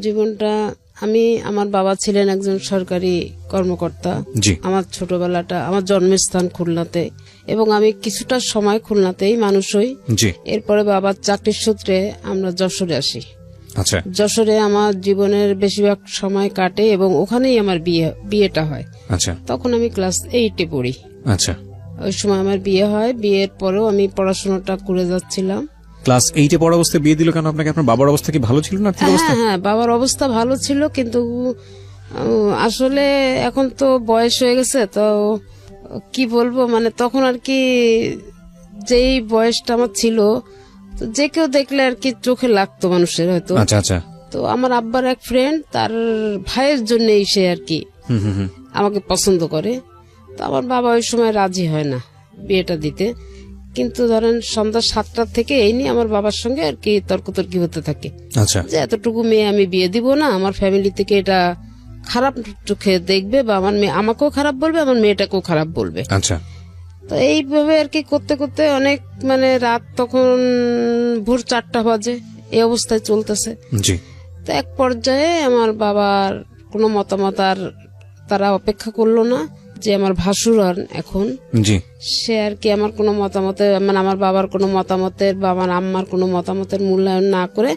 জীবনটা আমার বাবা ছিলেন একজন সরকারি কর্মকর্তা। আমার ছোটবেলাটা, আমার জন্মস্থান খুলনাতে, এবং আমি কিছুটা সময় খুলনাতেই মানুষ হই। এরপরে বাবার চাকরির সূত্রে আমরা যশোরে আসি। আচ্ছা। যশোরে আমার জীবনের বেশিরভাগ সময় কাটে এবং ওখানেই আমার বিয়েটা হয়। আচ্ছা। তখন আমি ক্লাস 8-এ পড়ি। আচ্ছা। ওই সময় আমার বিয়ে হয়। বিয়ের পরেও আমি পড়াশোনাটা করে যাচ্ছিলাম। ক্লাস 8-এ পড়া অবস্থায় বিয়ে দিল কেন আপনাকে? আপনার বাবার অবস্থা কি ভালো ছিল না? হ্যাঁ, বাবার অবস্থা ভালো ছিল, কিন্তু আসলে এখন তো বয়স হয়ে গেছে, তো কি বলবো, মানে তখন আর কি যেই বয়সটা আমার ছিল, তো যে কেউ দেখলে আর কি চোখে লাগতো মানুষের হয়তো। আচ্ছা আচ্ছা। তো আমার আব্বার এক ফ্রেন্ড, তার ভাইয়ের জন্যই সে আর কি আমাকে পছন্দ করে। তো আমার বাবা ওই সময় রাজি হয় না বিয়েটা দিতে, কিন্তু ধরেন সন্ধ্যা 7টা থেকে এই নিয়ে আমার বাবার সঙ্গে আর কি তর্কতর্কি হতে থাকে। আচ্ছা। যে এতটুকু মেয়ে আমি বিয়ে দিব না, আমার ফ্যামিলি থেকে এটা খারাপ চোখে দেখবে, বা আমার মেয়ে আমাকেও খারাপ বলবে, আমার মেয়েটাকেও খারাপ বলবে। আচ্ছা। তো এইভাবে আর কি করতে করতে অনেক, মানে রাত তখন ভোর 4টা বাজে, এই অবস্থায় চলতেছে। তো এক পর্যায়ে আমার বাবার কোনো মতামত আর তারা অপেক্ষা করলো না, যে আমার ভাসুর এখন সে আর কি আমার কোনো মতামতে, মানে আমার বাবার কোনো মতামতের বা আমার আম্মার কোনো মতামতের মূল্যায়ন না করে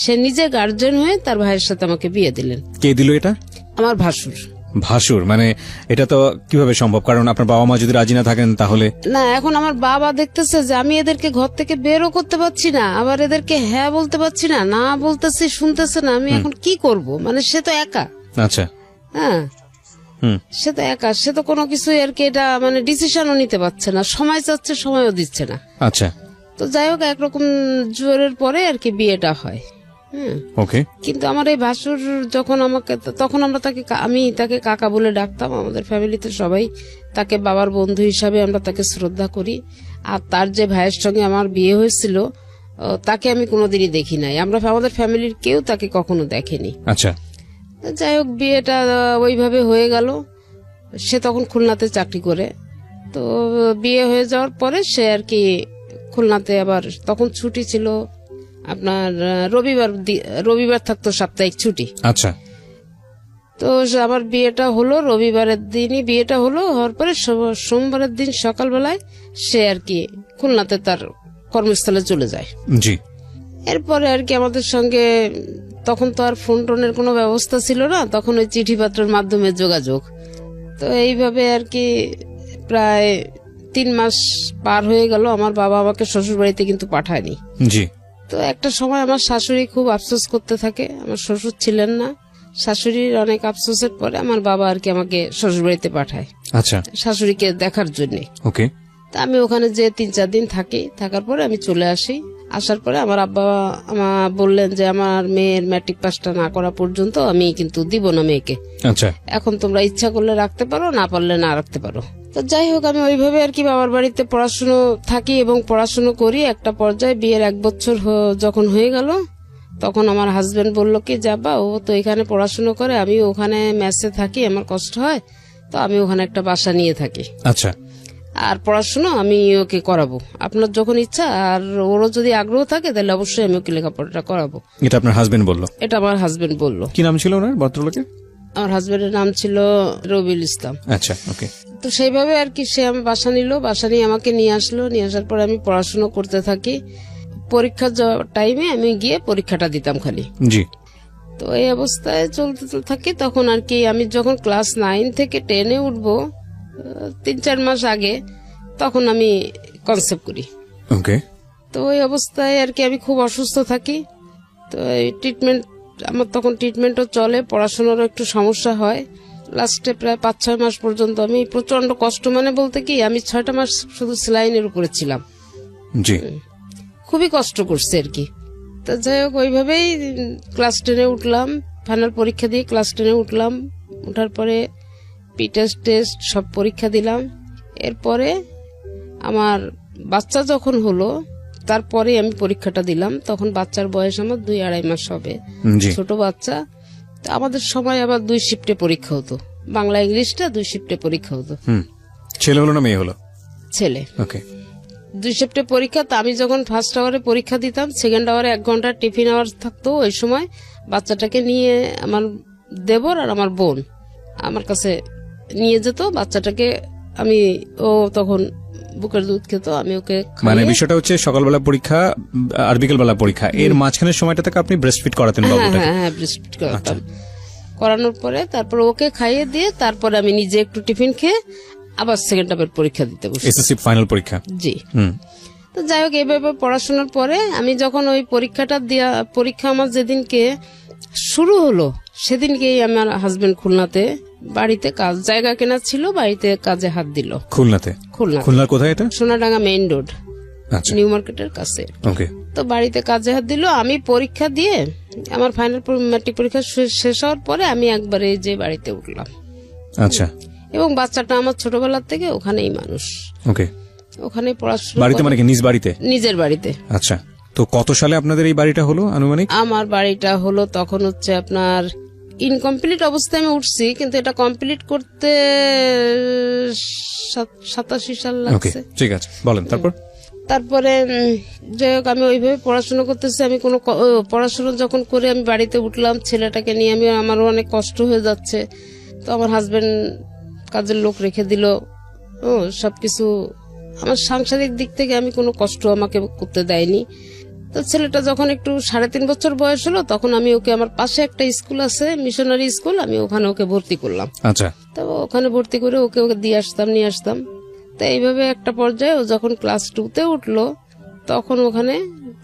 সে নিজে গার্জেন হয়ে তার ভাইয়ের সাথে আমাকে বিয়ে দিলেন। কে দিল এটা? আমার ভাসুর। ভাসুর মানে এটা তো কিভাবে সম্ভব? কারণ আপনার বাবা মা যদি রাজি না থাকেন তাহলে? না, এখন আমার বাবা দেখতেছে যে আমি এদেরকে ঘর থেকে বেরও করতে পারছি না, আবার এদেরকে হ্যাঁ বলতে পারছি না, না বলতেছি শুনতেছে না, আমি এখন কি করব? মানে সে তো একা। আচ্ছা। হ্যাঁ, সে তো একা, সে তো কোনো কিছু আর কি এটা মানে ডিসিশনও নিতে পারছে না, সময় চাচ্ছে সময়ও দিচ্ছে না। আচ্ছা। তো যাই হোক, একরকম জোরের পরে আর কি বিয়েটা হয়। ওকে। কিন্তু আমার এই ভাসুর যখন আমাকে, তখন আমরা আমি তাকে কাকা বলে ডাকতাম। আমাদের ফ্যামিলিতে সবাই তাকে বাবার বন্ধু হিসাবে আমরা তাকে শ্রদ্ধা করি। আর তার যে ভাইয়ের সঙ্গে আমার বিয়ে হয়েছিল তাকে আমি কোনোদিনই দেখি নাই, আমরা আমাদের ফ্যামিলির কেউ তাকে কখনো দেখেনি। আচ্ছা। যাই হোক, বিয়েটা ওইভাবে হয়ে গেল। সে তখন খুলনাতে চাকরি করে। তো বিয়ে হয়ে যাওয়ার পরে সে আর কি খুলনাতে, আবার তখন ছুটি ছিল আপনার রবিবার থাকতো সাপ্তাহিক ছুটি। আচ্ছা। তো আমার বিয়েটা হলো রবিবারের দিনই, বিয়েটা হলো হওয়ার পরে সোমবারের দিন সকালবেলায় সে আর কি খুলনাতে তার কর্মস্থলে চলে যায়। জি। এরপরে আর কি আমাদের সঙ্গে তখন তো আর ফোন টোনের কোনো ব্যবস্থা ছিল না, তখন ওই চিঠি পাত্রের মাধ্যমে যোগাযোগ। তো এইভাবে আর কি প্রায় 3 মাস পার হয়ে গেল। আমার বাবা আমাকে শ্বশুর বাড়িতে কিন্তু পাঠায়নি। জি। তো একটা সময় আমার শাশুড়ি খুব আফসোস করতে থাকে, আমার শ্বশুর ছিলেন না। শাশুড়ির অনেক আফসোসের পরে আমার বাবা আর কি আমাকে শ্বশুর বাড়িতে পাঠায়। আচ্ছা। শাশুড়িকে দেখার জন্য। ওকে। তা আমি ওখানে যে 3-4 দিন থাকি, থাকার পরে আমি চলে আসি। আসার পরে আমার আব্বা আমার বললেন যে আমার মেয়ের ম্যাট্রিক পাসটা না করা পর্যন্ত আমি কিন্তু দিব না মেয়েকে। আচ্ছা। এখন তোমরা ইচ্ছা করলে রাখতে পারো, না পারলে না রাখতে পারো। তো যাই হোক, আমি ওইভাবে আর কি বাবার বাড়িতে পড়াশুনো থাকি এবং পড়াশুনো করি। একটা পর্যায়ে বিয়ের 1 বছর যখন হয়ে গেল, তখন আমার হাজবেন্ড বললো কি, যাবা, ও তো এখানে পড়াশুনো করে, আমি ওখানে মেসে থাকি, আমার কষ্ট হয়, তো আমি ওখানে একটা বাসা নিয়ে থাকি। আচ্ছা। আর পড়াশোনা আমি ওকে করাবো, আপনার যখন ইচ্ছা, আর ওরও যদি আগ্রহ থাকে তাহলে অবশ্যই আমি ওকে লেখাপড়াটা করাবো। এটা আপনার হাজবেন্ড বললো? এটা আমার হাজবেন্ড বললো। কি নাম ছিল ওনার ভদ্রলোকের? আমার হাজবেন্ডের নাম ছিল রবিউল ইসলাম। আচ্ছা। ওকে। তো সেইভাবে আর কি সে আমি বাসা নিল, বাসা নিয়ে আমাকে নিয়ে আসলো। নিয়ে আসার পর আমি পড়াশোনা করতে থাকি। পরীক্ষার টাইমে আমি গিয়ে পরীক্ষাটা দিতাম খালি। জি। তো এই অবস্থায় চলতে থাকি। তখন আর কি আমি যখন ক্লাস 9 থেকে 10-এ উঠবো, 3-4 মাস আগে, তখন আমি কনসেপ্ট করি। ওকে। তো ওই অবস্থায় আর কি আমি খুব অসুস্থ থাকি। তো এই ট্রিটমেন্ট, আমার তখন ট্রিটমেন্টও চলে, পড়াশোনারও একটু সমস্যা হয়। লাস্টে প্রায় 5-6 মাস পর্যন্ত আমি প্রচন্ড কষ্ট, মানে বলতে কি আমি 6টা মাস শুধু সেলাইনের উপরে ছিলাম। জি। খুবই কষ্ট করছে আর কি। তো যাই হোক, ওইভাবেই ক্লাস 10-এ উঠলাম, ফাইনাল পরীক্ষা দিয়ে ক্লাস 10-এ উঠলাম। উঠার পরে টেস্ট সব পরীক্ষা দিলাম। এরপরে আমার বাচ্চা যখন হলো, তারপরে আমি পরীক্ষাটা দিলাম। তখন বাচ্চার বয়স আমার 2-2.5 মাস হবে, ছোট বাচ্চা। তো আমাদের সময় আবার 2 শিফটে পরীক্ষা হতো, বাংলা ইংলিশটা 2 শিফটে পরীক্ষা হতো। ছেলে হলো না মেয়ে হলো? ছেলে। ওকে। 2 শিফটে পরীক্ষা। তো আমি যখন ফার্স্ট আওয়ারে পরীক্ষা দিতাম, সেকেন্ড আওয়ারে 1 ঘন্টা টিফিন আওয়ার থাকতো। ওই সময় বাচ্চাটাকে নিয়ে আমার দেবর আর আমার বোন আমার কাছে নিয়ে যেত বাচ্চাটাকে। আমি ও তখন বুকের দুধ খেত, আমি ওকে মানে বিষয়টা হচ্ছে সকালবেলা পরীক্ষা আর বিকেলবেলা পরীক্ষা, এর মাঝখানের সময়টা থেকে আপনি ব্রেস্ট ফিড করাতেন বাবুটাকে? হ্যাঁ ব্রেস্ট ফিড করাতাম। করানোর পরে তারপর ওকে খাইয়ে দিয়ে তারপরে আমি নিজে একটু টিফিন খেয়ে আবার সেকেন্ড হাফের পরীক্ষা দিতে বসি। এসএসসি ফাইনাল পরীক্ষা? জি। তো যাই হোক, এইভাবে পড়াশোনার পরে আমি যখন ওই পরীক্ষা আমার যেদিনকে শুরু হলো সেদিনকেই আমার হাজবেন্ড খুলনাতে বাড়িতে কাজ জায়গা কেনা ছিল, বাড়িতে কাজে হাত দিল। খুলনাতে? খুলনার কোথায় এটা? সোনাডাঙ্গা মেইন রোড, আচ্ছা, নিউ মার্কেটের কাছে। ওকে। তো বাড়িতে কাজে হাত দিল, আমি পরীক্ষা দিয়ে আমার ফাইনাল ম্যাট্রিক পরীক্ষা শেষ হওয়ার পরে আমি একবারে যে বাড়িতে উঠলাম। আচ্ছা। এবং বাচ্চাটা আমার ছোটবেলার থেকে ওখানেই মানুষ, ওকে, ওখানে পড়াশোনা। বাড়িতে মানে কি নিজ বাড়িতে? নিজের বাড়িতে। আচ্ছা, তো কত সালে আপনাদের এই বাড়িটা হলো আনুমানিক? আমার বাড়িটা হলো তখন হচ্ছে আপনার ইনকমপ্লিট অবস্থায় আমি উঠছি, কিন্তু এটা কমপ্লিট করতে 87 সাল ওকে, লাগছে। ঠিক আছে, বলেন তারপর। তারপরে যাই হোক, আমি ওইভাবে পড়াশোনা করতেছি। আমি কোনো পড়াশোনা যখন করে আমি বাড়িতে উঠলাম, ছেলেটাকে নিয়ে আমারও অনেক কষ্ট হয়ে যাচ্ছে। তো আমার হাজবেন্ড কাজের লোক রেখে দিল, সবকিছু আমার সাংসারিক দিক থেকে আমি কোনো কষ্ট আমাকে করতে দেয়নি। তো ছেলেটা যখন একটু 3.5 বছর বয়স হলো তখন আমি ওকে, আমার পাশে একটা স্কুল আছে মিশনারি স্কুল, আমি ওখানে ওকে ভর্তি করলাম। আচ্ছা। তো ওখানে ভর্তি করে ওকে দিয়ে আসতাম নিয়ে আসতাম। তো এইভাবে একটা পর্যায়ে ও যখন ক্লাস 2-তে উঠলো তখন ওখানে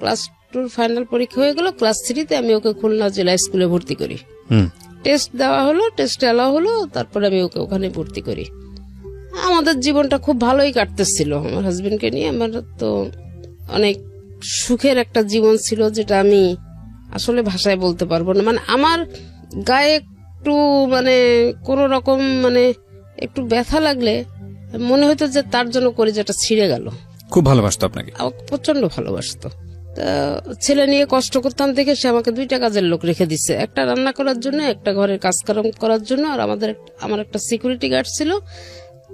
ক্লাস 2 ফাইনাল পরীক্ষা হয়ে গেল। ক্লাস 3-তে আমি ওকে খুলনা জেলা স্কুলে ভর্তি করি। টেস্ট দেওয়া হলো, টেস্টে এলাও হলো, তারপরে আমি ওকে ওখানে ভর্তি করি। আমাদের জীবনটা খুব ভালোই কাটতেছিল আমার হাজবেন্ডকে নিয়ে। আমার তো অনেক সুখের একটা জীবন ছিল, যেটা আমি আসলে ভাষায় বলতে পারবো না। মানে আমার গায়ে একটু মানে কোন রকম মানে একটু ব্যথা লাগলে মনে হতো যে তার জন্য কলিজাটা ছিঁড়ে গেল। খুব ভালোবাসতো আপনাকে? প্রচন্ড ভালোবাসতো। ছেলে নিয়ে কষ্ট করতাম দেখে সে আমাকে 2টা কাজের লোক রেখে দিচ্ছে, একটা রান্না করার জন্য, একটা ঘরের কাজ করার জন্য। আর আমার একটা সিকিউরিটি গার্ড ছিল,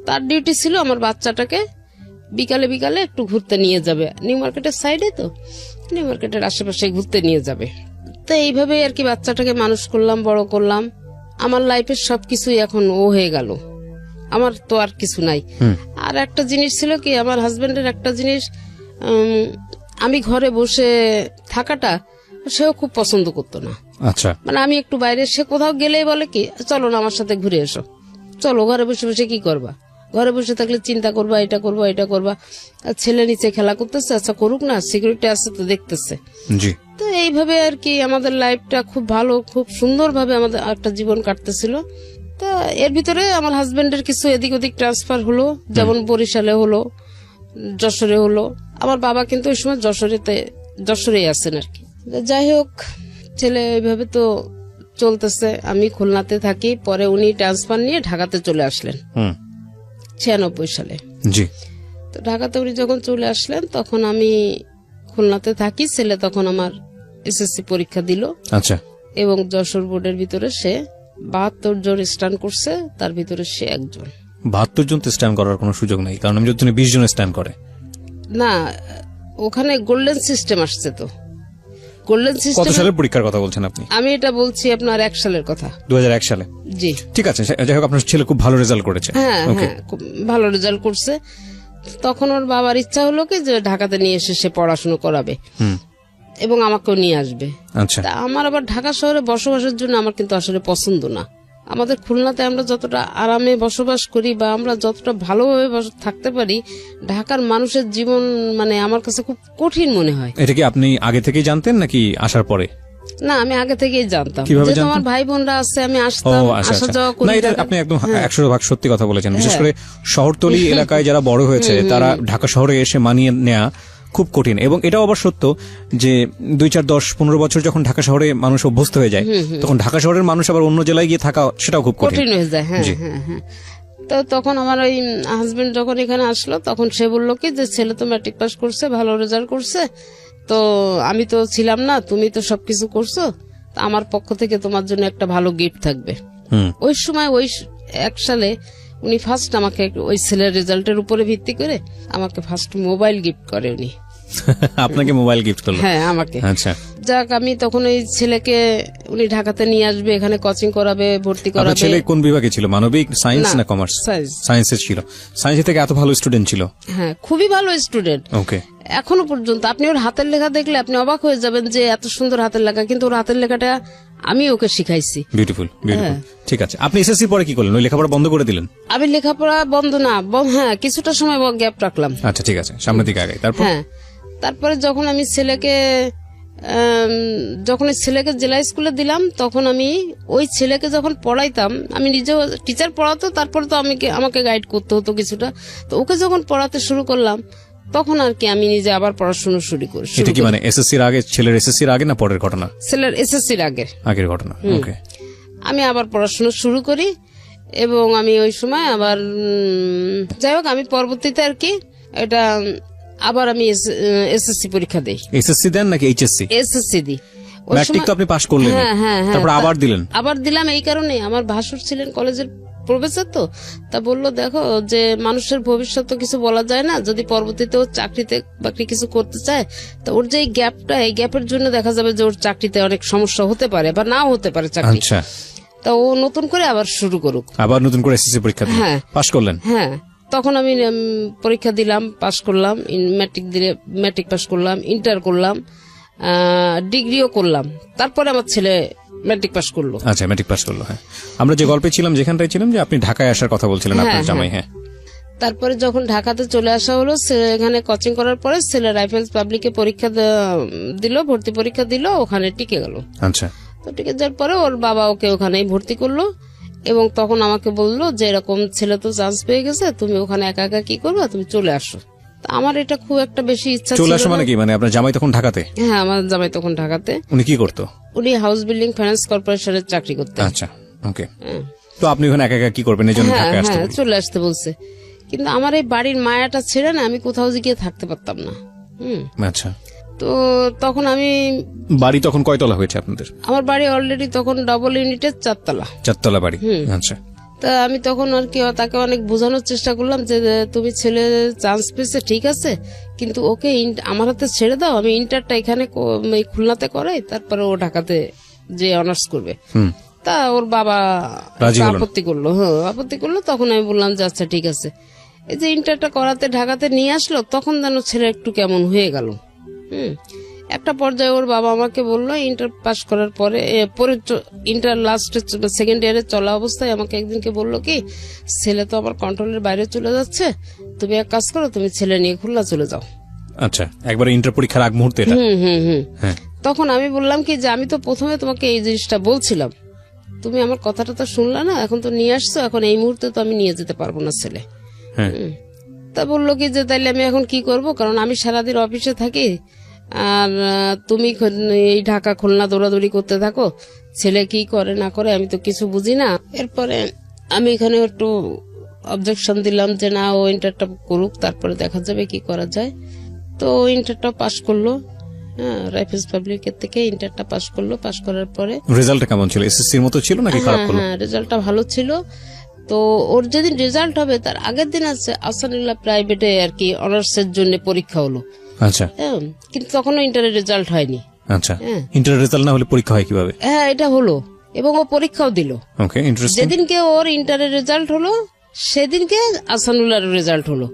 তার ডিউটি ছিল আমার বাচ্চাটাকে বিকালে বিকালে একটু ঘুরতে নিয়ে যাবে। নিউ মার্কেটের সাইডে, তো নিউ মার্কেটের আশেপাশে ঘুরতে নিয়ে যাবে। তো এইভাবে আর কি বাচ্চাটাকে মানুষ করলাম, বড় করলাম। আমার লাইফের সবকিছুই এখন ও হয়ে গেল, আমার তো আর কিছু নাই। আর একটা জিনিস ছিল কি, আমার হাজবেন্ডের একটা জিনিস, আমি ঘরে বসে থাকাটা সেও খুব পছন্দ করতো না। আচ্ছা। মানে আমি একটু বাইরে, সে কোথাও গেলেই বলে কি, চলো না আমার সাথে ঘুরে এসো, চলো, ঘরে বসে বসে কি করবা, ঘরে বসে থাকলে চিন্তা করবা, এটা করবা এটা করবা। আর ছেলে নিচে খেলা করতেছে, আচ্ছা করুক না, সিকিউরিটি আছে তো দেখতেছে। জি। তো এইভাবে আর কি আমাদের লাইফটা খুব ভালো, খুব সুন্দরভাবে আমাদের একটা জীবন কাটতেছিল। তো এর ভিতরে আমার হাজবেন্ডের কিছু এদিক ওদিক ট্রান্সফার হলো, যেমন বরিশালে হলো, যশোরে হলো। আমার বাবা কিন্তু ওই সময় যশোরেই আছেন আর কি। যাই হোক, ছেলে এইভাবে তো চলতেছে। আমি খুলনাতে থাকি, পরে উনি ট্রান্সফার নিয়ে ঢাকাতে চলে আসলেন 96 সালে। জি। তো ঢাকাতে উনি যখন চলে আসলেন তখন আমি খুলনাতে থাকি। ছেলে তখন আমার এসএসসি পরীক্ষা দিল। আচ্ছা। এবং যশোর বোর্ডের ভিতরে সে 72 জন স্ট্যান্ড করছে, তার ভিতরে সে একজন। 72 জন তো স্ট্যান্ড করার কোনো সুযোগ নাই, কারণ আমি যদি 20 জন স্ট্যান্ড করে না, ওখানে গোল্ডেন সিস্টেম আসছে। তো গোল্ডেন কত সিস্টেম সালের পরীক্ষার কথা বলছেন আপনি? আমি এটা বলছি আপনার 1 সালের কথা। 2001 সালে? জি। ঠিক আছে, যাই হোক, আপনার ছেলে খুব ভালো রেজাল্ট করেছে। হ্যাঁ হ্যাঁ, খুব ভালো রেজাল্ট করছে। তখন ওর বাবার ইচ্ছা হলো কি যে ঢাকাতে নিয়ে এসে সে পড়াশোনা করাবে এবং আমাকেও নিয়ে আসবে। আচ্ছা। তা আমার আবার ঢাকা শহরে বসবাসের জন্য আমার কিন্তু আসলে পছন্দ না। আমাদের খুলনাতে আমরা যতটা আরামে বসবাস করি বা আমরা যতটা ভালোভাবে থাকতে পারি, ঢাকার মানুষের জীবন মানে আমার কাছে খুব কঠিন মনে হয়। এটা কি আপনি আগে থেকেই জানতেন নাকি আসার পরে? না, আমি আগে থেকেই জানতাম। কিভাবে জানতেন? আমার ভাই বোনরা আছে, আমি আসতাম, আসা যাওয়া করি। না, এটা আপনি একদম 100% সত্যি কথা বলেছেন। বিশেষ করে শহরতলি এলাকায় যারা বড় হয়েছে তারা ঢাকা শহরে এসে মানিয়ে নেওয়া খুব কঠিন। এবং এটাও আবার সত্য যে 2, 4, 10, 15 বছর যখন ঢাকা শহরে মানুষ অভ্যস্ত হয়ে যায়, তখন ঢাকা শহরের মানুষ আবার অন্য জেলায় গিয়ে থাকা সেটাও খুব কঠিন হয়ে যায়। হ্যাঁ হ্যাঁ হ্যাঁ। তো তখন আমার ওই হাজবেন্ড যখন এখানে আসলো তখন সে বললো কি যে ছেলে তো ম্যাট্রিক পাস করছে, ভালো রেজাল্ট করছে, তো আমি তো ছিলাম না, তুমি তো সবকিছু করছো, আমার পক্ষ থেকে তোমার জন্য একটা ভালো গিফট থাকবে। ওই সময় ওই 1 সালে উনি ফার্স্ট আমাকে ওই ছেলের রেজাল্টের উপরে ভিত্তি করে আমাকে ফার্স্ট মোবাইল গিফট করে উনি। আপনাকে মোবাইল গিফট করলো? হ্যাঁ, আমাকে। আচ্ছা, যাক, আমি তখন ওই ছেলেকে উনি ঢাকাতে নিয়ে আসবে, এখানে কোচিং করাবে, ভর্তি আপনার করাবে। ছেলে কোন বিভাগে ছিল, মানবিক, সায়েন্স না, না কমার্স? সায়েন্স। সায়েন্সে ছিল। সায়েন্সে থেকে এত ভালো স্টুডেন্ট ছিল? হ্যাঁ, খুবই ভালো স্টুডেন্ট। ওকে। এখনো পর্যন্ত আপনি ওর হাতের লেখা দেখলে আপনি অবাক হয়ে যাবেন যে এত সুন্দর হাতের লেখা, কিন্তু ওর হাতের লেখাটা আমি ওকে শিখাইছি। Beautiful, beautiful. ঠিক আছে, আপনি এসএসসি পরে কি করলেন? ওই লেখাপড়া বন্ধ করে দিলেন? আমি লেখাপড়া বন্ধ না, হ্যাঁ, কিছুটা সময় গ্যাপ রাখলাম। আচ্ছা, ঠিক আছে, সামনের দিকে আগে। তারপর? হ্যাঁ, তারপরে যখন আমি ছেলেকে জেলা স্কুলে দিলাম, তখন আমি ওই ছেলেকে যখন পড়াইতাম, আমি নিজেও টিচার পড়াতো, তারপরে তো আমাকে গাইড করতে হতো কিছুটা। তো ওকে যখন পড়াতে শুরু করলাম, তখন আর কি আমি নিজে আবার পড়াশোনা শুরু করি। এটা কি মানে এসএসসির আগে, ছেলের এসএসসির আগে না পরের ঘটনা? ছেলের এসএসসির আগে, আগের ঘটনা। ওকে। আমি আবার পড়াশোনা শুরু করি এবং আমি ওই সময় আবার যাই হোক, আমি পরবর্তীতে আর কি এটা আবার আমি এসএসসি পরীক্ষা দেই। এসএসসি দেন নাকি এইচএসসি? এসএসসি দিই। ওই ম্যাট্রিক সময়- তো আপনি পাস করলেন, হ্যাঁ, হ্যাঁ, হ্যাঁ। তারপর আবার দিলেন? আবার দিলাম এই কারণে, আমার ভাসুর ছিলেন কলেজের প্রফেসর, তো তা বললো, দেখো যে মানুষের ভবিষ্যৎ তো কিছু বলা যায় না, যদি পরবর্তীতে ও চাকরিতে বাকরি কিছু করতে চায়, তো ওর যে এই গ্যাপটা, এই গ্যাপের জন্য দেখা যাবে যে ওর চাকরিতে অনেক সমস্যা হতে পারে বা নাও হতে পারে চাকরি। আচ্ছা, তা ও নতুন করে আবার শুরু করুক। আবার নতুন করে এসএসসি পরীক্ষা দিলেন, হ্যাঁ। পাস করলেন? হ্যাঁ, তখন আমি পরীক্ষা দিলাম, পাশ করলাম, ম্যাট্রিক পাশ করলাম, ইন্টার করলাম, ডিগ্রিও করলাম। তারপরে আমার ছেলে ম্যাট্রিক পাশ করলো। আচ্ছা, ম্যাট্রিক পাস করলো। হ্যাঁ, আমরা যে গল্পে ছিলাম, যেখানটায় ছিলাম, যে আপনি ঢাকায় আসার কথা বলছিলেন আপনার জামাই। হ্যাঁ, তারপরে যখন ঢাকাতে চলে আসা হলো, এখানে কোচিং করার পরে ছেলে রাইফেলস পাবলিকে পরীক্ষা দিল, ভর্তি পরীক্ষা দিল, ওখানে টিকে গেল। আচ্ছা। তো টিকে যাওয়ার পরে ওর বাবা ওকে ওখানেই ভর্তি করলো এবং তখন আমাকে বললো যে এরকম ছেলে তো চান্স পেয়ে গেছে, তুমি ওখানে একা একা কি করবে, তুমি চলে আসো। তা আমার এটা খুব একটা বেশি ইচ্ছা ছিল চলে আসা না। মানে কি, মানে আপনার জামাই তখন ঢাকাতে? হ্যাঁ, আমার জামাই তখন ঢাকাতে। উনি কি করতো? উনি হাউস বিল্ডিং ফাইন্যান্স কর্পোরেশনের চাকরি করতেন। আচ্ছা, ওকে। তো আপনি ওখানে একা একা কি করবেন, এই জন্য হ্যাঁ, ঢাকায় আসতে হ্যাঁ, বললেন? চলে আসতে বলছে, কিন্তু আমার এই বাড়ির মায়াটা ছেড়ে না আমি কোথাও গিয়ে থাকতে পারতাম না। আচ্ছা। তো তখন আমি, বাড়ি তখন কয়তলা হয়েছে আপনাদের? আমার বাড়ি অলরেডি তখন ডবল ইউনিটের 4 তলা। 4 তলা বাড়ি। আচ্ছা। তা আমি তখন আর কি তাকে অনেক বোঝানোর চেষ্টা করলাম যে তুমি ছেলে চান্স পেয়েছে ঠিক আছে, কিন্তু ওকে আমার হাতে ছেড়ে দাও, আমি ইন্টারটা এখানে এই খুলনাতে করাই, তারপরে ও ঢাকাতে যে অনার্স করবে। তা ওর বাবা রাজি হলো না? আপত্তি করলো। হ্যাঁ, আপত্তি করলো। তখন আমি বললাম যে আচ্ছা ঠিক আছে। এই যে ইন্টারটা করাতে ঢাকাতে নিয়ে আসলো, তখন যেন ছেলে একটু কেমন হয়ে গেল। একটা পর্যায়ে ওর বাবা আমাকে বললো, ইন্টার পাস করার পরে ইন্টার লাস্টে সেকেন্ড ইয়ারে চলা অবস্থায় আমাকে একদিনকে বললো কি, ছেলে তো আমার কন্ট্রোলের বাইরে চলে যাচ্ছে, তুমি এক কাজ করো, তুমি ছেলে নিয়ে খুলনা চলে যাও। আচ্ছা, একবার ইন্টার পরীক্ষার আগ মুহূর্তে এটা? হ্যাঁ। তখন আমি বললাম কি যে আমি তো প্রথমে তোমাকে এই জিনিসটা বলছিলাম, তুমি আমার কথাটা তো শুনলা না, এখন তো নিয়ে আসছো, এখন এই মুহূর্তে তো আমি নিয়ে যেতে পারবো না ছেলে। হ্যাঁ। তা বললো কি যে তাইলে আমি এখন কি করব, কারণ আমি সারাদিন অফিসে থাকি আর তুমি এই ঢাকা খুলনা দৌড়াদৌড়ি করতে থাকো, ছেলে কি করে না করে আমি তো কিছু বুঝি না। এরপরে আমি এখানে একটু অবজেকশন দিলাম যে না, ও ইন্টারটা করুক, তারপরে দেখা যাবে কি করা যায়। তো ইন্টারটা পাস করলো, হ্যাঁ, রাইফেলস পাবলিকের থেকে ইন্টারটা পাস করলো। পাস করার পরে রেজাল্টটা কেমন ছিল? এসএসসির মতো ছিল নাকি খারাপ হলো? হ্যাঁ, রেজাল্টটা ভালো ছিল। তো ওর যেদিন রেজাল্ট হবে তার আগের দিন আছে আসানুল্লাহ প্রাইভেটে আর কি অনার্সের জন্য পরীক্ষা হলো। আচ্ছা। হ্যাঁ, কিন্তু তখনও ইন্টারের রেজাল্ট হয়নি। আচ্ছা, ইন্টার রেজাল্ট না হলে পরীক্ষা হয় কিভাবে? হ্যাঁ, এটা হলো এবং ও পরীক্ষাও দিল। ওকে, ইন্টারেস্টিং। যেদিনকে ওর ইন্টারের রেজাল্ট হলো সেদিনকে আসানুল্লাহর রেজাল্ট হলো।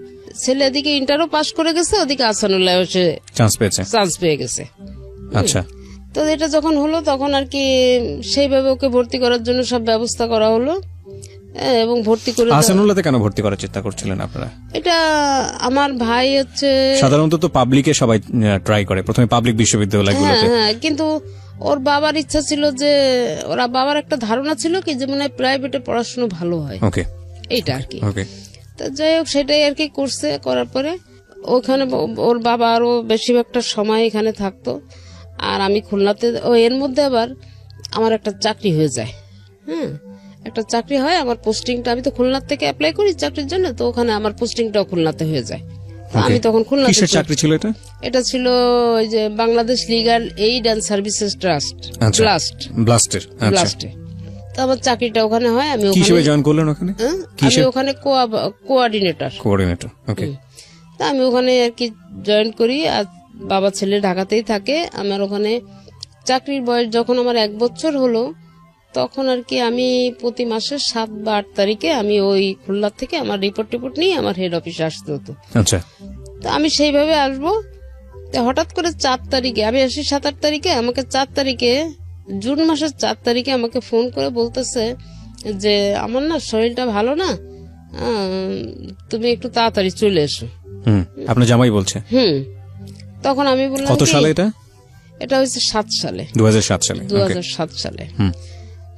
ছেলে এদিকে ইন্টারও পাস করে গেছে, ওদিকে আসানুল্লাহ এসে চান্স পেয়েছে। চান্স পেয়ে গেছে। আচ্ছা। তো এটা যখন হলো তখন আর কি সেইভাবে ওকে ভর্তি করার জন্য সব ব্যবস্থা করা হলো এবং ভর্তি করে আহসানুল্লাহতে কেন ভর্তি করার চেষ্টা করছিলেন আপনারা? এটা আমার ভাই হচ্ছে, সাধারণত তো পাবলিকে সবাই ট্রাই করে, প্রথমে পাবলিক বিশ্ববিদ্যালয়গুলোতে। হ্যাঁ, কিন্তু ওর বাবার ইচ্ছা ছিল যে, ওরা বাবার একটা ধারণা ছিল কি যে মানে প্রাইভেটে পড়াশোনা ভালো হয়, ওকে, এইটা আর কি। ওকে। তো যাই হোক, সেটাই আর কি করছে। করার পরে ওখানে ওর বাবা আরো বেশিরভাগটা সময় এখানে থাকতো আর আমি খুলনাতে। এর মধ্যে আবার আমার একটা চাকরি হয়ে যায়। হ্যাঁ, একটা চাকরি হয়, আমার পোস্টিংটা, আমি তো খুলনার থেকে অ্যাপ্লাই করি চাকরির জন্য, তো ওখানে আমার পোস্টিংটাও খুলনাতে হয়ে যায়। তো আমি তখন খুলনাতে। কিসের চাকরি ছিল এটা? এটা ছিল ওই যে Bangladesh legal aid and services trust, ব্লাস্টের। ব্লাস্টে। তো আমার চাকরিটা ওখানে হয়। আমি কি হিসেবে জয়েন করলেন ওখানে? আমি ওখানে কোঅর্ডিনেটর। কোঅর্ডিনেটর, ওকে। তা আমি ওখানে আর কি জয়েন করি। আর বাবা ছেলে ঢাকাতেই থাকে। আমার ওখানে চাকরির বয়স যখন আমার 1 বছর হলো, তখন আর কি আমি প্রতি মাসের 7 বা 8 তারিখে আমি ওই খুলনা থেকে আমার রিপোর্ট নিয়ে আমার হেড অফিসে আসতে হতো। আচ্ছা, তো আমি সেইভাবে আসবো। তো হঠাৎ করে 4 তারিখে আমি আসি, 7-8 তারিখে আমাকে 4 তারিখে জুন মাসের 4 তারিখে আমাকে ফোন করে বলতেছে যে আমার না শরীরটা ভালো না, তুমি একটু তাড়াতাড়ি চলে এসো। আপনার জামাই বলছে? তখন আমি বললাম কত সালে এটা? এটা হয়েছে 7 সালে, 2007 সালে। 2007 সালে।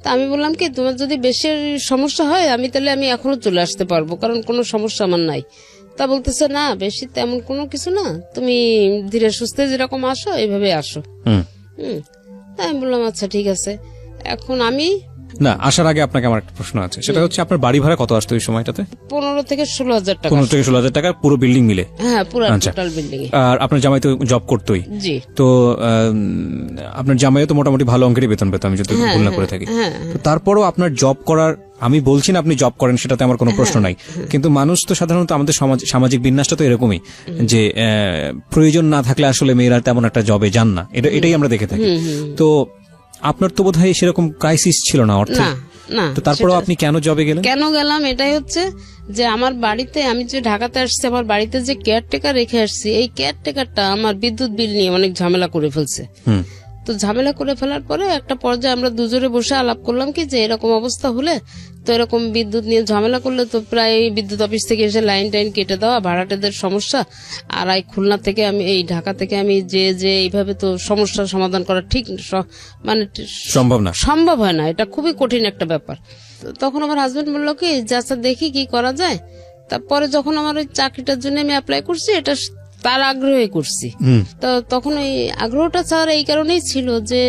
তা আমি বললাম কি, তোমার যদি বেশি সমস্যা হয় আমি তাহলে আমি এখনো চলে আসতে পারবো, কারণ কোনো সমস্যা আমার নাই। তা বলতেছে না, বেশি তেমন কোনো কিছু না, তুমি ধীরে সুস্থে যেরকম আসো এইভাবে আসো। তা আমি বললাম আচ্ছা ঠিক আছে। এখন আমি না, আসার আগে আপনাকে আমার একটা প্রশ্ন আছে, সেটা হচ্ছে আপনার বাড়ি ভাড়া কত আসতো ওই সময়টাতে? 15 থেকে 16,000 টাকা। 15 থেকে 16,000 টাকা পুরো বিল্ডিং মিলে? হ্যাঁ, পুরো আচ্ছা। টোটাল বিল্ডিং এ। আর আপনার জামাই তো জব করতোই? জি। তো আপনার জামাইও তো মোটামুটি ভালো অঙ্কেরই বেতন পেত, আমি যদি ভুল না করে থাকি। তো তারপরও আপনার জব করার, আমি বলছি না আপনি জব করেন, সেটাতে আমার কোনো প্রশ্ন নাই, কিন্তু মানুষ তো সাধারণত আমাদের সামাজিক বিন্যাসটা তো এরকমই যে প্রয়োজন না থাকলে আসলে মেয়েরা তেমন একটা জবে যান না, এটাই আমরা দেখে থাকি। তো আপনার তো বোধহয় সেরকম ক্রাইসিস ছিল না অর্থে? না। তো তারপরেও আপনি কেন জবে গেলেন? কেন গেলাম এটাই হচ্ছে যে আমার বাড়িতে, আমি যে ঢাকাতে আসছি, আমার বাড়িতে যে কেয়ারটেকার রেখে আসছি, এই কেয়ারটেকারটা আমার বিদ্যুৎ বিল নিয়ে অনেক ঝামেলা করে ফেলছে। তো ঝামেলা করে ফেলার পরে একটা পর্যায়ে আমরা দুজনে বসে আলাপ করলাম কি, যে এরকম অবস্থা হলে তো এরকম বিদ্যুৎ নিয়ে ঝামেলা করলে তো প্রায় বিদ্যুৎ অফিস থেকে এসে লাইন টাইন কেটে দেওয়া, ভাড়াটেদের সমস্যা, আর এই খুলনা থেকে আমি, এই ঢাকা থেকে আমি যে এইভাবে তো সমস্যার সমাধান করা ঠিক মানে সম্ভব হয় না, এটা খুবই কঠিন একটা ব্যাপার। তখন আমার হাজবেন্ড বললো কি, যে আচ্ছা দেখি কি করা যায়। তারপরে যখন আমার ওই চাকরিটার জন্য আমি অ্যাপ্লাই করছি, এটা তার আগ্রহে করছি। তো তখন ওই আগ্রহটা স্যার এই কারণেই ছিল যে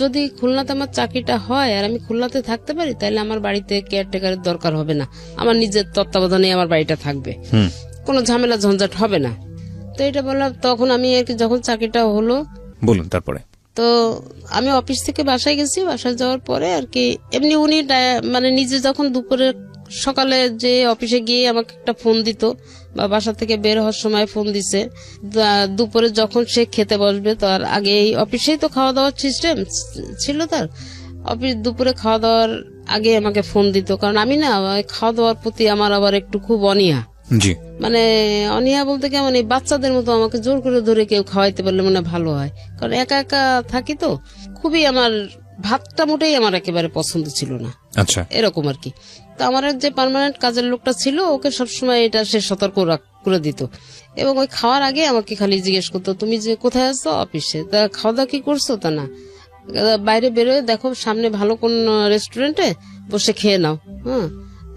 যদি খুলনাতে আমার চাকরিটা হয় আর আমি খুলনাতে থাকতে পারি, তাহলে আমার বাড়িতে কেয়ারটেকারের দরকার হবে না, আমার নিজের তত্ত্বাবধানে আমার বাড়িটা থাকবে, কোনো ঝামেলা ঝঞ্ঝাট হবে না। তো এটা বললাম। তখন আমি আর কি, যখন চাকরিটা হলো, বলুন তারপরে। তো আমি অফিস থেকে বাসায় গেছি। বাসায় যাওয়ার পরে আর কি এমনি উনি মানে নিজে যখন দুপুরে সকালে যে অফিসে গিয়ে আমাকে একটা ফোন দিত, বা বাসা থেকে বের হওয়ার সময় ফোন দিছে, দুপুরে যখন সে খেতে বসবে তার আগে, এই অফিসেই তো খাওয়া দাওয়ার সিস্টেম ছিল তার, অফিস দুপুরে খাওয়া দাওয়ার আগে আমাকে ফোন দিত। কারণ আমি না খাওয়া দাওয়ার প্রতি আমার আবার একটু খুব অনীহা। মানে অনীহা বলতে কেমন, এই বাচ্চাদের মতো আমাকে জোর করে ধরে কেউ খাওয়াইতে পারলে মনে ভালো হয়, কারণ একা একা থাকি তো। খুবই আমার ভাতটা মোটেই আমার একেবারে পছন্দ ছিল না। আচ্ছা, এরকম আর কি। তো আমার যে পার্মানেন্ট কাজের লোকটা ছিল, ওকে সবসময় এটা সে সতর্ক করে দিত, এবং ওই খাওয়ার আগে আমাকে খালি জিজ্ঞেস করতো, তুমি যে কোথায় আছো? অফিসে। তা খাওয়া দাওয়া কি করছো? তা না, বাইরে বেরোয় দেখো সামনে ভালো কোন রেস্টুরেন্টে বসে খেয়ে নাও।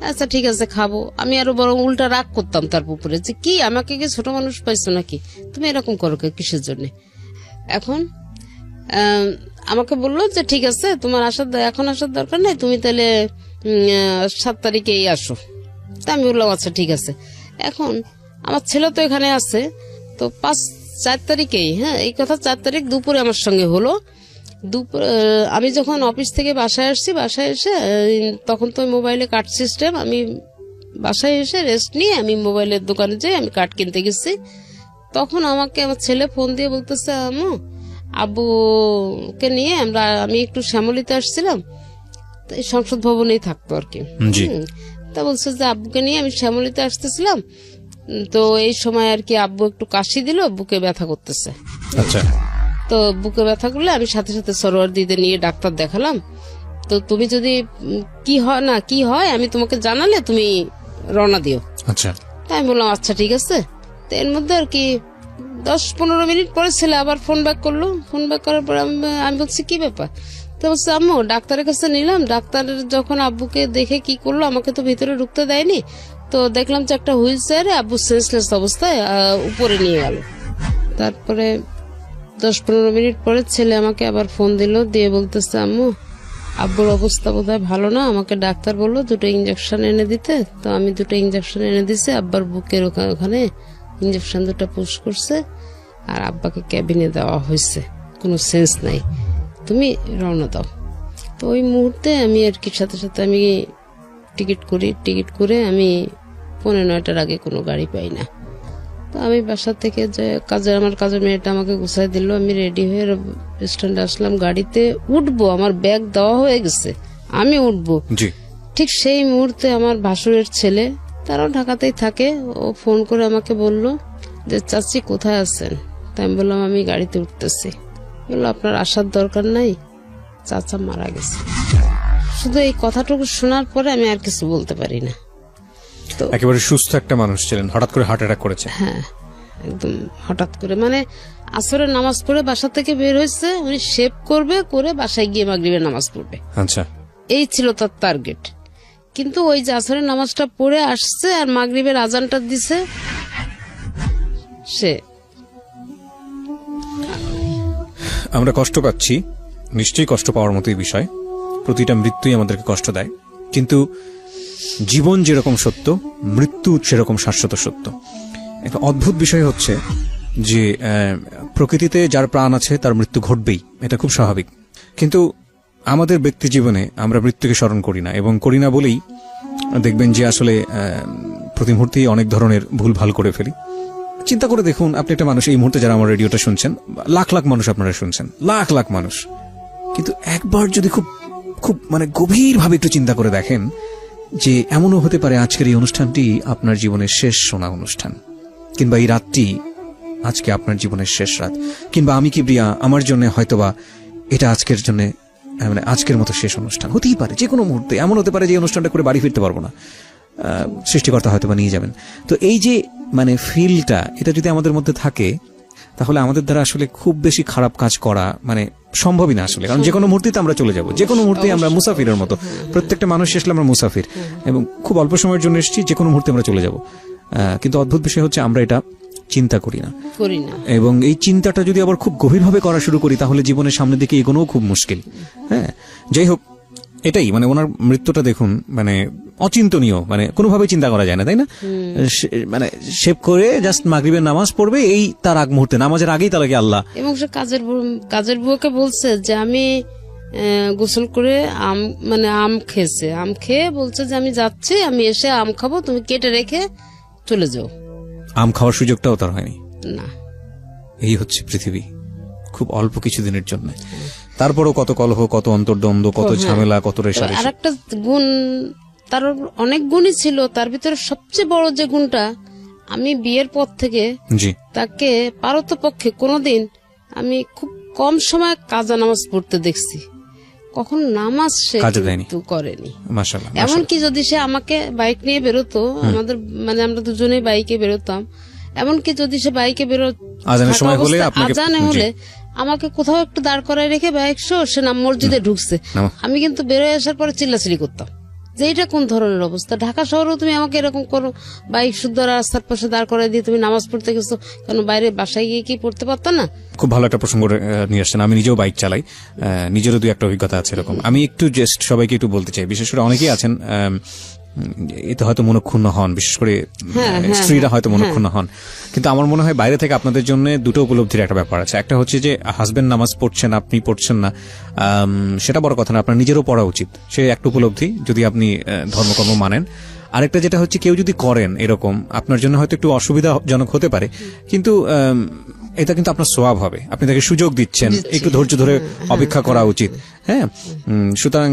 আচ্ছা ঠিক আছে খাবো। আমি আরো বরং উল্টা রাগ করতাম তার উপরে, যে কি আমাকে কি ছোট মানুষ পাইছো নাকি, তুমি এরকম করো কিসের জন্য? এখন আমাকে বললো যে ঠিক আছে, তোমার এখন আসার দরকার নেই, তুমি তাহলে 7 তারিখেই আসো। তা আমি বললাম আচ্ছা ঠিক আছে। এখন আমার ছেলে তো এখানে আছে, তো 4 তারিখেই, এই কথা 4 তারিখ দুপুরে আমার সঙ্গে হলো। আমি যখন অফিস থেকে বাসায় আসছি, বাসায় এসে তখন তো মোবাইলে কার্ড সিস্টেম, আমি বাসায় এসে রেস্ট নিয়ে আমি মোবাইলের দোকানে যাই, আমি কার্ড কিনতে গেছি। তখন আমাকে আমার ছেলে ফোন দিয়ে বলতেছে, আব্বুকে নিয়ে আমি একটু শ্যামলীতে আসছিলাম, এই সংসদ ভবনেই থাকতো আর কি। তা বলছে যে আব্বুকে নিয়ে আমি শ্যামলীতে আসতেছিলাম, তো এই সময় আর কি আব্বু একটু কাশি দিল, বুকে ব্যথা করতেছে। আচ্ছা। তো বুকে ব্যথা করলে আমি সাথে সাথে সরোয়ার দিদি নিয়ে ডাক্তার দেখালাম। তো তুমি যদি কি হয় আমি তোমাকে জানালে তুমি রওনা দিও। আচ্ছা। তাই আমি বললাম আচ্ছা ঠিক আছে। তো এর মধ্যে আর কি 10-15 মিনিট পরে ছেলে আবার ফোন ব্যাক করলো। ফোন ব্যাক করার পরে আমি বলছি কি ব্যাপার? তো বলছে আম্মু ডাক্তারের কাছে নিলাম, ডাক্তার যখন আব্বুকে দেখে কি করলো, আমাকে তো ভিতরে ঢুকতে দেয়নি, তো দেখলাম যে একটা হুইল চেয়ারে আব্বু সেন্সলেস অবস্থায় উপরে নিয়ে গেল। তারপরে 10-15 মিনিট পরে ছেলে আমাকে আবার ফোন দিল, দিয়ে বলতেছে আম্মু আব্বুর অবস্থা বোধহয় ভালো না, আমাকে ডাক্তার বললো 2টো ইঞ্জেকশন এনে দিতে। তো আমি 2টো ইঞ্জেকশন এনে দিছি, আব্বার বুকের ওখানে ইঞ্জেকশন 2টা পুশ করছে, আর আব্বাকে ক্যাবিনে দেওয়া হয়েছে, কোনো সেন্স নাই, তুমি রওনা দাও। তো ওই মুহূর্তে আমি আর কি সাথে সাথে আমি টিকিট করে আমি 9:15 আগে কোনো গাড়ি পাই না। তো আমি বাসা থেকে যে আমার কাজের মেয়েটা আমাকে গুছাই দিল, আমি রেডি হয়ে স্ট্যান্ডে আসলাম, গাড়িতে উঠবো, আমার ব্যাগ দেওয়া হয়ে গেছে, আমি উঠবো। জি। ঠিক সেই মুহূর্তে আমার ভাসুরের ছেলে, তারাও ঢাকাতেই থাকে, ও ফোন করে আমাকে বলল যে চাচি কোথায় আছেন? তাই আমি বললাম আমি গাড়িতে উঠতেছি। বললো আপনার আসার দরকার নাই, চাচা মারা গেছে। শুধু এই কথাটুকু শোনার পরে আমি আর কিছু বলতে পারি না। তো একেবারে সুস্থ একটা মানুষ ছিলেন, হঠাৎ করে হার্ট অ্যাটাক করেছে। হ্যাঁ, একদম হঠাৎ করে, মানে আসরের নামাজ পড়ে বাসা থেকে বের হয়েছে, উনি শেভ করবে, করে বাসায় গিয়ে মাগরিবের নামাজ পড়বে, আচ্ছা, এই ছিল তার টার্গেট। কিন্তু ওই যে আসরের নামাজটা পড়ে আসছে আর মাগরিবের আজানটা দিছে, সে আমরা কষ্ট পাচ্ছি, নিশ্চয়ই কষ্ট পাওয়ার মতোই বিষয়, প্রতিটা মৃত্যুই আমাদেরকে কষ্ট দেয়, কিন্তু জীবন যেরকম সত্য, মৃত্যু সেরকম শাশ্বত সত্য। একটা অদ্ভুত বিষয় হচ্ছে যে প্রকৃতিতে যার প্রাণ আছে তার মৃত্যু ঘটবেই, এটা খুব স্বাভাবিক। কিন্তু আমাদের ব্যক্তি জীবনে আমরা মৃত্যুকে স্মরণ করি না, এবং করি না বলেই দেখবেন যে আসলে প্রতি মুহূর্তেই অনেক ধরনের ভুল ভাল করে ফেলি। চিন্তা করে দেখুন, আপনি একটা মানুষ, এই মুহূর্তে যারা আমার রেডিওটা শুনছেন, লাখ লাখ মানুষ আপনারা শুনছেন, লাখ লাখ মানুষ, কিন্তু একবার যদি খুব খুব মানে গভীরভাবে একটু চিন্তা করে দেখেন যে এমনও হতে পারে আজকের এই অনুষ্ঠানটি আপনার জীবনের শেষ শোনা অনুষ্ঠান, কিংবা এই রাতটি আজকে আপনার জীবনের শেষ রাত, কিংবা আমি কিবরিয়া আমার জন্য হয়তোবা এটা আজকের জন্য মানে আজকের মতো শেষ অনুষ্ঠান হতেই পারে। যে কোনো মুহূর্তে এমন হতে পারে যে এই অনুষ্ঠানটা করে বাড়ি ফিরতে পারবো না, সৃষ্টিকর্তা হয়তোবা নিয়ে যাবেন। তো এই যে মানে ফিলটা, এটা যদি আমাদের মধ্যে থাকে, তাহলে আমাদের দ্বারা আসলে খুব বেশি খারাপ কাজ করা মানে সম্ভবই না আসলে, কারণ যে কোনো মুহূর্তেই আমরা চলে যাব, যে কোনো মুহূর্তে আমরা মুসাফিরের মতো, প্রত্যেকটা মানুষ আসলে আমরা মুসাফির, এবং খুব অল্প সময়ের জন্য এসেছি, যে কোনো মুহূর্তে আমরা চলে যাব। কিন্তু অদ্ভুত বিষয় হচ্ছে আমরা এটা চিন্তা করি না, এবং এই চিন্তাটা যদি আবার খুব গভীরভাবে করা শুরু করি, তাহলে জীবনের সামনের দিকে এগোনোও খুব মুশকিল। হ্যাঁ, যাই হোক, এটাই মানে ওনার মৃত্যুটা দেখুন, মানে অচিন্তনীয়, মানে কোনোভাবেই চিন্তা করা যায় না, তাই না? মানে শেভ করে জাস্ট মাগরিবের নামাজ পড়বে, এই তার আগ মুহূর্তে, নামাজের আগেই তার আগে আল্লাহ। এবং সে কাজের বুয়াকে বলছে যে আমি গোসল করে আম খেয়েছে, আম খেয়ে বলছে যে আমি যাচ্ছি, আমি এসে আম খাবো, তুমি কেটে রেখে চলে যাও। আম খাওয়ার সুযোগটাও তার হয়নি না। এই হচ্ছে পৃথিবী, খুব অল্প কিছুদিনের জন্য। তারপরও কত কলহ, কত অন্তর্দ্বন্দ্ব, কত ঝামেলা, কত রেশারেশি। আর একটা গুণ, তার অনেক গুণই ছিল, তার ভিতরে সবচেয়ে বড় যে গুণটা, আমি বিয়ের পর থেকে তাকে পারতপক্ষে কোনোদিন আমি খুব কম সময় কাজা নামাজ পড়তে দেখছি, কখন নামাজ সে কিন্তু করেনি। মাশাআল্লাহ। এমনকি যদি সে আমাকে বাইক নিয়ে বেরোতো, আমাদের মানে আমরা দুজনেই বাইকে বেরোতাম, এমনকি যদি সে বাইকে আজানে হলে আমাকে কোথাও একটু দাঁড় করায় রেখে বাইক সে মসজিদে ঢুকছে, আমি কিন্তু বেরোয় আসার পরে চিল্লাচিল্লি করতাম যে এটা কোন ধরনের অবস্থা। ঢাকা শহরেও তুমি আমাকে এরকম করো, বাইক শুদ্ধ রাস্তার পাশে দাঁড় করায় দিয়ে তুমি নামাজ পড়তে গেছো, কারণ বাইরে বাসায় গিয়ে কি পড়তে পারতো না? খুব ভালো একটা প্রসঙ্গ নিয়ে আসছেন। আমি নিজেও বাইক চালাই, নিজেরও দুই একটা অভিজ্ঞতা আছে এরকম। আমি একটু জাস্ট সবাইকে একটু বলতে চাই, বিশেষ করে অনেকেই আছেন এতে হয়তো মনক্ষুণ্ণ হন, বিশেষ করে স্ত্রীরা হয়তো মনক্ষুণ্ণ হন, কিন্তু আমার মনে হয় বাইরে থেকে আপনাদের জন্য দুটো উপলব্ধির একটা ব্যাপার আছে। একটা হচ্ছে যে হাজবেন্ড নামাজ পড়ছেন, আপনি পড়ছেন না, সেটা বড় কথা না, আপনার নিজেরও পড়া উচিত, সে একটা উপলব্ধি যদি আপনি ধর্মকর্ম মানেন। আরেকটা যেটা হচ্ছে, কেউ যদি করেন এরকম, আপনার জন্য হয়তো একটু অসুবিধাজনক হতে পারে, কিন্তু এটা কিন্তু আপনার স্বভাব হবে, আপনি তাকে সুযোগ দিচ্ছেন, একটু ধৈর্য ধরে অপেক্ষা করা উচিত। হ্যাঁ, সুতরাং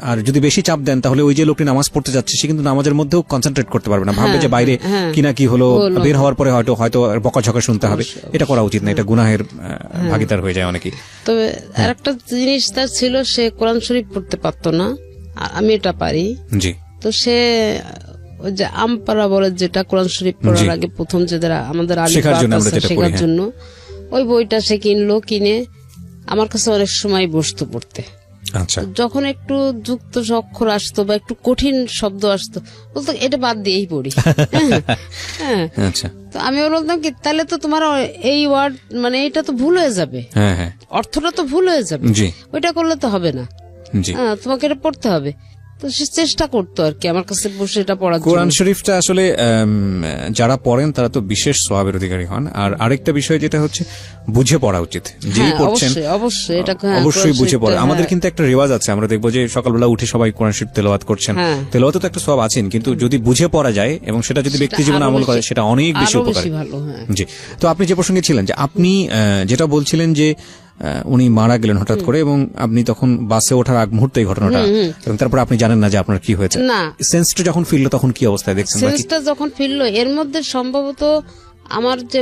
আর যদি বেশি চাপ দেন, তাহলে ওই যে লোকটি নামাজ পড়তে যাচ্ছে, সে কিন্তু নামাজের মধ্যেও কনসেন্ট্রেট করতে পারবে না, ভাববে যে বাইরে কিনা কি হলো, বের হওয়ার পরে হয়তো বকাঝকা শুনতে হবে। এটা করা উচিত না, এটা গুনাহের ভাগীদার হয়ে যায় অনেকেই। তবে আরেকটা জিনিস তার ছিল, সে কোরআন শরীফ পড়তে পারতো না, আমি এটা পারি। জি। তো সে ওই যে আমপারা বলে, যেটা কোরআন শরীফ পড়ার আগে প্রথম যেটা আমাদের শেখার জন্য ওই বইটা সে কিনে আমার কাছে অনেক সময় বসতো পড়তে। আচ্ছা, যখন একটু যুক্ত অক্ষর আসতো বা একটু কঠিন শব্দ আসতো, বলতো এটা বাদ দিয়েই পড়ি। হ্যাঁ, আচ্ছা। তো আমি বলতাম কি, তাহলে তো তোমার এই ওয়ার্ড মানে এটা তো ভুল হয়ে যাবে, অর্থটা তো ভুল হয়ে যাবে, ওইটা করলে তো হবে না, তোমাকে এটা পড়তে হবে। তো সে চেষ্টা করতো আর কি আমার কাছে বসে এটা পড়ার কোরআন জন্য। শরীফটা আসলে যারা পড়েন তারা তো বিশেষ সওয়াবের অধিকারী হন। আর আরেকটা বিষয় যেটা হচ্ছে বুঝে পড়া উচিত, যেই হ্যাঁ, পড়ছেন অবশ্যই অবশ্যই এটা অবশ্যই বুঝে পড়ে। হ্যাঁ। আমাদের কিন্তু একটা রেওয়াজ আছে, আমরা দেখবো যে সকালবেলা উঠে সবাই কোরআন শরীফ তেলাওয়াত করছেন, হ্যাঁ। তেলাওয়াতে তো একটা সওয়াব আছেন, কিন্তু যদি বুঝে পড়া যায় এবং সেটা যদি ব্যক্তি জীবনে আরো আমল করে বেশি- সেটা অনেক বেশি আরো উপকারী। বেশি ভালো, হ্যাঁ। জি, তো আপনি যে প্রসঙ্গে ছিলেন যে আপনি যেটা বলছিলেন যে উনি মারা গেলেন হঠাৎ করে এবং আপনি তখন বাসে ওঠার আগ মুহূর্তে এই ঘটনাটা, এবং তারপর আপনি জানেন না যে আপনার কি হয়েছে। না, সেন্সটা যখন ফিরলো তখন কি অবস্থায় দেখছেন? বাকি সেন্সটা যখন ফিরলো এর মধ্যে সম্ভবত আমার যে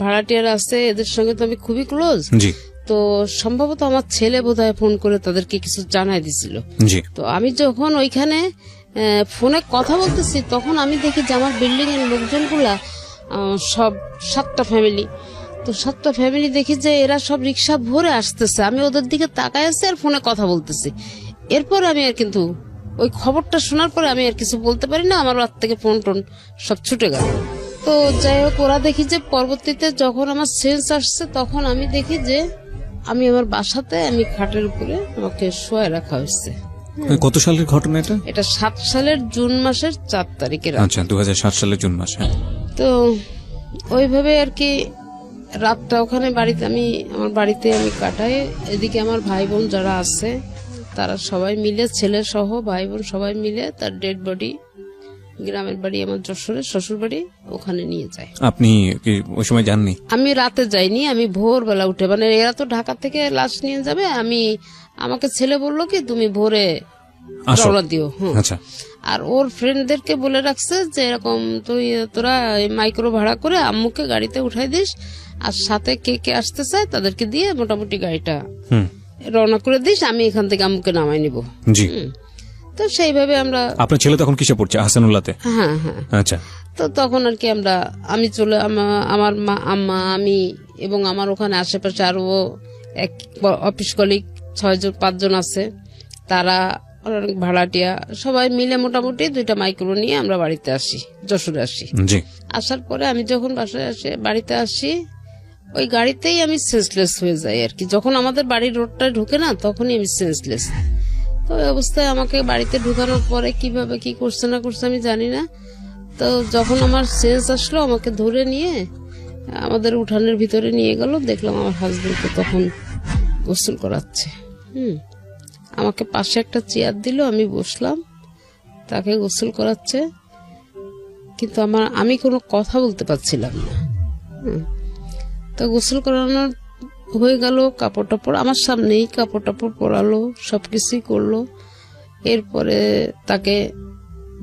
ভাড়াটিয়ার আছে এদের সঙ্গে তো আমি খুবই ক্লোজ, জি তো সম্ভবত আমার ছেলে বোধহয় ফোন করে তাদেরকে কিছু জানাই দিছিল। জি তো আমি যখন ওইখানে ফোনে কথা বলতেছি তখন আমি দেখি যে আমার বিল্ডিং এর লোকজনগুলা সব 7টা ফ্যামিলি, তো 7টা ফ্যামিলি দেখি যে এরা সব রিক্সা ভরে আসতেছে, আমি ওদের দিকে তাকায় আছি আর ফোনে কথা বলতেছি। এরপর আমি আর কিন্তু ওই খবরটা শোনার পরে আমি আর কিছু বলতে পারি না, আমার হাত থেকে ফোন টোন সব ছুটে গেল। তো যাই হোক, ওরা দেখি যে পরবর্তীতে যখন আমার সেন্স আসছে তখন আমি দেখি যে আমি আমার বাসাতে আমি খাটের উপরে আমাকে শোয়া রাখা হয়েছে। কত সালের ঘটনা এটা? এটা 7 সালের জুন মাসের 4 তারিখের রাত। আচ্ছা, 2007 সালের জুন মাস। হ্যাঁ, তো ওইভাবে আর কি রাতটা ওখানে বাড়িতে আমার বাড়িতে আমি কাটাই। এদিকে আমার ভাই বোন যারা আছে তারা সবাই মিলে, ছেলে সহ ভাই বোন সবাই মিলে তার ডেড বডি গ্রামের বাড়ি আমার যশোরের শ্বশুর বাড়ি ওখানে নিয়ে যায়। আপনি কি ওই সময় জাননি? আমি রাতে যাইনি, আমি ভোরবেলা উঠে, মানে এরা তো ঢাকা থেকে লাশ নিয়ে যাবে, আমাকে ছেলে বললো কি তুমি ভোরে আসো। রওনা দিও। হ্যাঁ। আচ্ছা, আর ওর ফ্রেন্ডদেরকে বলে রাখছে যে এরকম তোরা মাইক্রো ভাড়া করে আম্মুকে গাড়িতে উঠাই দিস, আর সাথে কে কে আসতে চায় তাদেরকে দিয়ে মোটামুটি গাড়িটা হুম, রওনা করে দিস, আমি এখান থেকে আম্মুকে নামাই নিব। জি। তো সেইভাবে আমরা, আপনার ছেলে তখন কিসে পড়ছে? হাসানুল্লাহতে? হ্যাঁ হ্যাঁ, আচ্ছা, তো তখন আর কি আমি চলে আমার মা, আম্মা, আমি এবং আমার ওখানে আশেপাশে আরো এক অফিস কলিগ 5 জন আছে, তারা অনেক ভাড়াটিয়া, সবাই মিলে মোটামুটি 2টা মাইক্রো নিয়ে আমরা বাড়িতে আসি, যশোরে আসি। জি। আসার পরে আমি যখন বাড়িতে আসি ওই গাড়িতেই আমি সেন্সলেস হয়ে যাই আর কি। যখন আমাদের বাড়ির রোডটা ঢুকে না তখনই আমি সেন্সলেস। তো ওই অবস্থায় আমাকে বাড়িতে ঢুকানোর পরে কিভাবে কি করছে না করছে আমি জানি না। তো যখন আমার সেন্স আসলো আমাকে ধরে নিয়ে আমাদের উঠানের ভিতরে নিয়ে গেল, দেখলাম আমার হাজবেন্ডকে তখন গোসল করাচ্ছে। আমাকে পাশে একটা চেয়ার দিল, আমি বসলাম, তাকে গোসল করাচ্ছে, কিন্তু আমি কোনো কথা বলতে পারছিলাম না। তো গোসল করানোর হয়ে গেল, কাপড় টাপড় আমার সামনেই কাপড় টাপড় পরালো, সবকিছুই করলো। এরপরে তাকে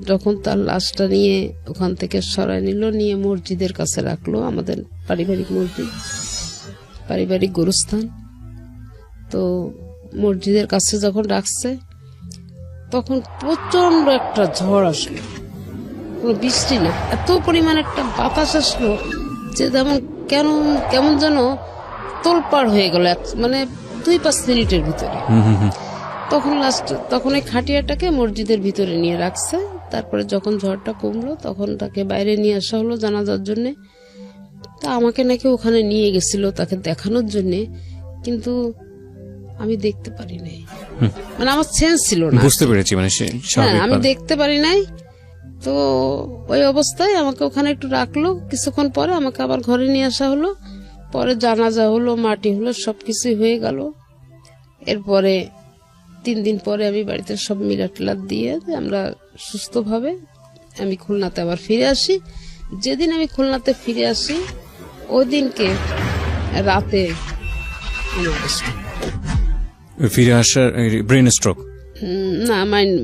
যখন তার লাশটা নিয়ে ওখান থেকে সরাই নিল, নিয়ে মসজিদের কাছে রাখলো, আমাদের পারিবারিক মসজিদ, পারিবারিক গোরস্থান। তো মসজিদের কাছে যখন রাখছে তখন প্রচন্ড একটা ঝড় আসলো, কোনো বৃষ্টি না, এত পরিমাণ একটা বাতাস আসলো যে কেমন যেন তোলপাড় হয়ে গেল, মানে 2-5 মিনিটের ভিতরে। তখন এই খাটিয়াটাকে মসজিদের ভিতরে নিয়ে রাখছে। তারপরে যখন ঝড়টা কমলো তখন তাকে বাইরে নিয়ে আসা হলো জানাজার জন্য। তা আমাকে নাকি ওখানে নিয়ে গেছিল তাকে দেখানোর জন্য, কিন্তু আমি দেখতে পারি নাই, মানে আমার সেন্স ছিল না। বুঝতে পেরেছি, মানে হ্যাঁ, আমি দেখতে পারি নাই। তো ওই অবস্থায় আমাকে ওখানে একটু রাখলো, কিছুক্ষণ পরে আমাকে আবার ঘরে নিয়ে আসা হলো, পরে জানাজা হলো, মাটি হলো, সবকিছু হয়ে গেল। এরপরে 3 দিন পরে আমি বাড়িতে সব মিলাটিলাত দিয়ে আমরা সুস্থভাবে আমি খুলনাতে আবার ফিরে আসি। যেদিন আমি খুলনাতে ফিরে আসি ওই দিনকে রাতে আমার ফিরে আসার ব্রেন স্ট্রোক? না,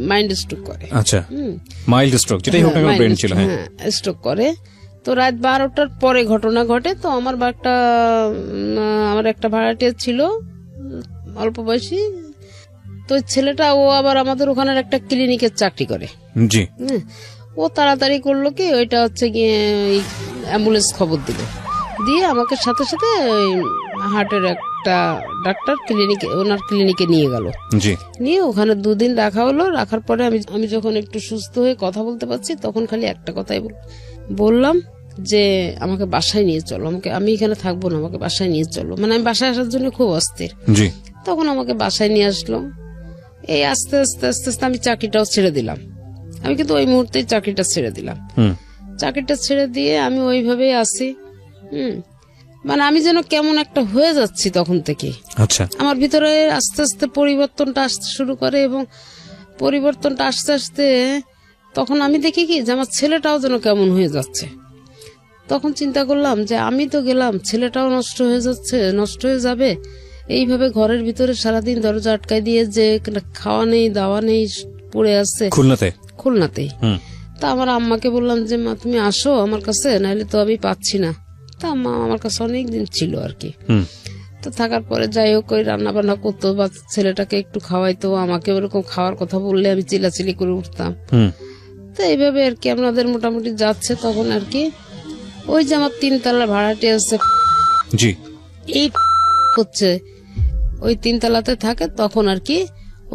মাইন্ড স্ট্রোক করে। আচ্ছা, মাইল্ড স্ট্রোক, যেটাই হোক না কেন ব্রেন ছিল। হ্যাঁ, স্ট্রোক করে। তো রাত 12টার পরে ঘটনা ঘটে। তো আমার একটা ভাড়াটিয়া ছিল অল্প বয়সী, তো ছেলেটা ও আবার আমাদের ওখানের একটা ক্লিনিকের চাকরি করে। জি। ও তাড়াতাড়ি করলো কি, ওইটা হচ্ছে গিয়ে অ্যাম্বুলেন্স খবর দিল, দিয়ে আমাকে সাথে সাথে হার্টের একটা ডাক্তার ওনার ক্লিনিকে নিয়ে গেল। জি। নিয়ে ওখানে 2 দিন রাখা হলো। রাখার পরে আমি যখন একটু সুস্থ হয়ে কথা বলতে পারছি তখন খালি একটা কথাই বললাম যে আমাকে বাসায় নিয়ে চলো, আমি এখানে থাকবো না, আমাকে বাসায় নিয়ে চলো। মানে আমি বাসায় আসার জন্য খুব অস্থির। জি। তখন আমাকে বাসায় নিয়ে আসলো। এই আস্তে আস্তে আস্তে আস্তে আমি চাকরিটাও ছেড়ে দিলাম। আমি কিন্তু ওই মুহূর্তেই চাকরিটা ছেড়ে দিলাম। চাকরিটা ছেড়ে দিয়ে আমি ওইভাবেই আছি। মানে আমি যেন কেমন একটা হয়ে যাচ্ছি তখন থেকে। আচ্ছা, আমার ভিতরে আস্তে আস্তে পরিবর্তনটা আসতে শুরু করে, এবং পরিবর্তনটা আস্তে আস্তে তখন আমি দেখি কি যে আমার ছেলেটাও যেন কেমন হয়ে যাচ্ছে। তখন চিন্তা করলাম যে আমি তো গেলাম, ছেলেটাও নষ্ট হয়ে যাচ্ছে, নষ্ট হয়ে যাবে। এইভাবে ঘরের ভিতরে সারাদিন দরজা আটকায় দিয়ে যে খাওয়া নেই দাওয়া নেই পড়ে আছে খুলনাতেই। তা আমার আম্মাকে বললাম যে মা তুমি আসো আমার কাছে, নাহলে তো আমি পাচ্ছি না। তা আম্মা আমার কাছে অনেকদিন ছিল আর কি। তো থাকার পরে যাই হোক ওই রান্না বান্না করতো বা ছেলেটাকে একটু খাওয়াইতো, আমাকে ওরকম খাওয়ার কথা বললে আমি চিলাচিলি করে উঠতাম। তো এইভাবে আর কি আমাদের মোটামুটি যাচ্ছে। তখন আর কি ওই যে আমার 3 তলা ভাড়াটি আছে, জি, এই হচ্ছে ওই 3 তলাতে থাকে। তখন আর কি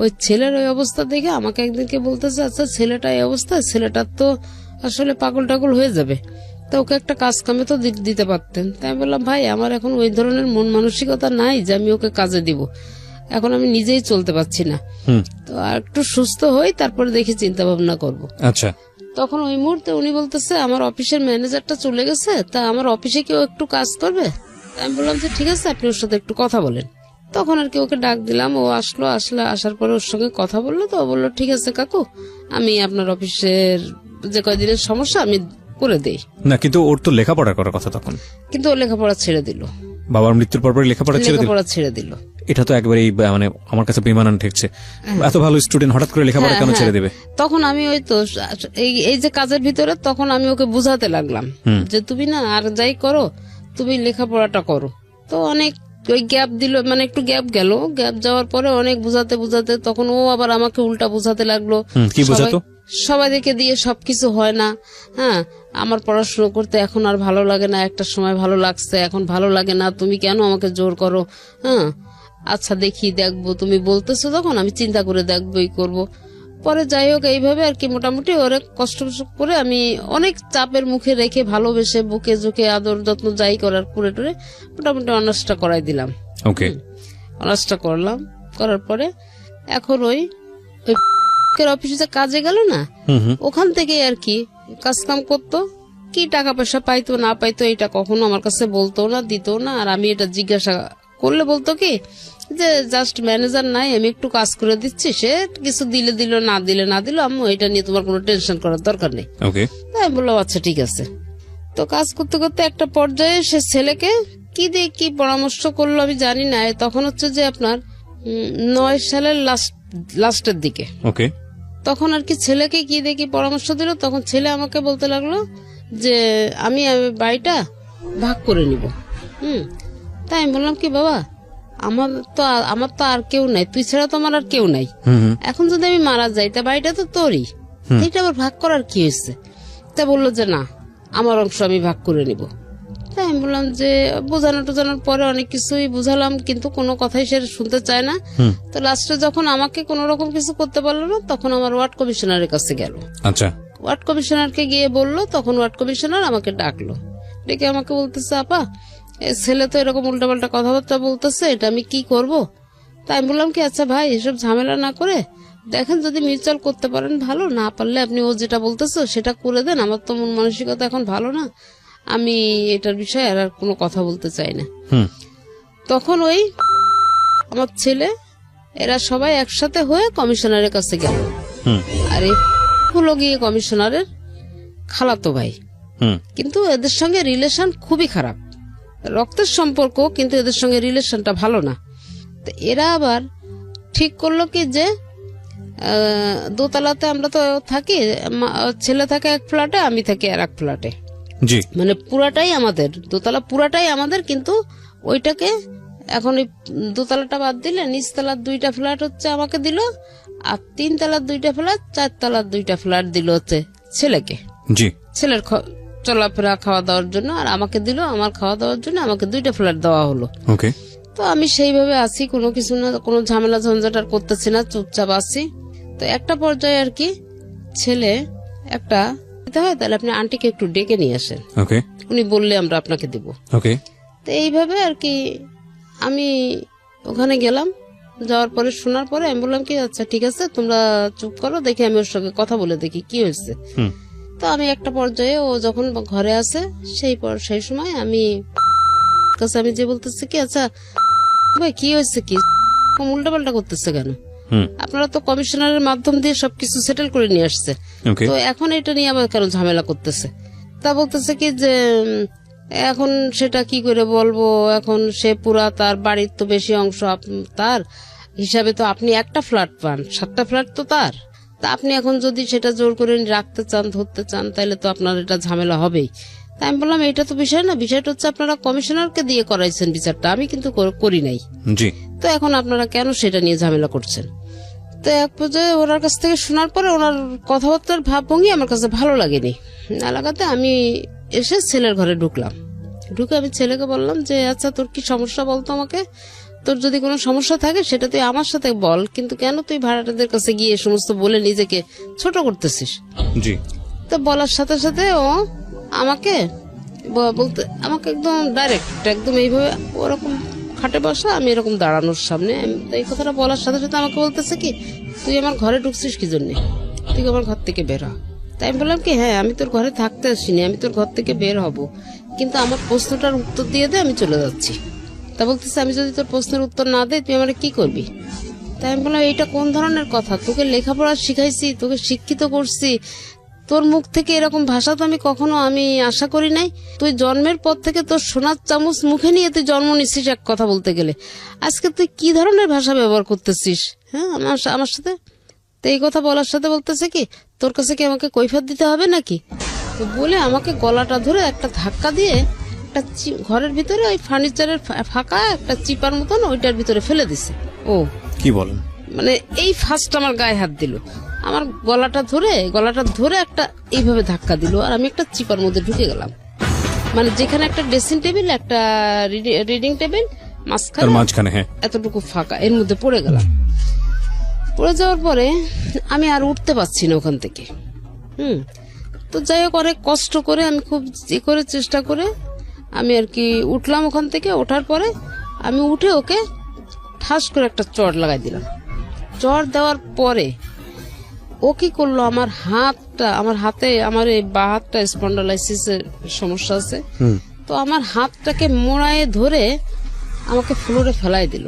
ওই ছেলের ওই অবস্থা দেখে আমাকে একদিনকে বলতেছে, আচ্ছা ছেলেটা এই অবস্থা, ছেলেটার তো আসলে পাগল টাগল হয়ে যাবে, তো ওকে একটা কাজ কামে তো দিতে পারতেন। তাই আমি বললাম ভাই আমার এখন ওই ধরনের মন মানসিকতা নাই যে আমি ওকে কাজে দিব, এখন আমি নিজেই চলতে পারছি না, তো আর একটু সুস্থ হই তারপরে দেখি চিন্তা ভাবনা করবো। আচ্ছা, তখন ওই মুহূর্তে উনি বলতেছে আমার অফিসের ম্যানেজারটা চলে গেছে, তা আমার অফিসে কেউ একটু কাজ করবে। আমি বললাম যে ঠিক আছে আপনি ওর সাথে একটু কথা বলেন। তখন আর কি ওকে ডাক দিলাম, ও আসার পরে ওর সঙ্গে কথা বললো। তো ও বললো ঠিক আছে কাকু, আমি আপনার অফিসের যে কয়দিনের সমস্যা আমি করে দেই। না কিন্তু ওর তো লেখাপড়া করার কথা তখন। কিন্তু ও লেখাপড়া ছেড়ে দিল, বাবার মৃত্যুর পর লেখাপড়া ছেড়ে দিল। এটা তো একবারেই মানে আমার কাছে বেমানান ঠেকছে। এত ভালো স্টুডেন্ট হঠাৎ করে লেখাপড়া কেন ছেড়ে দেবে? তখন আমি ওই তো এই যে কাজের ভিতরে তখন আমি ওকে বুঝাতে লাগলাম যে তুমি না আর যাই করো তুমি লেখাপড়াটা করো। তো অনেক ওই গ্যাপ দিল, মানে একটু গ্যাপ গেল, গ্যাপ যাওয়ার পরে অনেক বুঝাতে বুঝাতে তখন ও আবার আমাকে উল্টা বুঝাতে লাগলো। কি বুঝাতো? সবাইকে দিয়ে সবকিছু হয় না। হ্যাঁ, আমার পড়াশোনা করতে এখন আর ভালো লাগে না, একটা সময় ভালো লাগছে, এখন ভালো লাগে না, তুমি কেন আমাকে জোর করো? হ্যাঁ, আচ্ছা দেখবো, তুমি বলতেছো তখন আমি চিন্তা করে দেখবোই করব। পরে যাই হোক এইভাবে আর কি মোটামুটি অনেক কষ্ট করে আমি অনেক চাপের মুখে রেখে ভালোবেসে বুকে জুকে আদর যত্ন যাই করার করে টরে মোটামুটি অনার্সটা করাই দিলাম। ওকে, অনার্সটা করলাম, করার পরে এখন ওই অফিসে কাজে গেল না, ওখান থেকে আর কি কাজ কাম করতো, কি টাকা পয়সা পাইতো না পাইতো এটা কখনো আমার কাছে বলতো না, দিত না। আর আমি এটা জিজ্ঞাসা করলে বলতো কি যে জাস্ট ম্যানেজার নাই, আমি একটু কাজ করে দিচ্ছি, সে কিছু দিলে দিল না দিলে না দিল, আম্মু এটা নিয়ে তোমার কোনো টেনশন করার দরকার নেই। তাই বললাম আচ্ছা ঠিক আছে। তো কাজ করতে করতে একটা পর্যায়ে সে ছেলেকে কি দিয়ে কি পরামর্শ করলো আমি জানি না, তখন হচ্ছে যে আপনার 9 সালের লাস্টের দিকে। ওকে, তখন আর কি ছেলেকে কি দিয়ে কি পরামর্শ দিল, তখন ছেলে আমাকে বলতে লাগলো যে আমি বাড়িটা ভাগ করে নিব। তাই আমি বললাম কি বাবা আমার তো আর কেউ নাই, তুই ছাড়া তো আমার আর কেউ নাই, এখন যদি আমি মারা যাই তা বাড়িটা তো তোরই, এটা আবার ভাগ করার কি হয়েছে? তা বললো যে না আমার অংশ আমি ভাগ করে নিব। তাই আমি বললাম যে বোঝানোর পরে অনেক কিছুই বুঝালাম, কিন্তু কোনো কথাই সে শুনতে চায় না। তো লাস্টে যখন আমাকে কোন রকম কিছু করতে পারলো না, তখন আমার ওয়ার্ড কমিশনারের কাছে গেল। আচ্ছা, ওয়ার্ড কমিশনারকে গিয়ে বললো, তখন ওয়ার্ড কমিশনার আমাকে ডাকলো, ডেকে আমাকে বলতেছে আপা ছেলে তো এরকম উল্টাপাল্টা কথাবার্তা বলতেছে, এটা আমি কি করব? তাই আমি বললাম কি আচ্ছা ভাই এসব ঝামেলা না করে দেখেন যদি মিউচুয়াল করতে পারেন ভালো, না পারলে আপনি ও যেটা বলতেছো সেটা করে দেন, আমার তো মন মানসিকতা এখন ভালো না, আমি এটার বিষয়ে আর কোনো কথা বলতে চাই না। তখন ওই আমার ছেলে এরা সবাই একসাথে হয়ে কমিশনারের কাছে গেল। আর এই হলো গিয়ে কমিশনারের খালাতো ভাই, কিন্তু এদের সঙ্গে রিলেশন খুবই খারাপ, রক্তের সম্পর্ক, কিন্তু এদের সঙ্গে রিলেশনটা ভালো না। তো এরা আবার ঠিক করলো কি যে দোতলাতে আমরা তো থাকি, ছেলে থাকে এক ফ্ল্যাটে, আমি থাকি আর এক ফ্ল্যাটে, মানে পুরাটাই আমাদের, দোতলা পুরাটাই আমাদের, কিন্তু ওইটাকে এখন ওই দোতলাটা বাদ দিলে নিচতলার 2টা ফ্ল্যাট হচ্ছে আমাকে দিল, আর 3 তলার 2টা ফ্ল্যাট, 4 তলার 2টা ফ্ল্যাট দিল হচ্ছে ছেলেকে, ছেলের চলাফেরা খাওয়া দাওয়ার জন্য, আর আমাকে দিল আমার খাওয়া দাওয়ার জন্য, আমাকে 2টা ফ্ল্যাট দেওয়া হলো। তো আমি সেইভাবে আছি, কোনো কিছু না, কোনো ঝামেলা ঝঞ্ঝাট আর করতেছি না, চুপচাপ আছি। তো একটা পর্যায়ে আর কি ছেলে একটা দিতে হয়, তাহলে আপনি আন্টিকে একটু ডেকে নিয়ে আসেন, উনি বললে আমরা আপনাকে দিব। তো এইভাবে আর কি আমি ওখানে গেলাম, যাওয়ার পরে শোনার পরে আমি বললাম কি আচ্ছা ঠিক আছে তোমরা চুপ করো, দেখি আমি ওর সঙ্গে কথা বলে দেখি কি হয়েছে। হুম। তো আমি একটা পর্যায়ে ও যখন ঘরে আসে সেই সময় আমি কাছে আমি যে বলতেছি কি আচ্ছা ভাই কি হয়েছে, কি উল্টা পাল্টা করতেছে কেন, হুম। আপনারা তো কমিশনারের মাধ্যম দিয়ে সবকিছু সেটেল করে নিয়ে আসছে, ওকে। তো এখন এটা নিয়ে আবার কেন ঝামেলা করতেছে। তা বলতেছে কি যে এখন সেটা কি করে বলবো, এখন সে পুরা তার বাড়ির তো বেশি অংশ তার হিসাবে তো আপনি একটা ফ্ল্যাট পান, 7টা ফ্ল্যাট তো তার, তা আপনি এখন যদি সেটা জোর করে রাখতে চান ধরতে চান তাহলে তো আপনার এটা ঝামেলা হবেই। তাই আমি বললাম এটা তো বিষয় না, বিষয়টা হচ্ছে আপনারা কমিশনারকে দিয়ে করাইছেন বিচারটা, আমি কিন্তু করি নাই, জি। তো এখন আপনারা কেন সেটা নিয়ে ঝামেলা করছেন। তো এক পর্যায়ে ওনার কাছ থেকে শোনার পরে ওনার কথাবার্তার ভাবভঙ্গি আমার কাছে ভালো লাগেনি, না লাগাতে আমি এসে ছেলের ঘরে ঢুকলাম। ঢুকে আমি ছেলেকে বললাম যে আচ্ছা তোর কি সমস্যা বলতো আমাকে, তোর যদি কোনো সমস্যা থাকে সেটা তুই আমার সাথে বল, কিন্তু কেন তুই ভাড়াটাদের কাছে গিয়ে এ সমস্ত বলে নিজেকে ছোট করতেছিস। জি। তো বলার সাথে সাথে ও আমাকে বলতে আমাকে একদম ডাইরেক্ট একদম এইভাবে ওরকম খাটে বসা, আমি এরকম দাঁড়ানোর সামনে, এই কথাটা বলার সাথে সাথে আমাকে বলতেছে কি তুই আমার ঘরে ঢুকছিস কি জন্যে, তুই আমার ঘর থেকে বের হ। তাই আমি বললাম কি হ্যাঁ আমি তোর ঘরে থাকতে আসিনি, আমি তোর ঘর থেকে বের হব, কিন্তু আমার প্রশ্নটার উত্তর দিয়ে দে, আমি চলে যাচ্ছি। তা বলতেছে আমি যদি তোর প্রশ্নের উত্তর না দেই তুই আমার কি করবি। তাই আমি বললাম এইটা কোন ধরনের কথা, তোকে লেখাপড়া শিখাইছি, তোকে শিক্ষিত করছি, তোর মুখ থেকে এরকম ভাষা তো আমি কখনো আশা করি নাই। তুই জন্মের পর থেকে তোর সোনার চামচ মুখে নিয়ে তুই জন্ম নিচ্ছিস এক কথা বলতে গেলে, আজকে তুই কি ধরনের ভাষা ব্যবহার করতেছিস হ্যাঁ আমার সাথে। তো এই কথা বলার সাথে বলতেছে কি তোর কাছে কি আমাকে কৈফিয়ত দিতে হবে নাকি, তো বলে আমাকে গলাটা ধরে একটা ধাক্কা দিয়ে একটা ঘরের ভিতরে ওই ফার্নিচারের ফাঁকা একটা চিপার মতন ওইটার ভিতরে ফেলে দিছে। ও কি বলেন, মানে এই ফার্স্ট আমার গায়ে হাত দিল, আমার গলাটা ধরে একটা এইভাবে ধাক্কা দিল, আর আমি একটা চিপার মধ্যে ঢুকে গেলাম, মানে যেখানে একটা ড্রেসিং টেবিল একটা রিডিং টেবিল মাঝখানে হ্যাঁ এতটুকু ফাঁকা, এর মধ্যে পড়ে গেলাম। পড়ে যাওয়ার পরে আমি আর উঠতে পারছি না ওখান থেকে। তো যাই হোক অনেক কষ্ট করে আমি খুব চেষ্টা করে আমি আর কি উঠলাম ওখান থেকে। ওঠার পরে আমি উঠে ওকে ঠাস করে একটা চড় লাগাই দিলাম। চড় দেওয়ার পরে ও কি করলো, আমার হাতে আমার এই বা হাতটা স্পন্ডালাইসিসের সমস্যা আছে, তো আমার হাতটাকে মোড়ায়ে ধরে আমাকে ফ্লোরে ফেলাই দিল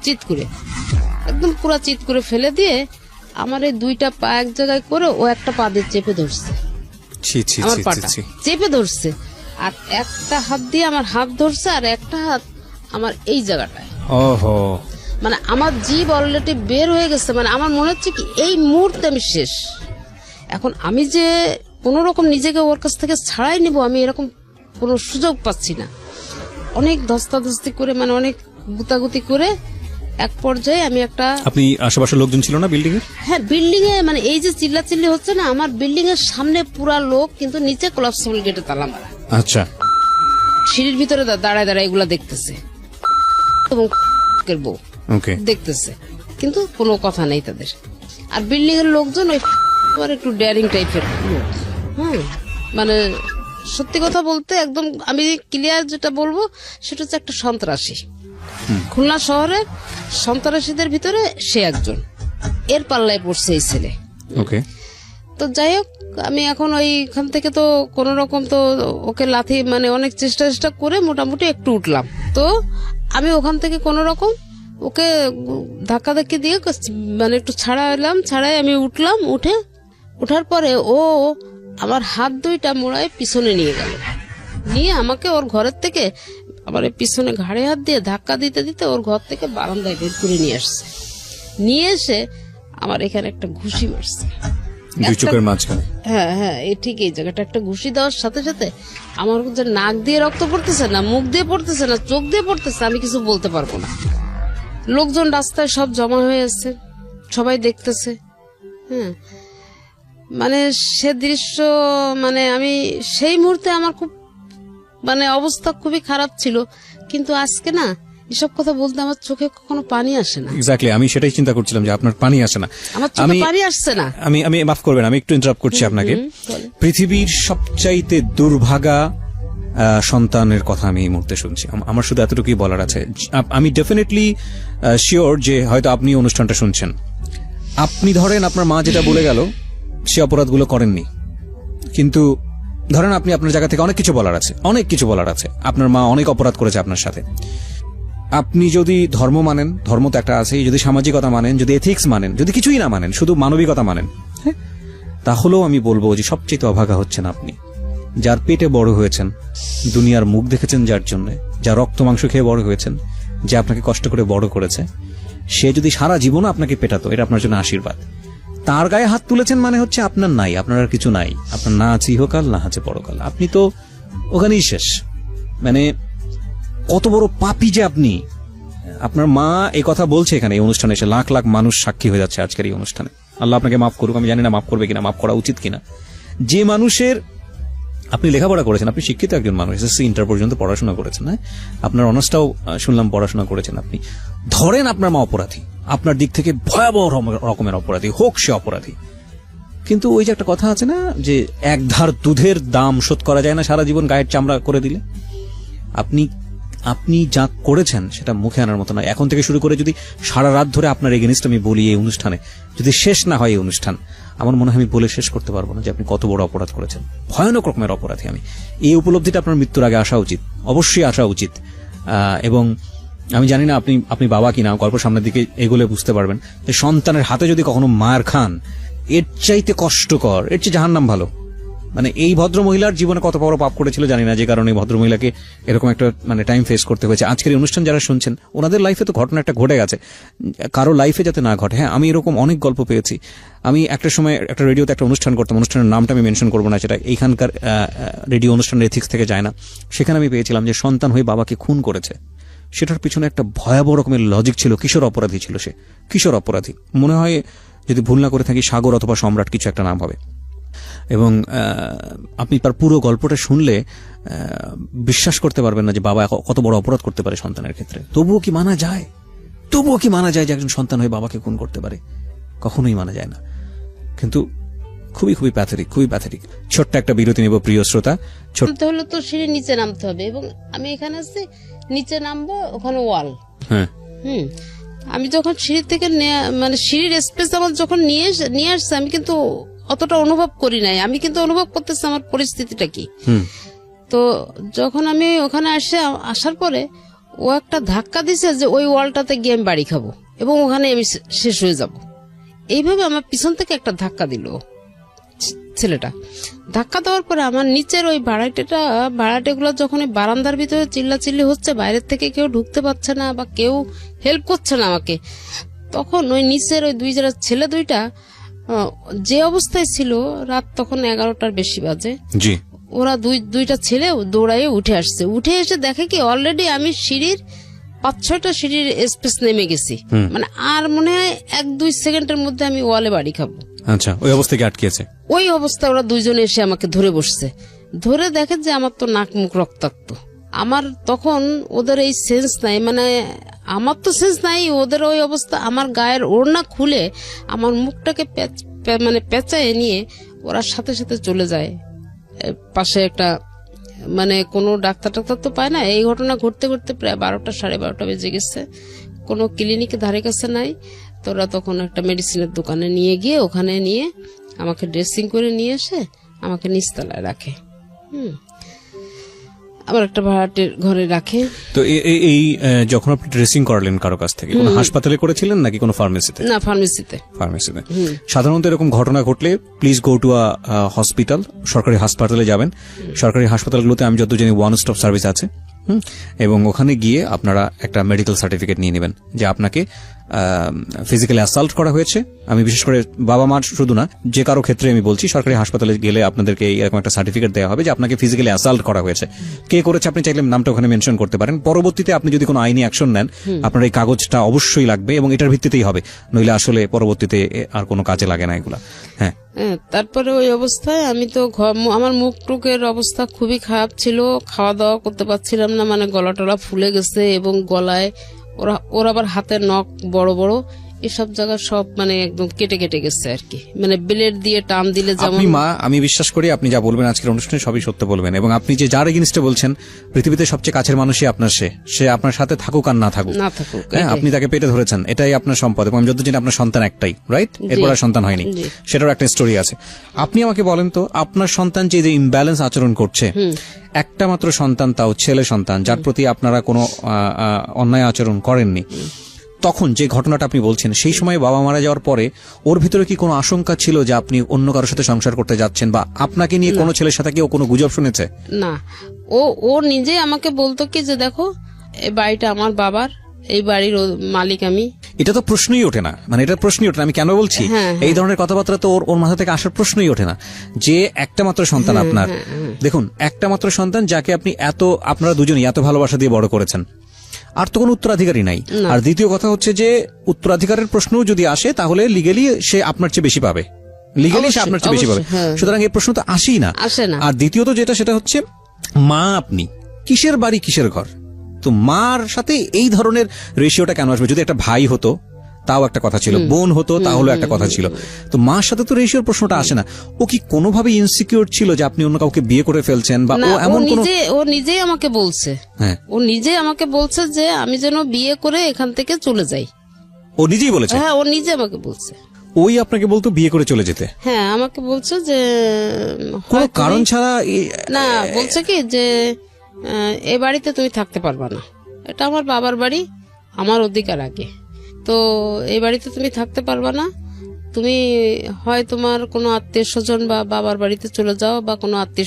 চিৎ করে, একদম পুরা চিৎ করে ফেলে দিয়ে আমার এই দুইটা পা এক জায়গায় করে ও একটা পা দিয়ে চেপে ধরছে, আমার পাটা চেপে ধরছে, আর একটা হাত দিয়ে আমার হাত ধরছে আর একটা হাত আমার এই জায়গাটায়। ওহো, মানে আমার জীব অলরেডি বের হয়ে গেছে, মানে আমার মনে হচ্ছে কি এই মুহূর্তে আমি শেষ। এখন আমি যে কোন রকম নিজেকে ওর কাছ থেকে ছাড়াই নিব, আমি এরকম কোনো সুযোগ পাচ্ছি না। অনেক ধস্তাধস্তি করে মানে অনেক গুতাগুতি করে এক পর্যায়ে আমি একটা, আপনি আশেপাশের লোকজন ছিল না বিল্ডিং এ? হ্যাঁ বিল্ডিং এ, মানে এই যে চিল্লাচিল্লি হচ্ছে না, আমার বিল্ডিং এর সামনে পুরা লোক, কিন্তু নিচে কোলাপসিবল গেটে তালা মারা। আচ্ছা। সিঁড়ির ভিতরে দাঁড়ায় এগুলা দেখতেছে এবং বউ দেখতেছে, কিন্তু কোনো কথা নেই তাদের। আর বিল্ডিং এর লোকজন ওই একটু ডেয়ারিং টাইপের লোক। মানে সত্যি কথা বলতে একদম আমি ক্লিয়ার যেটা বলবো সেটা হচ্ছে একটা সন্ত্রাসী, খুলনা শহরের সন্ত্রাসীদের ভিতরে সে একজন, এর পাল্লায় পড়ছে এই ছেলে। তো যাই হোক আমি এখন ওইখান থেকে তো কোন রকম তো ওকে লাথি মানে অনেক চেষ্টা করে মোটামুটি একটু উঠলাম। তো আমি ওখান থেকে কোন রকম ওকে ধাক্কাধাক্কি দিয়ে মানে একটু ছাড়াই আমি উঠলাম। উঠার পরে ও আমার হাত দুইটা মোড়ায় পিছনে নিয়ে গেল, নিয়ে আমাকে ওর ঘরের থেকে আমার পিছনে ঘাড়ে হাত দিয়ে ধাক্কা দিতে দিতে ওর ঘর থেকে বারান্দায় বের করে নিয়ে আসছে। নিয়ে এসে আমার এখানে একটা ঘুষি মারছে, চোখের মাঝখানে। হ্যাঁ ঠিক এই জায়গাটা একটা ঘুষি দেওয়ার সাথে সাথে আমার যে নাক দিয়ে রক্ত পড়তেছে না, মুখ দিয়ে পড়তেছে না, চোখ দিয়ে পড়তেছে, আমি কিছু বলতে পারবো না। লোকজন রাস্তায় সব জমা হয়ে আছে, সবাই দেখতেছে। মানে সে দৃশ্য, মানে আমি সেই মুহূর্তে আমার খুব মানে অবস্থা খুবই খারাপ ছিল, কিন্তু আজকে না এসব কথা বলতে আমার চোখে কখনো পানি আসে না। এক্স্যাক্টলি, আমি সেটাই চিন্তা করছিলাম যে আপনার পানি আসে না, আমার চোখে পানি আসছে না। আমি মাফ করবেন, আমি একটু ইন্টারাপ্ট করছি আপনাকে। পৃথিবীর সবচাইতে দুর্ভাগা সন্তানের কথা আমি এই মুহূর্তে শুনছি। আমার শুধু এতটুকুই বলার আছে। আমি ডেফিনেটলি শিওর যে হয়তো আপনি অনুষ্ঠানটা শুনছেন। আপনি ধরেন আপনার মা যেটা বলে গেল সে অপরাধগুলো করেননি, কিন্তু ধরেন আপনি আপনার জায়গা থেকে অনেক কিছু বলার আছে, অনেক কিছু বলার আছে। আপনার মা অনেক অপরাধ করেছে আপনার সাথে। আপনি যদি ধর্ম মানেন, ধর্ম তো একটা আছে, যদি সামাজিকতা মানেন, যদি এথিক্স মানেন, যদি কিছুই না মানেন, শুধু মানবিকতা মানেন, হ্যাঁ, তাহলেও আমি বলবো যে সবচেয়ে অভাগা হচ্ছেন আপনি। যার পেটে বড় হয়েছেন, দুনিয়ার মুখ দেখেছেন, যার জন্য, যা রক্ত মাংস খেয়ে বড় হয়েছেন, যে আপনাকে কষ্ট করে বড় করেছে, সে যদি সারা জীবন আপনাকে পেটাতো, এটা আপনার জন্য আশীর্বাদ। তার গায়ে হাত তুলেছেন মানে হচ্ছে আপনার নাই, আপনার আর কিছু নাই, আপনার না আছে ইহকাল, না আছে পরকাল, আপনি তো ওখানেই শেষ। মানে কত বড় পাপী যে আপনি। আপনার মা এই কথা বলছে এখানে এই অনুষ্ঠানে এসে, লাখ লাখ মানুষ সাক্ষী হয়ে যাচ্ছে আজকের এই অনুষ্ঠানে। আল্লাহ আপনাকে মাফ করুক, আমি জানি না মাফ করবে কিনা, মাফ করা উচিত কিনা। যে মানুষের, আপনি লেখাপড়া করেছেন, আপনি শিক্ষিত একজন মানুষ, এসএসসি ইন্টার পর্যন্ত পড়াশোনা করেছেন, হ্যাঁ, আপনার অনার্সটাও শুনলাম পড়াশোনা করেছেন আপনি। ধরেন আপনার মা অপরাধী, আপনার দিক থেকে ভয়াবহ রকমের অপরাধী, হোক সে অপরাধী, কিন্তু ওই যে একটা কথা আছে না যে এক ধার দুধের দাম শোধ করা যায় না সারা জীবন গায়ের চামড়া করে দিলে। আপনি যা করেছেন সেটা মুখে আনার মতো নয়। এখন থেকে শুরু করে যদি সারা রাত ধরে আপনার এগেনিস্ট আমি বলি এই অনুষ্ঠানে, যদি শেষ না হয় এই অনুষ্ঠান, আমার মনে হয় আমি বলে শেষ করতে পারবো না যে আপনি কত বড় অপরাধ করেছেন, ভয়ানক রকমের অপরাধী। আমি এই উপলব্ধিটা আপনার মৃত্যুর আগে আসা উচিত, অবশ্যই আসা উচিত। এবং আমি জানি না আপনি বাবা কিনা, গল্প সামনের দিকে এগুলো বুঝতে পারবেন যে সন্তানের হাতে যদি কখনো মার খান, এর চাইতে কষ্টকর, এর চেয়ে জাহান্নাম ভালো। মানে এই ভদ্র মহিলার জীবনে কত বড় পাপ করেছিল জানি না, যে কারণে এই ভদ্র মহিলাকে এরকম একটা মানে টাইম ফেস করতে হয়েছে। আজকের এই অনুষ্ঠান যারা শুনছেন, ওনাদের লাইফে তো ঘটনা একটা ঘটে গেছে, কারো লাইফে যাতে না ঘটে। হ্যাঁ, আমি এরকম অনেক গল্প পেয়েছি। আমি একটা সময় একটা রেডিওতে একটা অনুষ্ঠান করতাম, অনুষ্ঠানের নামটা আমি মেনশন করবো না, সেটা এইখানকার রেডিও অনুষ্ঠানের এথিক্স থেকে যায় না। সেখানে আমি পেয়েছিলাম যে সন্তান হয়ে বাবাকে খুন করেছে। সেটার পিছনে একটা ভয়াবহ রকমের লজিক ছিল। কিশোর অপরাধী ছিল সে, কিশোর অপরাধী। মনে হয় যদি ভুল না করে থাকি সাগর অথবা সম্রাট কিছু একটা নাম হবে। এবং আপনি তার পুরো গল্পটা শুনলে বিশ্বাস করতে পারবেন না যে বাবা কত বড় অপরাধ করতে পারে সন্তানের ক্ষেত্রে। তবুও কি মানা যায়? তবুও কি মানা যায় যে একজন সন্তান হয়ে বাবাকে খুন করতে পারে? কখনোই মানা যায় না। কিন্তু খুবই খুবই প্যাথেটিক, খুবই প্যাথেটিক। ছোট্ট একটা বিরতি নেব প্রিয় শ্রোতা। নামতে হলে তো সিঁড়ি নিচে নামতে হবে, এবং আমি এখানে আসছি নিচে নামবো, ওখানে ওয়াল। হ্যাঁ, আমি যখন সিঁড়ি থেকে মানে সিঁড়ির স্পেস আমার যখন নিয়ে আসছে, আমি কিন্তু অতটা অনুভব করি নাই। আমি কিন্তু অনুভব করতেছি আমার পরিস্থিতিটা কি। তো যখন আমি ওখানে আসার পরে ও একটা ধাক্কা দিছে যে ওই ওয়ালটাতে গিয়ে আমি বাড়ি খাবো এবং ওখানে আমি শেষ হয়ে যাব। এইভাবে আমার পিছন থেকে একটা ধাক্কা দিল ছেলেটা। ধাক্কা দেওয়ার পরে আমার নিচের ওই ভাড়াটেগুলো যখন বারান্দার ভিতরে চিল্লাচিল্লি হচ্ছে, বাইরের থেকে কেউ ঢুকতে পারছে না বা কেউ হেল্প করছে না আমাকে, তখন ওই নিচের ওই ছেলে দুইটা যে অবস্থায় ছিল, রাত তখন 11টার বেশি বাজে, ওরা দুইটা ছেলে দৌড়াইয়ে উঠে আসছে। উঠে এসে দেখে কি অলরেডি আমি সিঁড়ির 5-6টা সিঁড়ির স্পেস নেমে গেছি। মানে আর মনে হয় 1-2 সেকেন্ডের মধ্যে আমি ওয়ালে বাড়ি খাবো। আচ্ছা, ওই অবস্থায় আটকেছে। ওই অবস্থায় ওরা দুইজনে এসে আমাকে ধরে বসছে। ধরে দেখে যে আমার তো নাক মুখ রক্তাক্ত। আমার তখন ওদের এই সেন্স নাই, মানে আমার তো সেন্স নাই, ওদের ওই অবস্থা। আমার গায়ের ওড়না খুলে আমার মুখটাকে মানে পেঁচায় নিয়ে ওরা সাথে সাথে চলে যায় পাশে একটা, মানে কোনো ডাক্তার তো পায় না। এই ঘটনা ঘটতে ঘটতে প্রায় 12টা 12:30 বেজে গেছে। কোনো ক্লিনিকের ধারে কাছে নাই। তোরা তখন একটা মেডিসিনের দোকানে নিয়ে গিয়ে ওখানে নিয়ে আমাকে ড্রেসিং করে নিয়ে এসে আমাকে নিচতলায় রাখে। আবার একটা ভাড়াটের ঘরে রাখে। তো এই যখন আপনি ড্রেসিং করালেন কারো কাছ থেকে, কোনো হাসপাতালে করেছিলেন নাকি কোনো ফার্মেসিতে? না, ফার্মেসিতে। সাধারণত এরকম ঘটনা ঘটলে please go to a hospital, সরকারি হাসপাতালে যাবেন। সরকারি হাসপাতালগুলোতে আমি যত জানি ওয়ান স্টপ সার্ভিস আছে, এবং ওখানে গিয়ে আপনারা একটা মেডিকেল সার্টিফিকেট নিয়ে নেবেন যে আপনাকে ফিজিক্যালি অ্যাসাল্ট করা হয়েছে। আমি বিশেষ করে বাবা মার শুধু না, যে কারো ক্ষেত্রে আমি বলছি, সরকারি হাসপাতালে গেলে আপনাদেরকে এরকম একটা সার্টিফিকেট দেওয়া হবে যে আপনাকে ফিজিক্যালি অ্যাসাল্ট করা হয়েছে। কে করেছে আপনি চাইলে নামটা ওখানে মেনশন করতে পারেন। পরবর্তীতে আপনি যদি কোনো আইনি অ্যাকশন নেন, আপনার এই কাগজটা অবশ্যই লাগবে এবং এটার ভিত্তিতেই হবে, নইলে আসলে পরবর্তীতে আর কোনো কাজে লাগে না এগুলা। হ্যাঁ, তারপরে ওই অবস্থায় আমি তো আমার মুখ টুকের অবস্থা খুবই খারাপ ছিল, খাওয়া দাওয়া করতে পারছিলাম না, মানে গলা টলা ফুলে গেছে এবং গলায় ওরা আবার হাতের নখ বড় বড়, এসব জায়গা সব মানে একদম কেটে কেটে গেছে আর কি, মানে ব্লেড দিয়ে টান দিলে যেমন। আপনি মা, আমি বিশ্বাস করি আপনি যা বলবেন আজকের অনুষ্ঠানে সবই সত্য বলবেন, এবং আপনি যে যার এগেইনস্টে বলছেন পৃথিবীতে সবচেয়ে কাছের মানুষই আপনার, সে আপনার সাথে থাকুক আর না থাকুক, হ্যাঁ, আপনি তাকে পেটে ধরেছেন, এটাই আপনার সম্পদ। এবং আমি যত জানি আপনার সন্তান একটাই, রাইট? এরপর আর সন্তান হয়নি, সেটারও একটা স্টোরি আছে। আপনি আমাকে বলেন তো, আপনার সন্তান যে ইমব্যালেন্স আচরণ করছে, একটা মাত্র সন্তান, তাও ছেলে সন্তান, যার প্রতি আপনারা কোনো অন্যায় আচরণ করেননি, তখন যে ঘটনাটা আপনি বলছেন, সেই সময় বাবা মারা যাওয়ার পরে ওর ভিতরে কি কোনো আশঙ্কা ছিল যে আপনি অন্য কারোর সাথে সংসার করতে যাচ্ছেন, বা আপনাকে নিয়ে কোনো ছেলের সাথে কি ও কোনো গুজব শুনেছে? না, ও নিজে আমাকে বলতো কি যে দেখো এই বাড়িটা আমার বাবার, এই বাড়ির মালিক আমি। এটা তো প্রশ্নই ওঠে না, মানে এটা প্রশ্নই ওঠে না। আমি কেন বলছি, এই ধরনের কথাবার্তা তো ওর মাথা থেকে আসার প্রশ্নই ওঠে না, যে একটা মাত্র সন্তান আপনার। দেখুন, একটা মাত্র সন্তান যাকে আপনি আপনারা দুজনই এত ভালোবাসা দিয়ে বড় করেছেন, আর তো কোনো উত্তরাধিকারী নাই। আর দ্বিতীয় কথা হচ্ছে যে উত্তরাধিকারের প্রশ্নও যদি আসে তাহলে লিগেলি সে আপনার চেয়ে বেশি পাবে, লিগেলি সে আপনার চেয়ে বেশি পাবে, সুতরাং এই প্রশ্ন তো আসেই না। আর দ্বিতীয়ত যেটা, সেটা হচ্ছে মা আপনি, কিসের বাড়ি কিসের ঘর? তো মার সাথে এই ধরনের রেশিওটা কেন আসবে? যদি একটা ভাই হতো তাও একটা কথা ছিল, বোন হতো তাহলে একটা কথা ছিল, তো মার সাথে তো রেশিওর প্রশ্নটা আসে না। ও কি কোনোভাবে ইনসিকিউর ছিল যে আপনি অন্য কাউকে বিয়ে করে ফেলছেন, বা ও এমন কোনো? ও নিজেই আমাকে বলছে, হ্যাঁ, ও নিজেই আমাকে বলছে যে আমি যেন বিয়ে করে এখান থেকে চলে যাই। ও নিজেই বলেছে? হ্যাঁ, ও নিজে আমাকে বলছে। ওই আপনাকে বলতো বিয়ে করে চলে যেতে? হ্যাঁ, আমাকে বলছে যে কোনো কারণ ছাড়া। না, বলছে কি যে এ বাড়িতে তুমি থাকতে পারবা না, এটা আমার বাবার বাড়ি, আমার অধিকার আগে, তো এই বাড়িতে তুমি থাকতে পারবা না, তুমি হয় তোমার কোনো আত্মীয় স্বজন বা বাবার বাড়িতে চলে যাও, বা কোনো আত্মীয়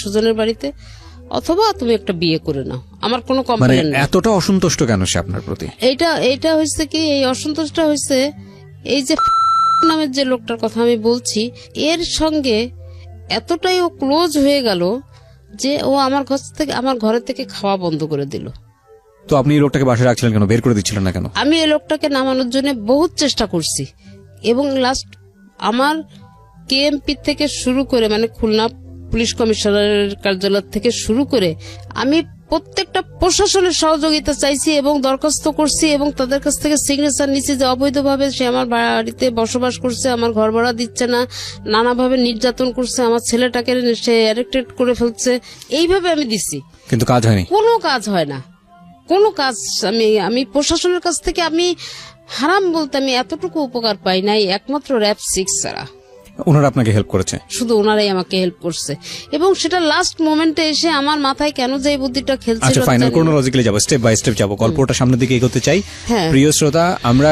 স্বজনের বাড়িতে, অথবা তুমি একটা বিয়ে করে নাও, আমার কোনো কমপ্লেইন নেই। এতটা অসন্তুষ্ট কেন সে আপনার প্রতি? এইটা হয়েছে কি, এই অসন্তোষটা হয়েছে এই যে নামের যে লোকটার কথা আমি বলছি, এর সঙ্গে এতটাই ও ক্লোজ হয়ে গেল যে ও আমার ঘরের থেকে খাওয়া বন্ধ করে দিল। তো আপনি এই লোকটাকে বাসায় রাখছিলেন কেন? বের করে দিচ্ছিলেন না কেন? আমি এই লোকটাকে নামানোর জন্য বহুত চেষ্টা করছি, এবং লাস্ট আমার কেএমপি থেকে শুরু করে, মানে খুলনা পুলিশ কমিশনারের কার্যালয় থেকে শুরু করে আমি প্রত্যেকটা প্রশাসনের সহযোগিতা চাইছি এবং দরখাস্ত করছি, এবং তাদের কাছ থেকে সিগনেচার নিচ্ছি যে অবৈধভাবে সে আমার বাড়িতে বসবাস করছে, আমার ঘর ভাড়া দিচ্ছে না, নানাভাবে নির্যাতন করছে, আমার ছেলেটাকে সে অ্যারেক্টেড করে ফেলছে, এইভাবে আমি দিচ্ছি, কিন্তু কাজ হয়নি, কোনো কাজ হয় না, কোনো কাজ। আমি প্রশাসনের কাছ থেকে আমি হারাম বলতে আমি এতটুকু উপকার পাই নাই, একমাত্র র‍্যাব 6 ছাড়া। ওনারা আপনাকে হেল্প করেছে? শুধু ওনারাই আমাকে হেল্প করছে, এবং সেটা লাস্ট মোমেন্টে এসে আমার মাথায় কেন যে এই বুদ্ধিটা খেলছিল। আচ্ছা, ফাইনাল ক্রোনোলজিক্যালি যাব, স্টেপ বাই স্টেপ যাব, গল্পটা সামনের দিকে এগোতে চাই। প্রিয় শ্রোতা, আমরা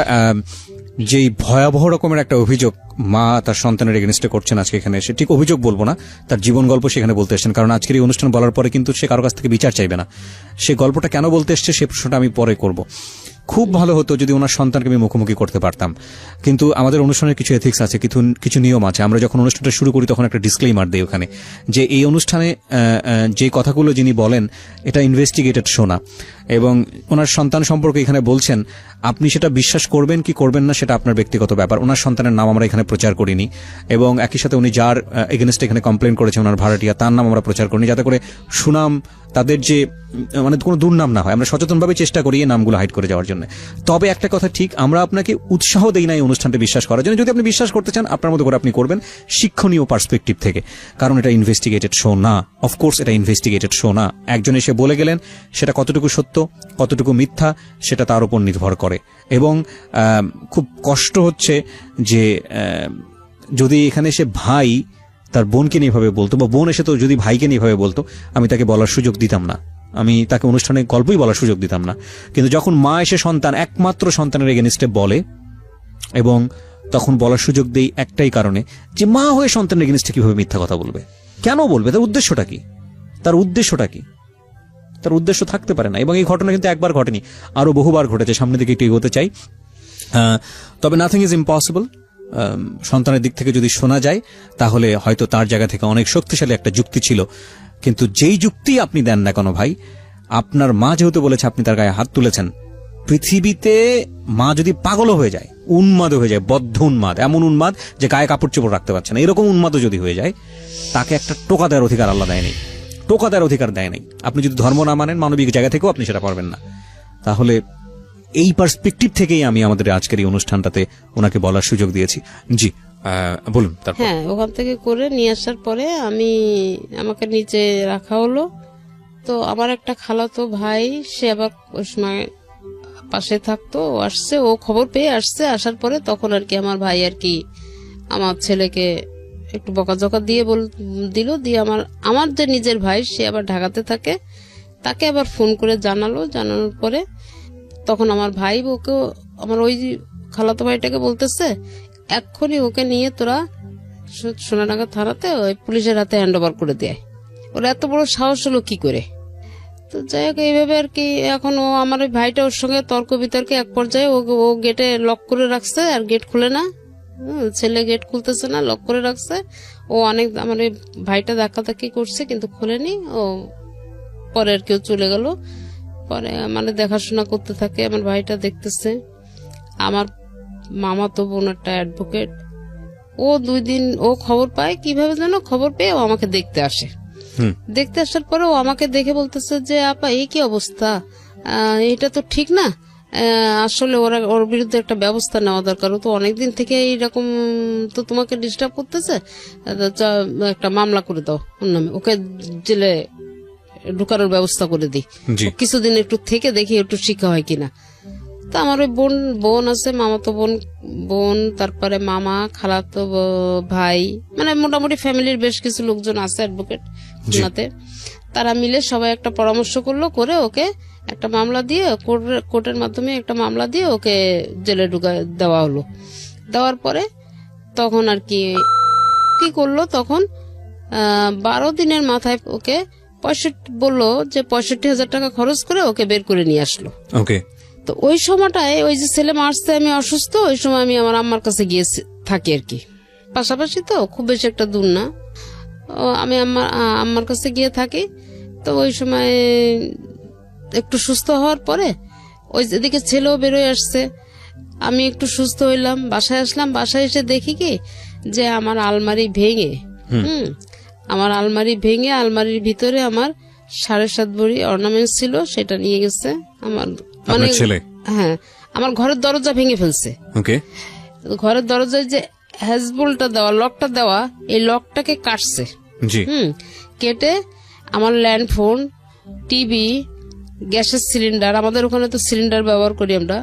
যেই ভয়াবহ রকমের একটা অভিযোগ মা তার সন্তানের এগেইনস্টে করছেন আজকে এখানে এসে, ঠিক অভিযোগ বলবো না, তার জীবন গল্প সেখানে বলতে এসেছেন, কারণ আজকের এই অনুষ্ঠান বলার পরে কিন্তু সে কারো কাছ থেকে বিচার চাইবে না। সে গল্পটা কেন বলতে এসছে সে প্রশ্নটা আমি পরে করব। খুব ভালো হতো যদি ওনার সন্তানকে আমি মুখোমুখি করতে পারতাম, কিন্তু আমাদের অনুষ্ঠানের কিছু এথিক্স আছে, কিছু নিয়ম আছে। আমরা যখন অনুষ্ঠানটা শুরু করি তখন একটা ডিসক্লেইমার দেই ওখানে, যে এই অনুষ্ঠানে যে কথাগুলো যিনি বলেন এটা ইনভেস্টিগেটেড শোনা, এবং ওনার সন্তান সম্পর্কে এখানে বলছেন, আপনি সেটা বিশ্বাস করবেন কি করবেন না সেটা আপনার ব্যক্তিগত ব্যাপার। ওনার সন্তানের নাম আমরা এখানে প্রচার করিনি, এবং একই সাথে উনি যার এগেনস্টে এখানে কমপ্লেন করেছেন ওনার ভাড়াটিয়া, তার নাম আমরা প্রচার করিনি, যাতে করে সুনাম তাদের যে মানে কোনো দুর্নাম না হয়। আমরা সচেতনভাবে চেষ্টা করি এই নামগুলো হাইড করে যাওয়ার জন্য। তবে একটা কথা ঠিক, আমরা আপনাকে উৎসাহ দেই না এই অনুষ্ঠানটা বিশ্বাস করার জন্য। যদি আপনি বিশ্বাস করতে চান আপনার মতো করে আপনি করবেন, শিক্ষণীয় পার্সপেক্টিভ থেকে, কারণ এটা ইনভেস্টিগেটেড শো না। অফকোর্স এটা ইনভেস্টিগেটেড শো না। একজন এসে বলে গেলেন, সেটা কতটুকু সত্য কতটুকু মিথ্যা সেটা তার উপর নির্ভর করে। এবং খুব কষ্ট হচ্ছে যে যদি এখানে এসে ভাই তার বোনকে নিয়ে ভাবে বলতো, বা বোন এসে তো যদি ভাইকে নিয়ে ভাবে বলতো, আমি তাকে বলার সুযোগ দিতাম না, আমি তাকে অনুষ্ঠানে গল্পই বলার সুযোগ দিতাম না। কিন্তু যখন মা এসে একমাত্র সন্তানের এগেইনস্টে বলে, এবং তখন বলার সুযোগ দেই একটাই কারণে, যে মা হয়ে সন্তানের এগেইনস্টে কিভাবে মিথ্যা কথা বলবে, কেন বলবে, তার উদ্দেশ্যটা কি, তার উদ্দেশ্য থাকতে পারে না। এবং এই ঘটনা কিন্তু একবার ঘটেনি, আরো বহুবার ঘটেছে। সামনের দিকে একটু এগোতে চাই। তবে নাথিং ইজ ইম্পসিবল। সন্তানের দিক থেকে যদি শোনা যায় তাহলে হয়তো তার জায়গা থেকে অনেক শক্তিশালী একটা যুক্তি ছিল, কিন্তু যেই যুক্তি আপনি দেন না কেন ভাই, আপনার মা যেহেতু বলেছে আপনি তার গায়ে হাত তুলেছেন, পৃথিবীতে মা যদি পাগল হয়ে যায়, উন্মাদ হয়ে যায়, বদ্ধ উন্মাদ, এমন উন্মাদ যে গায়ে কাপড় চোপড় রাখতে পারছে না, এরকম উন্মাদও যদি হয়ে যায়, তাকে একটা টোকা দেওয়ার অধিকার আল্লাহ দেয় নাই, টোকা দেওয়ার অধিকার দেয় নাই। আপনি যদি ধর্ম না মানেন, মানবিক জায়গা থেকেও আপনি সেটা পারবেন না। তাহলে এই পার্সপেক্টিভ থেকেই আমি আমাদের আজকের এই অনুষ্ঠানটাতে ওনাকে বলার সুযোগ দিয়েছি। জি, বলুন। তারপর হ্যাঁ, ওখান থেকে করে নিয়ে আসার পরে আমাকে নিচে রাখা হলো। তো আমার একটা খালাতো ভাই, সে আবার ওই সময় পাশে থাকতো, ও আসছে, ও খবর পেয়ে আসছে। আসার পরে তখন আর কি আমার ভাই আর কি আমার ছেলেকে একটু বকাঝকা দিয়ে দিল। দিয়ে আমার যে নিজের ভাই, সে আবার ঢাকাতে থাকে, তাকে আবার ফোন করে জানানোর পরে তখন আমার ভাই ওকে, আমার ওই খালাতো ভাইটাকে বলতেছে, এক্ষুনি ওকে নিয়ে তোরা সোনাডাঙ্গা থানাতে ওই পুলিশের হাতে হ্যান্ড ওভার করে দেয়। ওরা এত বড় সাহস হলো কি করে? তো যাই হোক, এইভাবে আর কি এখন আমার ওই ভাইটা ওর সঙ্গে তর্ক বিতর্কে এক পর্যায়ে ও গেটে লক করে রাখছে, আর গেট খুলে না। ছেলে গেট খুলতেছে না, লক করে রাখছে। ও অনেক আমার ওই ভাইটা ধাক্কাধাক্কি করছে কিন্তু খুলেনি। ও পরে আর কেউ চলে গেল। পরে দেখাশোনা করতে থাকে, আমার ভাইটা দেখতেছে। আমার মামা তো বোন একটা অ্যাডভোকেট, ও 2 দিন ও খবর পায়, কিভাবে যেন খবর পেয়ে ও আমাকে দেখতে আসে। দেখতে আসার পরে ও আমাকে দেখে বলতেছে যে আপা এই কি অবস্থা, এটা তো ঠিক না, আসলে ওর বিরুদ্ধে একটা ব্যবস্থা নেওয়া দরকার। ও তো অনেকদিন থেকে এইরকম তো তোমাকে ডিস্টার্ব করতেছে, একটা মামলা করে দাও ওর নামে, ওকে জেলে ঢুকানোর ব্যবস্থা করে দিই, কিছুদিন একটু থেকে দেখি একটু শিক্ষা হয় কিনা। তো আমার ওই বোন আছে, মামাতো বোন, তারপরে মামা, খালাতো ভাই, মোটামুটি ফ্যামিলির বেশ কিছু লোকজন আছে অ্যাডভোকেট থানাতে। তারা মিলে সবাই একটা পরামর্শ করে ওকে একটা মামলা দিয়ে, কোর্টের মাধ্যমে একটা মামলা দিয়ে ওকে জেলে দেওয়া হলো। দেওয়ার পরে তখন আর কি করলো, তখন 12 দিনের মাথায় ওকে বললো যে 65,000 টাকা খরচ করে ওকে বের করে নিয়ে আসলো। ওকে। তো ওই সময়টায় ওই যে ছেলে মারছে, আমি অসুস্থ, ওই সময় আমি আমার আম্মার কাছে গিয়ে থাকি আর কি, পাশাপাশি তো খুব বেশি একটা দূর না। আমি আম্মার কাছে গিয়ে থাকি। তো ওই সময় একটু সুস্থ হওয়ার পরে ওই এদিকে ছেলেও বেরোয় আসছে, আমি একটু সুস্থ হইলাম, বাসায় আসলাম। বাসায় এসে দেখি কি যে আমার আলমারি ভেঙে, আলমারির ভিতরে আমার 7.5 ভরি অর্নামেন্টস ছিল, সেটা নিয়ে গেছে আমার ছেলে। হ্যাঁ, আমার ঘরের দরজা ভেঙে ফেলছে। ঘরের দরজায় যে হ্যাজবোল্টটা দেওয়া, লকটা দেওয়া, এই লকটাকে কাটছে। কেটে আমার ল্যান্ডফোন, টিভি, গ্যাসের সিলিন্ডার, আমাদের ওখানে তো সিলিন্ডার ব্যবহার করি আমরা,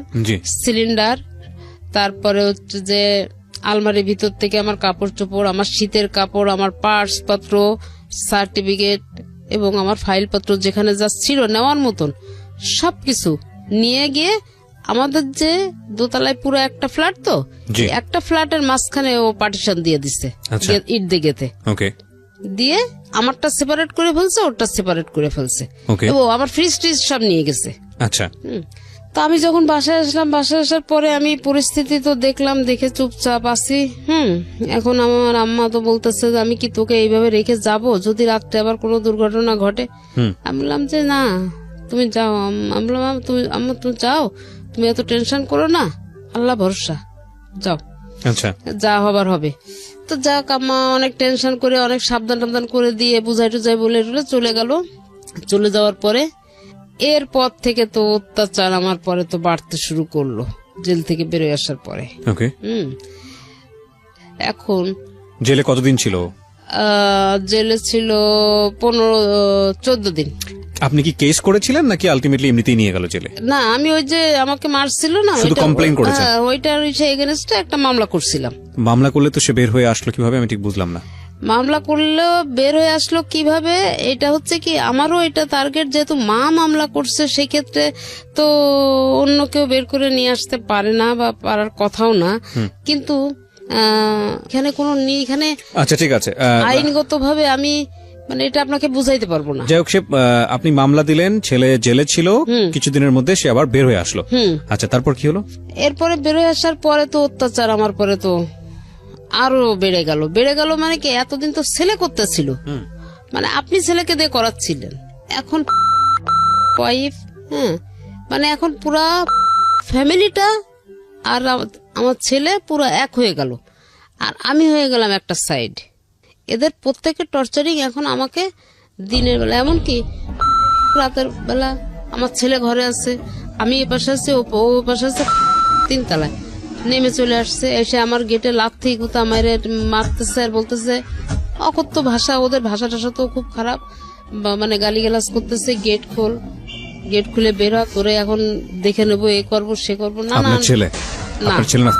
সিলিন্ডার, তারপরে হচ্ছে যে আলমারির ভিতর থেকে আমার কাপড় চোপড়, আমার শীতের কাপড়, আমার পার্স পত্র, সার্টিফিকেট এবং আমার ফাইল পত্র যেখানে যা ছিল নেওয়ার মতন সবকিছু নিয়ে গিয়ে আমাদের যে দোতলায় পুরো একটা ফ্ল্যাট, তো একটা ফ্ল্যাটের মাঝখানে ও পার্টিশন দিয়ে দিচ্ছে ইট দিকেতে, দিয়ে আমারটা সেপারেট করে ফেলছে, ওরটা সেপারেট করে ফেলছে, এবং আমার ফ্রিজ ট্রিজ সব নিয়ে গেছে। আচ্ছা। তো আমি যখন বাসায় আসলাম, বাসায় আসার পরে আমি পরিস্থিতি তো দেখলাম, দেখে চুপচাপ আছি। এখন আমার আম্মা তো বলতেছে যে আমি কি তোকে এইভাবে রেখে যাব যদি রাত্রে আবার কোনো দুর্ঘটনা ঘটে? আমি বললাম যে না, তুমি যাও। আমি বললাম তুমি যাও, তুমি এত টেনশন করো না, আল্লাহ ভরসা, যাও, যা হবার হবে। তো যাক, আম্মা অনেক টেনশন করে, অনেক সাবধান করে দিয়ে বুঝাই টুজাই বলে চলে গেল। চলে যাওয়ার পরে এরপর থেকে তো অত্যাচার আমার পরে তো বাড়তে শুরু করলো, জেল থেকে বেরোয় আসার পরে। এখন জেলে কতদিন ছিল? জেলে ছিল 15-14 দিন। আপনি কি কেস করেছিলেন নাকি আলটিমেটলি এমনিতেই নিয়ে গেল জেলে? না, আমি ওই যে আমাকে মারছিল না, শুধু কমপ্লেইন করেছেন? ওইটার এগেইনস্টে একটা মামলা করছিলাম। মামলা করলে তো সে বের হয়ে আসলো কিভাবে, আমি ঠিক বুঝলাম না। মামলা করলেও বের হয়ে আসলো কিভাবে, এটা হচ্ছে কি আমারও এটা টার্গেট, যেহেতু মা মামলা করছে সেক্ষেত্রে তো অন্য কেউ বের করে নিয়ে আসতে পারে না বা পারার কথাও না, কিন্তু এখানে কোনো এখানে আচ্ছা ঠিক আছে, আইনগত ভাবে আমি এটা আপনাকে বুঝাইতে পারবো না। যাই হোক, আপনি মামলা দিলেন, ছেলে জেলে ছিল, কিছুদিনের মধ্যে সে আবার বের হয়ে আসলো। আচ্ছা, তারপর কি হলো? এরপরে বের হয়ে আসার পরে তো অত্যাচার আমার পরে তো আরো বেড়ে গেল। মানে কি, এতদিন তো ছেলে করতেছিল, আপনি ছেলেকে দিয়ে করাচ্ছিলেন, এখন ওয়াইফ, এখন পুরা ফ্যামিলিটা আর আমার ছেলে পুরো এক হয়ে গেল, আর আমি হয়ে গেলাম একটা সাইড। এদের প্রত্যেকের টর্চারিং এখন আমাকে দিনের বেলা, এমনকি রাতের বেলা আমার ছেলে ঘরে আছে, আমি এ পাশে আছি, ও পাশে আছে, 3 তলায় নেমে চলে আসছে, এসে আমার গেটে লাথি গুতা মারে মারতেছে আর বলতেছে অকথ্য ভাষা, ওদের ভাষা টাষা তো খুব খারাপ, মানে গালিগালাজ করতেছে, গেট খুলে বের হ, তোরে এখন দেখে নেবো, এ করবো সে করবো। না না আপনার ছেলে না। আপনার ছেলে না?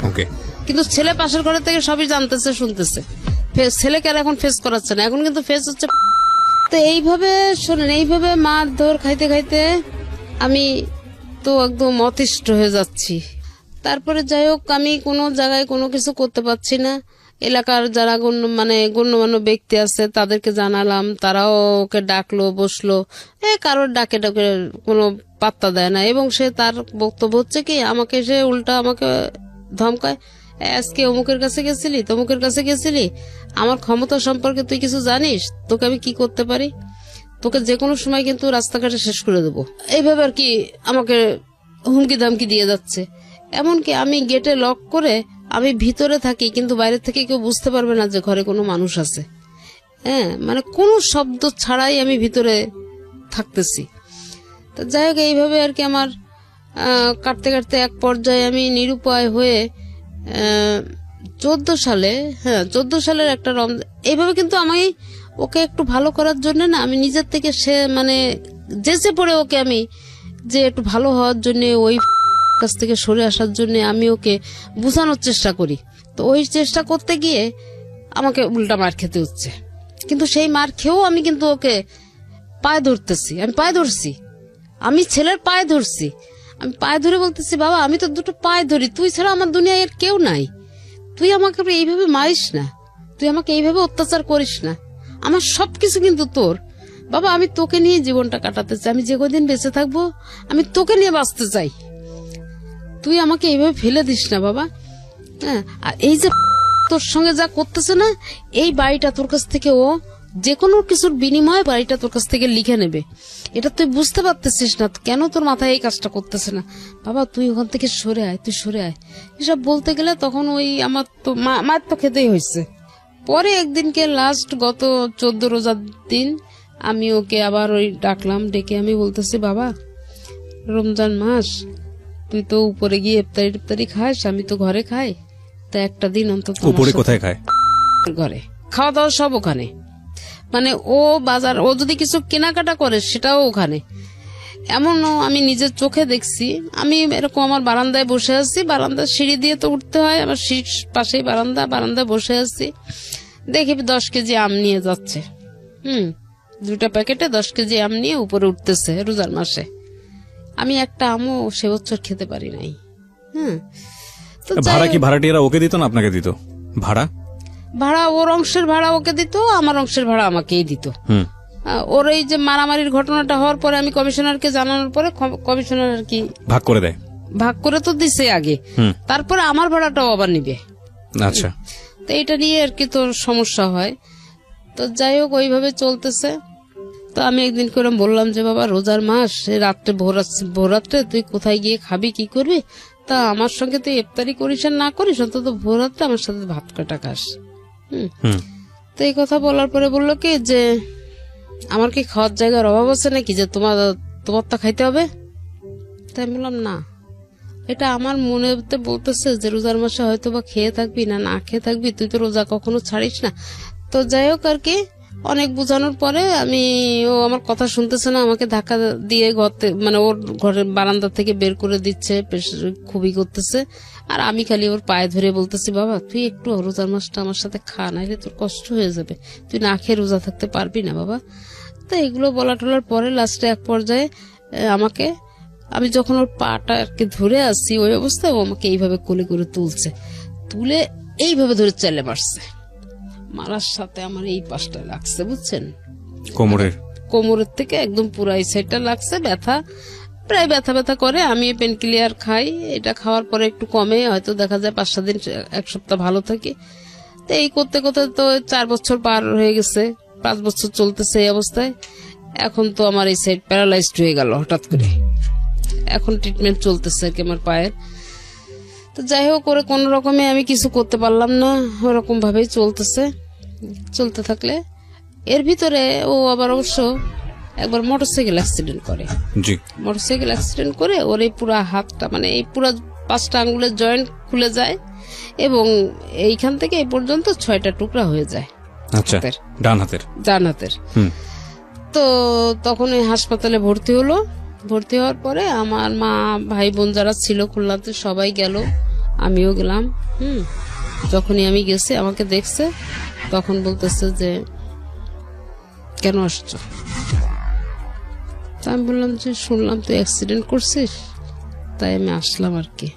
ওকে। কিন্তু ছেলে পাশের ঘরের থেকে সবই জানতেছে, শুনতেছে। ছেলেকে আর এখন ফেস করাচ্ছে না, এখন কিন্তু ফেস হচ্ছে। তো এইভাবে শোনেন, এইভাবে মার ধর খাইতে খাইতে আমি তো একদম অতিষ্ঠ হয়ে যাচ্ছি। তারপরে যাই হোক, আমি কোনো জায়গায় কোনো কিছু করতে পারছি না। এলাকার যারা গণ্যমান্য ব্যক্তি আছে তাদেরকে জানালাম, তারাও ওকে ডাকলো, বসলো, কারোর ডাকে ডাকে কোনো পাত্তা দেয় না। এবং সে তার বক্তব্য হচ্ছে কি, আমাকে সে উল্টা আমাকে ধমকায়, আজকে অমুকের কাছে গেছিলি, তমুকের কাছে গেছিলি, আমার ক্ষমতা সম্পর্কে তুই কিছু জানিস, তোকে আমি কি করতে পারি, তোকে যে কোনো সময় কিন্তু রাস্তাঘাটে শেষ করে দেবো, এইভাবে আর কি আমাকে হুমকি ধামকি দিয়ে যাচ্ছে। এমনকি আমি গেটে লক করে আমি ভিতরে থাকি, কিন্তু বাইরে থেকে কেউ বুঝতে পারবে না যে ঘরে কোনো মানুষ আছে। হ্যাঁ, মানে কোনো শব্দ ছাড়াই আমি ভিতরে থাকতেছি। তো যাই হোক, এইভাবে আর কি আমার কাটতে কাটতে এক পর্যায়ে আমি নিরুপায় হয়ে 14 সালের একটা রমজান, এইভাবে কিন্তু আমি ওকে একটু ভালো করার জন্য না, আমি নিজের থেকে সে মানে যেচে পড়ে ওকে আমি যে একটু ভালো হওয়ার জন্য, ওই কাছ থেকে সরে আসার জন্য আমি ওকে বোঝানোর চেষ্টা করি। তো ওই চেষ্টা করতে গিয়ে আমাকে উল্টা মার খেতে হচ্ছে। কিন্তু সেই মার খেয়েও আমি কিন্তু ওকে পায়ে ধরতেছি, আমি পায়ে ধরছি, আমি ছেলের পায়ে ধরছি, আমি পায়ে ধরে বলতেছি, বাবা আমি তো দুটো পায়ে ধরি, তুই ছাড়া আমার দুনিয়ায় আর কেউ নাই, তুই আমাকে এইভাবে মারিস না, তুই আমাকে এইভাবে অত্যাচার করিস না, আমার সবকিছু কিন্তু তোর, বাবা আমি তোকে নিয়ে জীবনটা কাটাতে চাই, আমি যে কদিন বেঁচে থাকবো আমি তোকে নিয়ে বাঁচতে চাই, তুই আমাকে এইভাবে ফেলে দিস না বাবা। হ্যাঁ, আর এই যে তোর সঙ্গে যা করতেছে না, এই বাড়িটা তোর কাছ থেকে ও যে কোনো কিছুর বিনিময়ে বাড়িটা তোর কাছ থেকে লিখে নেবে, এটা তুই বুঝতে পারতেছিস না, কেন তোর মাথায় এই কাজটা করতেছে না, বাবা তুই ওখান থেকে সরে আয়, তুই সরে আয়। এসব বলতে গেলে তখন ওই আমার তো মার তো খেতেই হয়েছে। পরে একদিনকে লাস্ট গত 14 রোজার দিন আমি ওকে আবার ওই ডাকলাম, ডেকে আমি বলতেছি, বাবা রমজান মাস, তুই তো উপরে গিয়ে ইফতারি খাস, আমি তো ঘরে খাই, তা একটা দিন অন্তত উপরে কোথায় খায়? ঘরে খাওয়া দাওয়া সব ওখানে, মানে ও বাজার, ও যদি কিছু কেনাকাটা করে সেটাও ওখানে। এমনও আমি নিজের চোখে দেখছি, আমি এরকম আমার বারান্দায় বসে আছি, বারান্দার সিঁড়ি দিয়ে তো উঠতে হয়, আমার সিঁড়ির পাশেই বারান্দায় বসে আছি, দেখি 10 কেজি আম নিয়ে যাচ্ছে, 2টা প্যাকেটে 10 কেজি আম নিয়ে উপরে উঠতেছে রোজার মাসে। আমি একটা আমও সে বছর খেতে পারি নাই। তো ভাড়া কি ভাড়াটিয়ারা ওকে দিত না আপনাকে দিত? ভাড়া ওর অংশের ভাড়া ওকে দিত, আমার অংশের ভাড়া আমাকেই দিত। ওর এই যে মারামারির ঘটনাটা হওয়ার পরে আমি কমিশনারকে জানানোর পরে কমিশনার আর কি ভাগ করে দেয়, ভাগ করে তো দিছে আগে, তারপরে আমার ভাড়াটাও আবার নিবে। আচ্ছা, তো এটা নিয়ে আর কি তোর সমস্যা হয়। তো যাই হোক, ওইভাবে চলতেছে। তো আমি একদিন করে বললাম যে, বাবা রোজার মাস, রাত্রে ভোররাত্রে তুই কোথায় গিয়ে খাবি, কি করবি, তা আমার সঙ্গে তুই ইফতারি করিস আর না করিস, অন্তত ভোররাত্রে আমার সাথে ভাত কাটা খাস। তো এই কথা বলার পরে বললো কি যে, আমার কি খাওয়ার জায়গার অভাব আছে নাকি যে তোমার তা খাইতে হবে? তাই বললাম না, এটা আমার মনে বলতেছে যে রোজার মাসে হয়তো বা খেয়ে থাকবি না খেয়ে থাকবি, তুই তো রোজা কখনো ছাড়িস না। তো যাই হোক আর কি, অনেক বোঝানোর পরে ও আমার কথা শুনতেছে না, আমাকে ধাক্কা দিয়ে মানে ওর ঘরের বারান্দা থেকে বের করে দিচ্ছে, খুবই করতেছে। আর আমি খালি ওর পায়ে ধরে বলতেছি, বাবা তুই একটু রোজার মাসটা আমার সাথে খা, নাইলে তোর কষ্ট হয়ে যাবে, তুই না খেয়ে রোজা থাকতে পারবি না বাবা। তো এগুলো বলা টলার পরে লাস্টে এক পর্যায়ে আমি যখন ওর পাটা আর কি ধরে আসছি, ওই অবস্থায় ও আমাকে এইভাবে কোলে করে তুলে এইভাবে ধরে চেলে মারছে। মারার সাথে আমার এই পাশটা লাগছে, বুঝছেন, কোমরের থেকে একদম পুরো এই সাইডটা লাগছে, প্রায় ব্যথা করে। আমি পেন কিলিয়ার খাই, এটা খাওয়ার পরে একটু কমে, হয়তো দেখা যায় 5-7 দিন 1 সপ্তাহ ভালো থাকে। তো এই করতে করতে তো 4 বছর পার হয়ে গেছে, 5 বছর চলতেছে এই অবস্থায়। এখন তো আমার এই সাইড প্যারালাইজড হয়ে গেল হঠাৎ করে, এখন ট্রিটমেন্ট চলতেছে আর কি আমার পায়ের। তো যাই হোক, করে কোন রকমে আমি কিছু করতে পারলাম না, ওরকম ভাবেই চলতে থাকলে এর ভিতরে ও আবার অবশ্য একবার মোটরসাইকেল অ্যাক্সিডেন্ট করে। জি। মোটরসাইকেল অ্যাক্সিডেন্ট করে ওর এই পুরো হাতটা মানে এই পুরো 5টা আঙ্গুলের জয়েন্ট খুলে যায় এবং এইখান থেকে এই পর্যন্ত 6টা টুকরা হয়ে যায়। আচ্ছা, ডান হাতের। তো তখন এই হাসপাতালে ভর্তি হলো। ভর্তি হওয়ার পরে আমার মা ভাই বোন যারা ছিল খুলনাতে সবাই গেল, আমিও গেলাম। যখনই আমি গেছি আমাকে দেখছে, তখন বলতেছে যে কেন আসছো? তা আমি বললাম যে শুনলাম তুই অ্যাক্সিডেন্ট করছিস, তাই আমি আসলাম আর কি।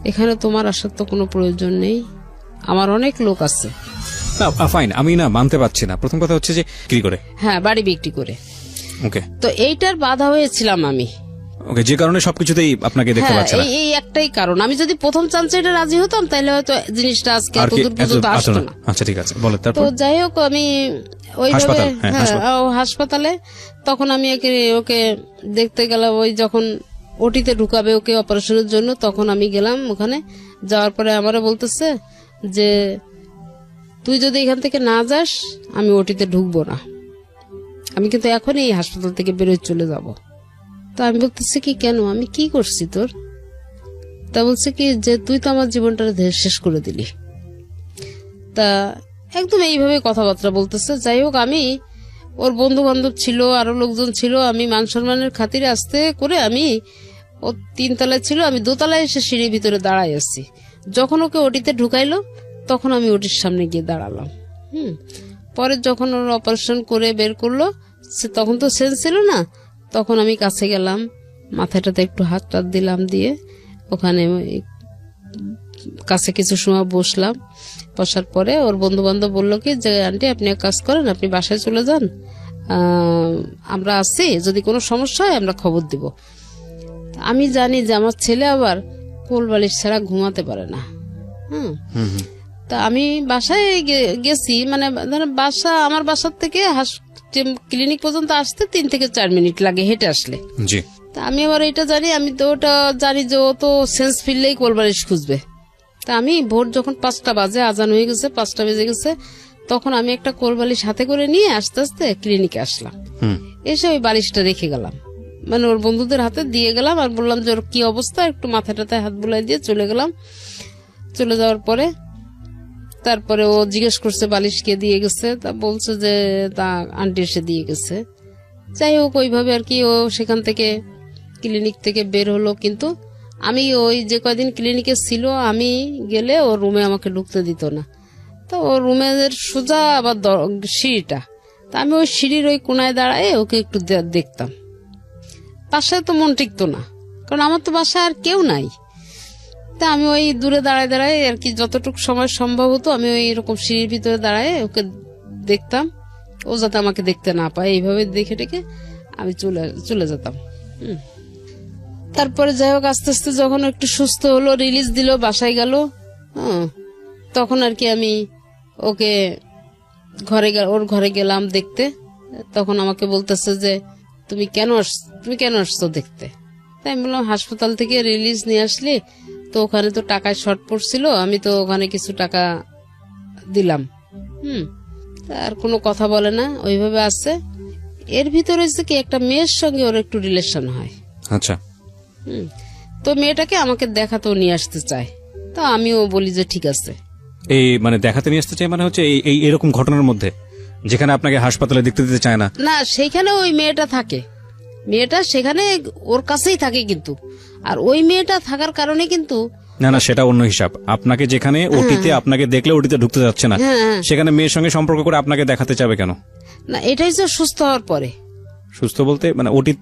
এখানে তোমার আসার তো কোনো প্রয়োজন নেই, আমার অনেক লোক আছে। ফাইন, আমি না মানতে পারছি না। প্রথম কথা হচ্ছে যে কি করে? হ্যাঁ, বাড়ি বিক্রি করে। ওকে। তো এইটার বাধা হয়েছিলাম আমি। ওকে, যে কারণে সবকিছুতেই আপনাকে দেখতে পাচ্ছি না। এই একটাই কারণ। আমি যদি প্রথম চান্সে এটা রাজি হতাম তাহলে হয়তো জিনিসটা আজকে এতদূর পর্যন্ত আসতো না। আচ্ছা, ঠিক আছে, বলে তারপর। তো যাই হোক, আমি ওইভাবে হাসপাতালে তখন আমি ওকে দেখতে গেলাম। ওই যখন ওটিতে ঢুকাবে ওকে অপারেশনের জন্য, তখন আমি গেলাম ওখানে। যাওয়ার পরে আমারও বলতেছে যে তুই যদি এখান থেকে না যাস আমি ওটিতে ঢুকবো না, আমি কিন্তু এখনই এই হাসপাতাল থেকে বেরোয় চলে যাব। তো আমি বলতেছি কি কেন, আমি কি করছি তোর? তা বলছে কি যে তুই তো আমার জীবনটা শেষ করে দিলি। তা একদম এইভাবে কথাবার্তা বলতেছে। যাই হোক, আমি ওর বন্ধু বান্ধব ছিল, আরো লোকজন ছিল, আমি মান সম্মানের খাতিরে আস্তে করে আমি ও 3 তলায় ছিল, আমি 2 তলায় এসে সিঁড়ির ভিতরে দাঁড়াই আছি। যখন ওকে ওটিতে ঢুকাইলো তখন আমি ওটির সামনে গিয়ে দাঁড়ালাম। পরে যখন ওর অপারেশন করে বের করলো, তখন তো সেন্স ছিল না, তখন আমি কাছে গেলাম, মাথাটাতে একটু হাত টাত দিলাম, দিয়ে ওখানে কাছে কিছু সময় বসলাম। বসার পরে ওর বন্ধু বান্ধব বললো কি যে আন্টি আপনি এক কাজ করেন, আপনি বাসায় চলে যান, আমরা আছি, যদি কোনো সমস্যা হয় আমরা খবর দিব। আমি জানি যে আমার ছেলে আবার কোল বালিশ ছাড়া ঘুমাতে পারে না। তা আমি বাসায় গেছি, মানে বাসা আমার বাসার থেকে ক্লিনিক পর্যন্ত আসতে 3 থেকে 4 মিনিট লাগে হেঁটে আসলে। তা আমি আবার এটা জানি, আমি তো ওটা জানি যে ও তো সেন্স ফিরলেই কোল বালিশ খুঁজবে। তা আমি ভোর যখন 5টা বাজে, আজান হয়ে গেছে, 5টা বেজে গেছে, তখন আমি একটা কোল বালিশ হাতে করে নিয়ে আস্তে আস্তে ক্লিনিকে আসলাম। এসে ওই বালিশটা রেখে গেলাম, মানে ওর বন্ধুদের হাতে দিয়ে গেলাম, আর বললাম যে ওর কি অবস্থা, একটু মাথাটাতে হাত বুলাই দিয়ে চলে গেলাম। চলে যাওয়ার পরে তারপরে ও জিজ্ঞেস করছে বালিশ কে দিয়ে গেছে, তা বলছে যে তা আন্টি এসে দিয়ে গেছে। যাই হোক, ওইভাবে আর কি ও সেখান থেকে ক্লিনিক থেকে বের হলো। কিন্তু আমি ওই যে কয়দিন ক্লিনিকে ছিল, আমি গেলে ও রুমে আমাকে ঢুকতে দিত না। তো ও রুমের সোজা আবার সিঁড়িটা, তা আমি ওই সিঁড়ির ওই কোনায় দাঁড়ায় ওকে একটু দেখতাম। বাসায় তো মন টিকতো না, কারণ আমার তো বাসায় আর কেউ নাই। তা আমি ওই দূরে দাঁড়ায় দাঁড়ায় আর কি যতটুকু সময় সম্ভব হতো আমি ওই এরকম সিঁড়ির ভিতরে দাঁড়ায় ওকে দেখতাম, ও যাতে আমাকে দেখতে না পায়, এইভাবে দেখে ডেকে আমি চলে যেতাম। তারপরে যাই হোক, আস্তে আস্তে যখন একটু সুস্থ হলো, রিলিজ দিল, বাসায় গেল, তখন আর কি আমি ওকে ওর ঘরে গেলাম দেখতে। তখন আমাকে বলতেছে যে তুমি কেন আসছো দেখতে? তাই আমি বললাম হাসপাতাল থেকে রিলিজ নিয়ে আসলি তো ওখানে তো টাকায় শর্ট পড়ছিল, আমি তো ওখানে কিছু টাকা দিলাম। আর কোনো কথা বলে না, ওইভাবে আছে। এর ভিতরে হচ্ছে কি একটা মেয়ের সঙ্গে ওর একটু রিলেশন হয়। আচ্ছা। তো মেয়েটাকে আমাকে দেখাতেও নিয়ে আসতে চায়, তো আমিও বলি যে ঠিক আছে। এই মানে দেখাতে নিয়ে আসতে চাই মানে হচ্ছে এই এরকম ঘটনার মধ্যে যেখানে আপনাকে হাসপাতালে দেখতে দিতে চায় না? না, সেইখানে ওই মেয়েটা থাকে, মেয়েটা সেখানে ওর কাছেই থাকে, কিন্তু আর ওই মেয়েটা থাকার কারণে কিন্তু না সেটা অন্য হিসাব। আপনাকে যেখানে ওটিতে আপনাকে দেখলে ওটিতে ঢুকতে যাচ্ছে না, সেখানে মেয়ের সঙ্গে সম্পর্ক করে আপনাকে দেখাতে চাবে কেন? না, এটাই তো সুস্থ হওয়ার পরে। সুস্থ বলতে মানে ওটি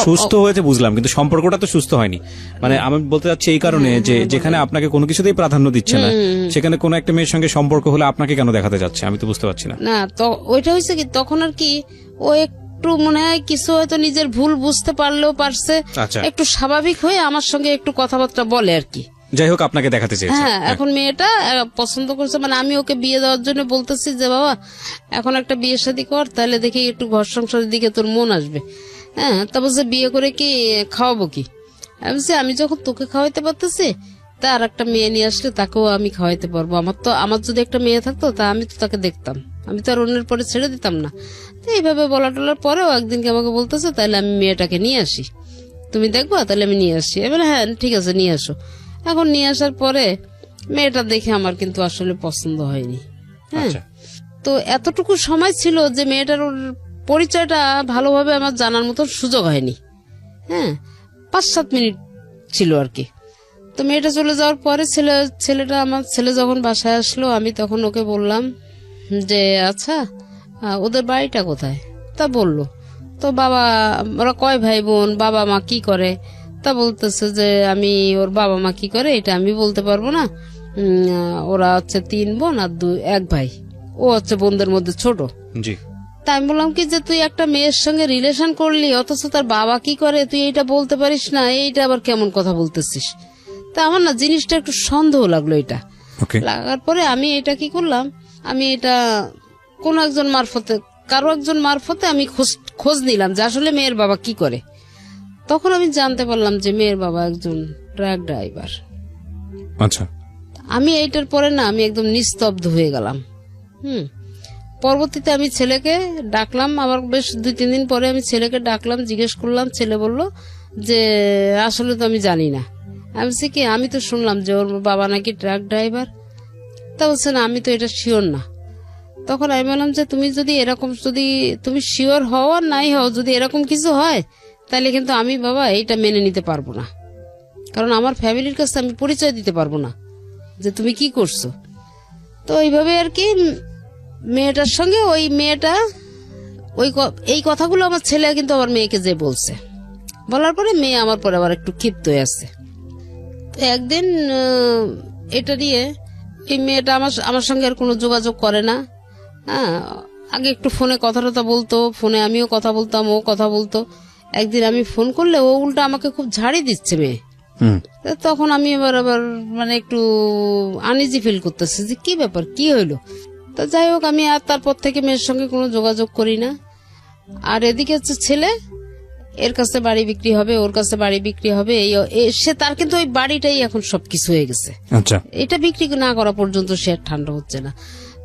সুস্থ হয়েছে বুঝলাম, কিন্তু সম্পর্কটা তো সুস্থ হয়নি। মানে আমি বলতে চাচ্ছি এই কারণে যে যেখানে আপনাকে কোনো কিছুতেই প্রাধান্য দিচ্ছে না, সেখানে কোনো একটা মেয়ের সঙ্গে সম্পর্ক হলে আপনাকে কেন দেখাতে যাচ্ছে, আমি তো বুঝতে পারছি না। না, তো ওইটা হয়েছে কি তখন আর কি ও একটু মনে হয় কিছু হয়তো নিজের ভুল বুঝতে পারলেও পারছে, একটু স্বাভাবিক হয়ে আমার সঙ্গে একটু কথাবার্তা বলে আর কি। যাই হোক, আপনাকে দেখাতে চেয়েছে। হ্যাঁ, এখন মেয়েটা পছন্দ করছে, মানে আমি ওকে বিয়ে দেওয়ার জন্য বলতেছি যে বাবা এখন একটা বিয়ে শাদী কর, তাহলে দেখি একটু ঘর সংসারের দিকে তোর মন আসবে। হ্যাঁ, তা বলছে বিয়ে করে কি খাওয়াবো কি? আমি বলছি আমি যখন তোকে খাওয়াইতে পারতেছি, তা আর একটা মেয়ে নিয়ে আসলে তাকেও আমি খাওয়াইতে পারবো। আমার যদি একটা মেয়ে থাকতো তা আমি তো তাকে দেখতাম, আমি তো আর অন্যের পরে ছেড়ে দিতাম না। তো এইভাবে বলা টলার পরেও একদিনকে আমাকে বলতেছে তাহলে আমি মেয়েটাকে নিয়ে আসি, তুমি দেখবা, তাহলে আমি নিয়ে আসছি। এবার হ্যাঁ ঠিক আছে নিয়ে আসো। এখন নিয়ে আসার পরে মেয়েটা দেখে আমার কিন্তু আসলে পছন্দ হয়নি। হ্যাঁ, আচ্ছা। তো এতটুকু সময় ছিল যে মেয়েটার ওর পরিচয়টা ভালোভাবে আমার জানার মতো সুযোগ হয়নি। হ্যাঁ, 5-7 মিনিট ছিল আর কি। তো মেয়েটা চলে যাওয়ার পরে আমার ছেলে যখন বাসায় আসলো, আমি তখন ওকে বললাম যে আচ্ছা ওদের বাড়িটা কোথায়? তা বললো তো বাবা, ওরা কয় ভাই বোন, বাবা মা কি করে? তা বলতেছে যে আমি ওর বাবা মা কি করে এটা আমি বলতে পারবো না, ওরা হচ্ছে 3 বোন আর 1 ভাই, ও হচ্ছে বোনদের মধ্যে ছোট। জি। তাই আমি বললাম কি যে তুই একটা মেয়ের সঙ্গে রিলেশন করলি, অথচ তার বাবা কি করে তুই এইটা বলতে পারিস না, এইটা আবার কেমন কথা বলতেছিস? তা আমার না জিনিসটা একটু সন্দেহ লাগলো। এটা ওকে। লাগার পরে আমি এটা কি করলাম, আমি এটা কোন একজন মারফতে, কারো একজন মারফতে আমি খোঁজ নিলাম যে আসলে মেয়ের বাবা কি করে। তখন আমি জানতে পারলাম যে মেয়ের বাবা একজন ট্রাক ড্রাইভার। আচ্ছা। আমি এইটার পরে না আমি একদম নিস্তব্ধ হয়ে গেলাম। পরবর্তীতে আমি ছেলেকে ডাকলাম, আবার বেশ 2-3 দিন পরে আমি ছেলেকে ডাকলাম, জিজ্ঞেস করলাম। ছেলে বলল যে আসলে তো আমি জানি না। আমি বলছি কি, আমি তো শুনলাম যে ওর বাবা নাকি ট্রাক ড্রাইভার। তা বলছে না, আমি তো এটা শিওর না। তখন আমি বললাম যে তুমি যদি এরকম, যদি তুমি শিওর হও আর নাই হও, যদি এরকম কিছু হয় তাহলে কিন্তু আমি বাবা এইটা মেনে নিতে পারবো না, কারণ আমার ফ্যামিলির কাছে আমি পরিচয় দিতে পারবো না যে তুমি কি করছো। তো এইভাবে আর কি মেয়েটার সঙ্গে ওই মেয়েটা এই কথাগুলো আমার ছেলে কিন্তু আমার মেয়েকে যে বলছে, বলার পরে মেয়ে আমার পরে আবার একটু ক্ষিপ্ত হয়ে আছে। তো একদিন এটা নিয়ে এই মেয়েটা আমার সঙ্গে আর কোনো যোগাযোগ করে না। হ্যাঁ, আগে একটু ফোনে কথা বলতো, ফোনে আমিও কথা বলতাম, ও কথা বলতো। একদিন আমি ফোন করলে ও উল্টা আমাকে খুব ঝাড়ি দিচ্ছে মেয়ে। তখন আমি আবার মানে একটু আনইজি ফিল করতেছি যে কি ব্যাপার, কি হইলো। তো যাই হোক, আমি আর তারপর থেকে মেয়ের সঙ্গে কোনো যোগাযোগ করি না। আর এদিকে হচ্ছে ছেলে, এর কাছে বাড়ি বিক্রি হবে, ওর কাছে বাড়ি বিক্রি হবে, সে তার কিন্তু ওই বাড়িটাই এখন সবকিছু হয়ে গেছে। আচ্ছা। এটা বিক্রি না করা পর্যন্ত সে আর ঠান্ডা হচ্ছে না।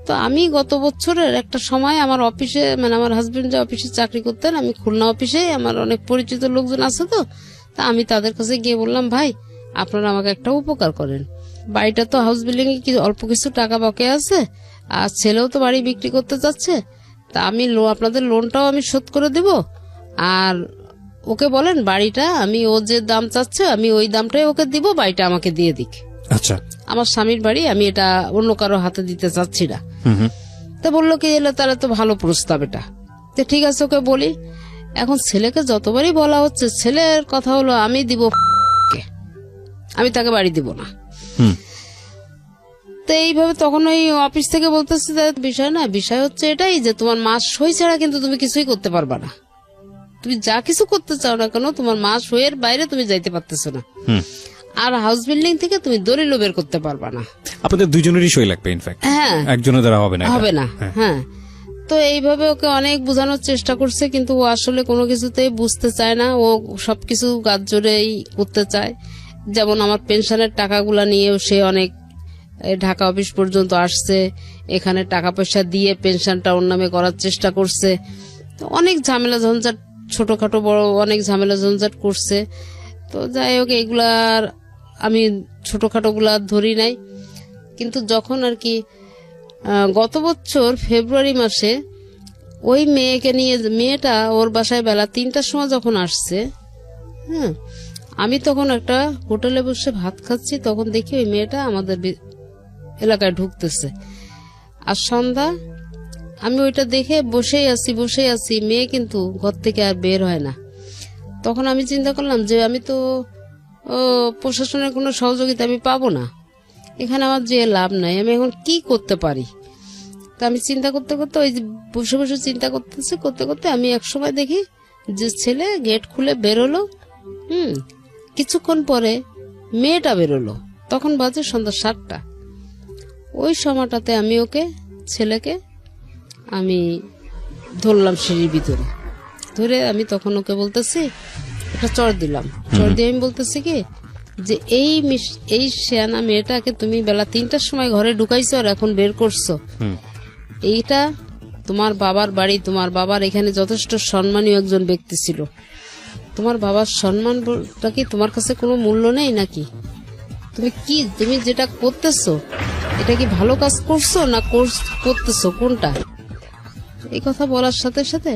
তো আমি গত বছরের একটা সময় আমার অফিসে, মানে আমার হাজবেন্ড যে অফিসে চাকরি করতেন, আমি খুলনা অফিসে, আমার অনেক পরিচিত লোকজন আছে, তো তা আমি তাদের কাছে গিয়ে বললাম, ভাই আপনারা আমাকে একটা উপকার করেন, বাড়িটা তো হাউস বিল্ডিং এ অল্প কিছু টাকা বকে আছে, আর ছেলেও তো বাড়ি বিক্রি করতে যাচ্ছে, তা আমি আপনাদের লোনটাও আমি শোধ করে দেব, আর ওকে বলেন বাড়িটা আমি, ও যে দাম চাচ্ছে আমি ওই দামটাই ওকে দিব, বাড়িটা আমাকে দিয়ে দিক। আচ্ছা। আমার স্বামীর বাড়ি, আমি এটা অন্য কারো হাতে দিতে চাচ্ছি না। তা বললো কি, এলো তাহলে তো ভালো প্রস্তাব এটা, তো ঠিক আছে ওকে বলি। এখন ছেলেকে যতবারই বলা হচ্ছে, ছেলের কথা হলো আমি দিব, আমি তাকে বাড়ি দিব না। তো এইভাবে তখন ওই অফিস থেকে বলতেছে বিষয় না, বিষয় হচ্ছে এটাই যে তোমার মাস সই ছাড়া কিন্তু তুমি কিছুই করতে পারবা না, তুমি যা কিছু করতে চাও না কেন তোমার মাস সইয়ের বাইরে তুমি যাইতে পারতেছো না, আর হাউস বিল্ডিং থেকে তুমি দলিলও বের করতে পারবা না। আপনাদের দুইজনেরই সই লাগবে, ইনফ্যাক্ট। হ্যাঁ, একজনের দ্বারা হবে না, হবে না। হ্যাঁ, তো এইভাবে ওকে অনেক বোঝানোর চেষ্টা করছে, কিন্তু ও আসলে কোনো কিছুতেই বুঝতে চায় না, ও সবকিছু গাছ জোরেই করতে চায়। যেমন আমার পেনশনের টাকাগুলা নিয়েও সে অনেক ঢাকা অফিস পর্যন্ত আসছে, এখানে টাকা পয়সা দিয়ে পেনশনটা ওর নামে করার চেষ্টা করছে। তো অনেক ঝামেলা ঝঞ্ঝাট, ছোটখাটো বড় অনেক ঝামেলা ঝঞ্ঝাট করছে। তো যাই হোক, এইগুলার আমি ছোটখাটো গুলা ধরি নাই, কিন্তু যখন আর কি গত বছর ফেব্রুয়ারি মাসে ওই মেয়েকে নিয়ে, মেয়েটা ওর বাসায় বেলা 3টার সময় যখন আসছে, হ্যাঁ, আমি তখন একটা হোটেলে বসে ভাত খাচ্ছি, তখন দেখি ওই মেয়েটা আমাদের এলাকায় ঢুকতেছে। আর সন্ধ্যা, আমি ওইটা দেখে বসেই আছি, মেয়ে কিন্তু ঘর থেকে আর বের হয় না। তখন আমি চিন্তা করলাম যে আমি তো প্রশাসনের কোনো সহযোগিতা আমি পাবো না, এখানে আমার যে লাভ নাই, আমি এখন কি করতে পারি। তা আমি চিন্তা করতে ওই বসে বসে চিন্তা করতে আমি এক সময় দেখি যে ছেলে গেট খুলে বেরোলো। কিছুক্ষণ পরে মেয়েটা বেরোলো, তখন বাজে সন্ধ্যা 7টা। ওই সময়টাতে আমি ছেলেকে আমি ধরলাম সিঁড়ির ভিতরে, ধরে আমি তখন ওকে বলতেছি, একটা চড় দিলাম, চড় দিয়ে আমি বলতেছি কি যে এই শেয়ানা মেয়েটাকে তুমি বেলা 3টার সময় ঘরে ঢুকাইছো আর এখন বের করছো, এইটা তোমার বাবার বাড়ি, তোমার বাবার এখানে যথেষ্ট সম্মানীয় একজন ব্যক্তি ছিল, তোমার বাবার সম্মানটা কি তোমার কাছে কোনো মূল্য নেই নাকি? তুমি যেটা করতেছো এটা কি ভালো কাজ করছো না করতেছো, কোনটা? এই কথা বলার সাথে সাথে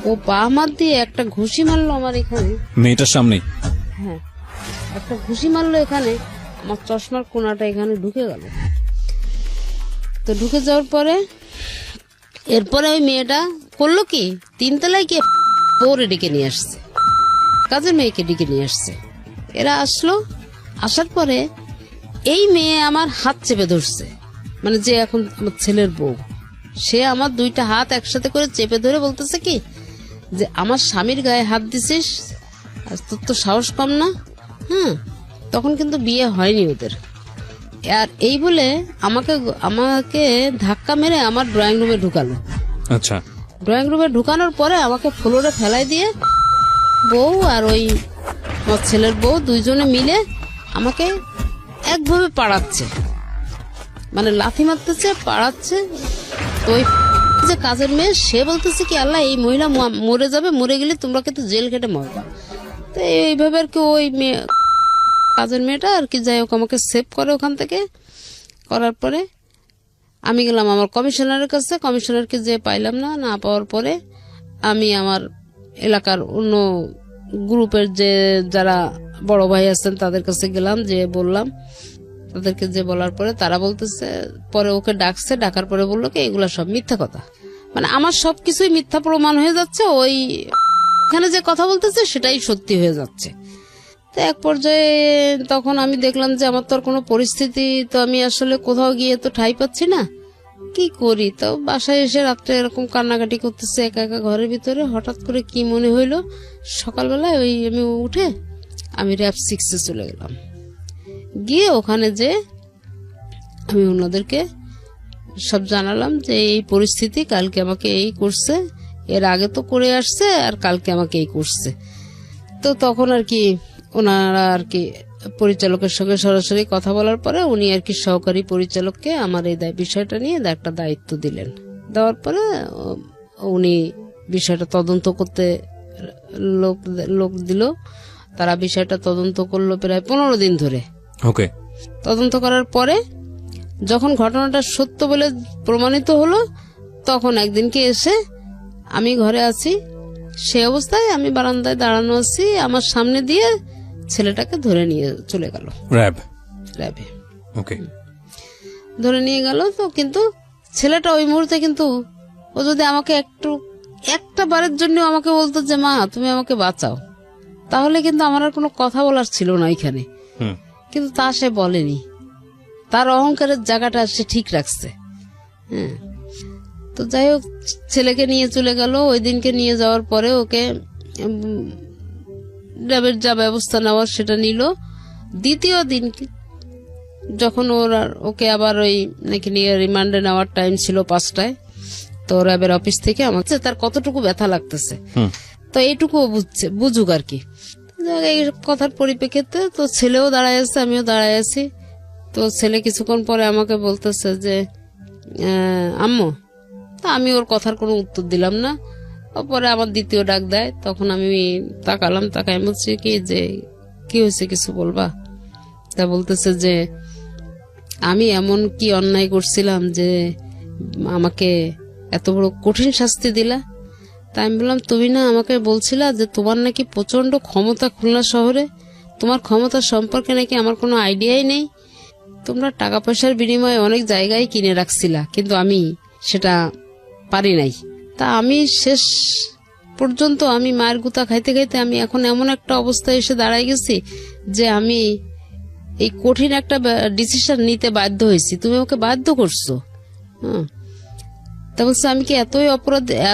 ও পা হাত দিয়ে একটা ঘুষি মারলো আমার এখানে, মেয়েটার সামনেই। হ্যাঁ, একটা ঘুষি মারলো এখানে, আমার চশমার কোনাটা এখানে ঢুকে গেল। তো ঢুকে যাওয়ার পরে এরপরে ওই মেয়েটা করলো কি, 3 তলায় গিয়ে পরে ডেকে নিয়ে আসছে, কাজের মেয়েকে ডেকে নিয়ে আসছে। এরা আসলো, আসার পরে এই মেয়ে আমার হাত চেপে ধরছে, মানে যে এখন আমার ছেলের বউ, সে আমার 2টা হাত একসাথে করে চেপে ধরে বলতেছে কি যে আমার স্বামীর গায়ে হাত দিছিস, আর তোর তো সাহস কম না। হ্যাঁ, তখন কিন্তু বিয়ে হয়নি ওদের। আর এই বলে আমাকে ধাক্কা মেরে আমার ড্রয়িং রুমে ঢুকালো। আচ্ছা, ড্রয়িং রুমে ঢুকানোর পরে আমাকে ফ্লোরে ফেলাই দিয়ে বউ আর ওই আমার ছেলের বউ দুইজনে মিলে আমাকে একভাবে পাড়াচ্ছে, মানে লাথি মারতেছে, পাড়াচ্ছে। তো ওই যে কাজের মেয়ে সে বলতেছে কি আল্লাহ এই মহিলা মরে যাবে, মরে গেলে তোমরা কিন্তু জেল খেটে মরবা। তো এইভাবে আর কি ওই মেয়ে, কাজের মেয়েটা আর কি যাই হোক আমাকে সেভ করে ওখান থেকে। করার পরে আমি গেলাম আমার কমিশনারের কাছে, কমিশনারকে যে পাইলাম না পাওয়ার পরে আমি আমার এলাকার অন্য গ্রুপের যে যারা বড় ভাই আছেন তাদের কাছে গেলাম, যে বললাম, তাদেরকে যে বলার পরে তারা বলতেছে, পরে ওকে ডাকছে, ডাকার পরে বললো কি এগুলা সব মিথ্যা কথা, মানে আমার সবকিছুই মিথ্যা প্রমাণ হয়ে যাচ্ছে, ওই এখানে যে কথা বলতেছে সেটাই সত্যি হয়ে যাচ্ছে। তো এক পর্যায়ে তখন আমি দেখলাম যে আমার তো আর কোনো পরিস্থিতি, তো আমি আসলে কোথাও গিয়ে তো ঠাঁই পাচ্ছি না, কি করি। তো বাসায় এসে রাত্রে এরকম কান্নাকাটি করতেছে একা একা ঘরের ভিতরে। হঠাৎ করে কি মনে হইলো, সকালবেলায় ওই আমি উঠে আমি র‍্যাব 6-এ চলে গেলাম। গিয়ে ওখানে যে আমি ওনাদেরকে সব জানালাম যে এই পরিস্থিতি, কালকে আমাকে এই করছে, এর আগে তো করে আসছে, আর কালকে আমাকে এই করছে। তো তখন আর কি ওনারা আর কি পরিচালকের সঙ্গে সরাসরি কথা বলার পরে উনি আর কি সহকারী পরিচালককে আমার এই বিষয়টা নিয়ে একটা দায়িত্ব দিলেন। দেওয়ার পরে উনি বিষয়টা তদন্ত করতে লোক দিল। তারা বিষয়টা তদন্ত করলো প্রায় 15 দিন ধরে। ওকে, তদন্ত করার পরে যখন ঘটনাটা সত্য বলে প্রমাণিত হলো, তখন একদিনকে এসে আমি ঘরে আছি, সে অবস্থায় আমি বারান্দায় দাঁড়ানো আছি, আমার সামনে দিয়ে ছেলেটাকে ধরে নিয়ে চলে গেল র্যাবে। ওকে, ধরে নিয়ে গেল। তো কিন্তু ছেলেটা ওই মুহূর্তে কিন্তু ও যদি আমাকে একটা বারের জন্য আমাকে বলতো যে মা তুমি আমাকে বাঁচাও, তাহলে কিন্তু আমার আর কোনো কথা বলার ছিল না ওইখানে। কিন্তু তা সে বলেনি, তার অহংকারের জায়গাটা সে ঠিক রাখছে। হ্যাঁ, তো যাই হোক ছেলেকে নিয়ে চলে গেল। ওই দিনকে নিয়ে যাওয়ার পরে ওকে র্যাবের যা ব্যবস্থা নেওয়ার সেটা নিল। দ্বিতীয় দিন যখন ওকে আবার ওই নাকি নিয়ে রিমান্ডে নেওয়ার টাইম ছিল 5টায়, তো র্যাবের অফিস থেকে আমাকে তার কতটুকু ব্যথা লাগতেছে, তো এইটুকু বুঝুক আর কি। এই কথার পরিপ্রেক্ষিতে তো ছেলেও দাঁড়ায় আছে, আমিও দাঁড়ায় আছি। তো ছেলে কিছুক্ষণ পরে আমাকে বলতেছে যে আম্মু, তা আমি ওর কথার কোনো উত্তর দিলাম না। পরে আমার দ্বিতীয় ডাক দেয়, তখন আমি তাকালাম, তাকাই বলছি কি যে কি হয়েছে, কিছু বলবা? তা বলতেছে যে আমি এমন কি অন্যায় করছিলাম যে আমাকে এত বড় কঠিন শাস্তি দিলা? তাই আমি বললাম তুমি না আমাকে বলছিলা যে তোমার নাকি প্রচন্ড ক্ষমতা খুলনা শহরে, তোমার ক্ষমতা সম্পর্কে নাকি আমার কোনো আইডিয়াই নেই, তোমরা টাকা পয়সার বিনিময়ে অনেক জায়গায় কিনে রাখছিলা, কিন্তু আমি সেটা পারি নাই। তা আমি শেষ পর্যন্ত আমি মায়ের গুতা খাইতে খাইতে আমি এখন এমন একটা অবস্থায় এসে দাঁড়াই গেছি যে আমি এই কঠিন একটা ডিসিশন নিতে বাধ্য হয়েছি, তুমি আমাকে বাধ্য করছো। হ্যাঁ, তা বলছে আমি কি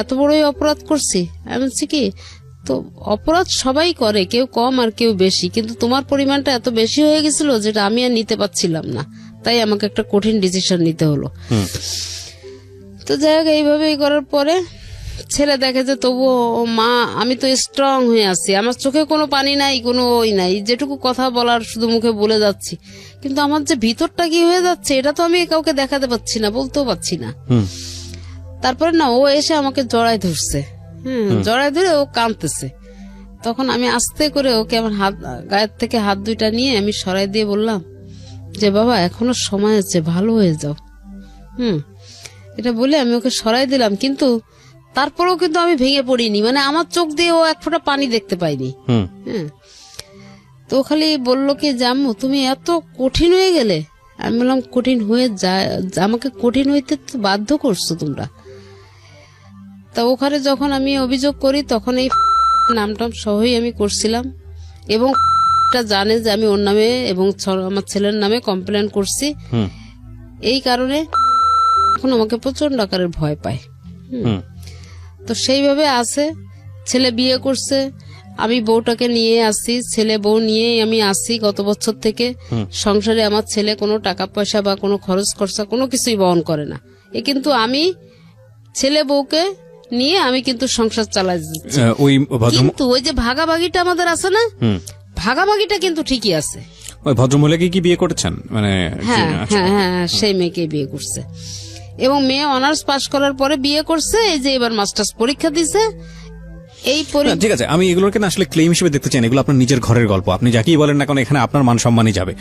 এত বড়ই অপরাধ করছি? আমি বলছি কি, তো অপরাধ সবাই করে, কেউ কম আর কেউ বেশি, কিন্তু তোমার পরিমাণটা এত বেশি হয়ে গেছিল যেটা আমি আর নিতে পারছিলাম না, তাই আমাকে একটা কঠিন ডিসিশন নিতে হলো। তো যাই হোক এইভাবেই করার পরে ছেলে দেখে যে তবুও মা আমি তো স্ট্রং হয়ে আছি, আমার চোখে কোনো পানি নাই, কোনো ওই নাই, যেটুকু কথা বলার শুধু মুখে বলে যাচ্ছি, কিন্তু আমার যে ভিতরটা কি হয়ে যাচ্ছে এটা তো আমি কাউকে দেখাতে পাচ্ছি না, বলতেও পাচ্ছি না। তারপরে না ও এসে আমাকে জড়ায় ধরছে, জড়ায় ধরে ও কাঁদতেছে। তখন আমি আস্তে করে ওকে আমার গায়ের থেকে হাত দুইটা নিয়ে আমি সরাই দিয়ে বললাম যে বাবা এখনো সময় আছে, ভালো হয়ে যাও। এটা বলে আমি ওকে সরাই দিলাম, কিন্তু তারপরেও কিন্তু আমি ভেঙে পড়িনি, মানে আমার চোখ দিয়ে ও এক ফোঁটা পানি দেখতে পাইনি। তো খালি বললো কি যে আম্মু তুমি এত কঠিন হয়ে গেলে। আমি বললাম কঠিন হয়ে যায়, আমাকে কঠিন হইতে তো বাধ্য করছো তোমরা। তা ওখানে যখন আমি অভিযোগ করি তখন এই নামটাম সহই আমি করছিলাম, এবং জানে যে আমি ওর নামে এবং আমার ছেলের নামে কমপ্লেন করছি। এই কারণে এখন আমাকে প্রচন্ড আকারের ভয় পায়। তো সেইভাবে আছে। ছেলে বিয়ে করছে, আমি বউটাকে নিয়ে আসি, ছেলে বউ নিয়ে আমি আসি গত বছর থেকে সংসারে। আমার ছেলে কোনো টাকা পয়সা বা কোনো খরচ খরচা কোনো কিছুই বহন করে না। কিন্তু আমি ছেলে বউকে নিয়ে আমি কিন্তু সংসার চালাই যাচ্ছি। কিন্তু ওই যে ভাগাভাগিটা আমাদের আছে না, ভাগাভাগিটা কিন্তু ঠিকই আছে। ওই ভদ্রমহিলাকে কি বিয়ে করেছেন? মানে হ্যাঁ, সেই মেয়েকে বিয়ে করছে, এবং মেয়ে অনার্স পাশ করার পরে বিয়ে করছে। এই যে এবার মাস্টার্স পরীক্ষা দিছে। ঠিক আছে, আমি এগুলোকে না আসলে ক্লেম হিসেবে দেখতে চাই না, এগুলো আপনার নিজের ঘরের গল্প, আপনি যাকেই বলেন না কেন এখানে আপনার মান সম্মানই যাবে।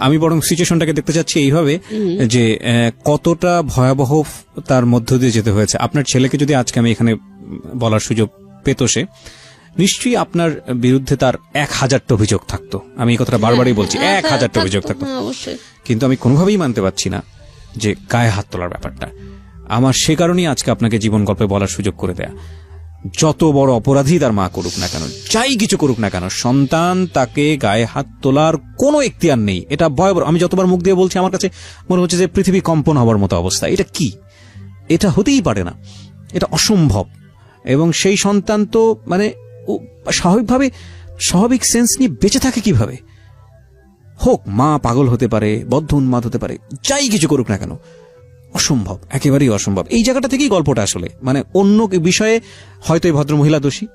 আমি বরং সিচুয়েশনটাকে দেখতে চাচ্ছি এইভাবে যে কতটা ভয়াবহ তার মধ্য দিয়ে যেতে হয়েছে। আপনার ছেলেকে যদি আজকে আমি এখানে বলার সুযোগ পেত, সে নিশ্চয়ই আপনার বিরুদ্ধে তার 1000টা অভিযোগ থাকতো। আমি এই কথাটা বারবারই বলছি, 1000টা অভিযোগ থাকতো, কিন্তু আমি কোনোভাবেই মানতে পারছি না যে গায়ে হাত তোলার ব্যাপারটা। আমার সে কারণেই আজকে আপনাকে জীবন গল্পে বলার সুযোগ করে দেয়া। যত বড় অপরাধী তার মা করুক না কেন, যাই কিছু করুক না কেন, সন্তান তাকে গায়ে হাত তোলার কোনো এখতিয়ার নেই। এটা ভয়াবহ। আমি যতবার মুখ দিয়ে বলছি আমার কাছে মনে হচ্ছে যে পৃথিবী কম্পন হওয়ার মতো অবস্থা। এটা কি? এটা হতেই পারে না, এটা অসম্ভব। এবং সেই সন্তান তো মানে স্বাভাবিকভাবে স্বাভাবিক সেন্স নিয়ে বেঁচে থাকে কিভাবে? হোক মা পাগল হতে পারে, বদ্ধ উন্মাদ হতে পারে, যাই কিছু করুক না কেন, অসম্ভব, একেবারেই অসম্ভব। এই জায়গাটা থেকেই গল্পটা আসলে, মানে অন্য বিষয়ে হয়তো এই ভদ্রমহিলা দোষী,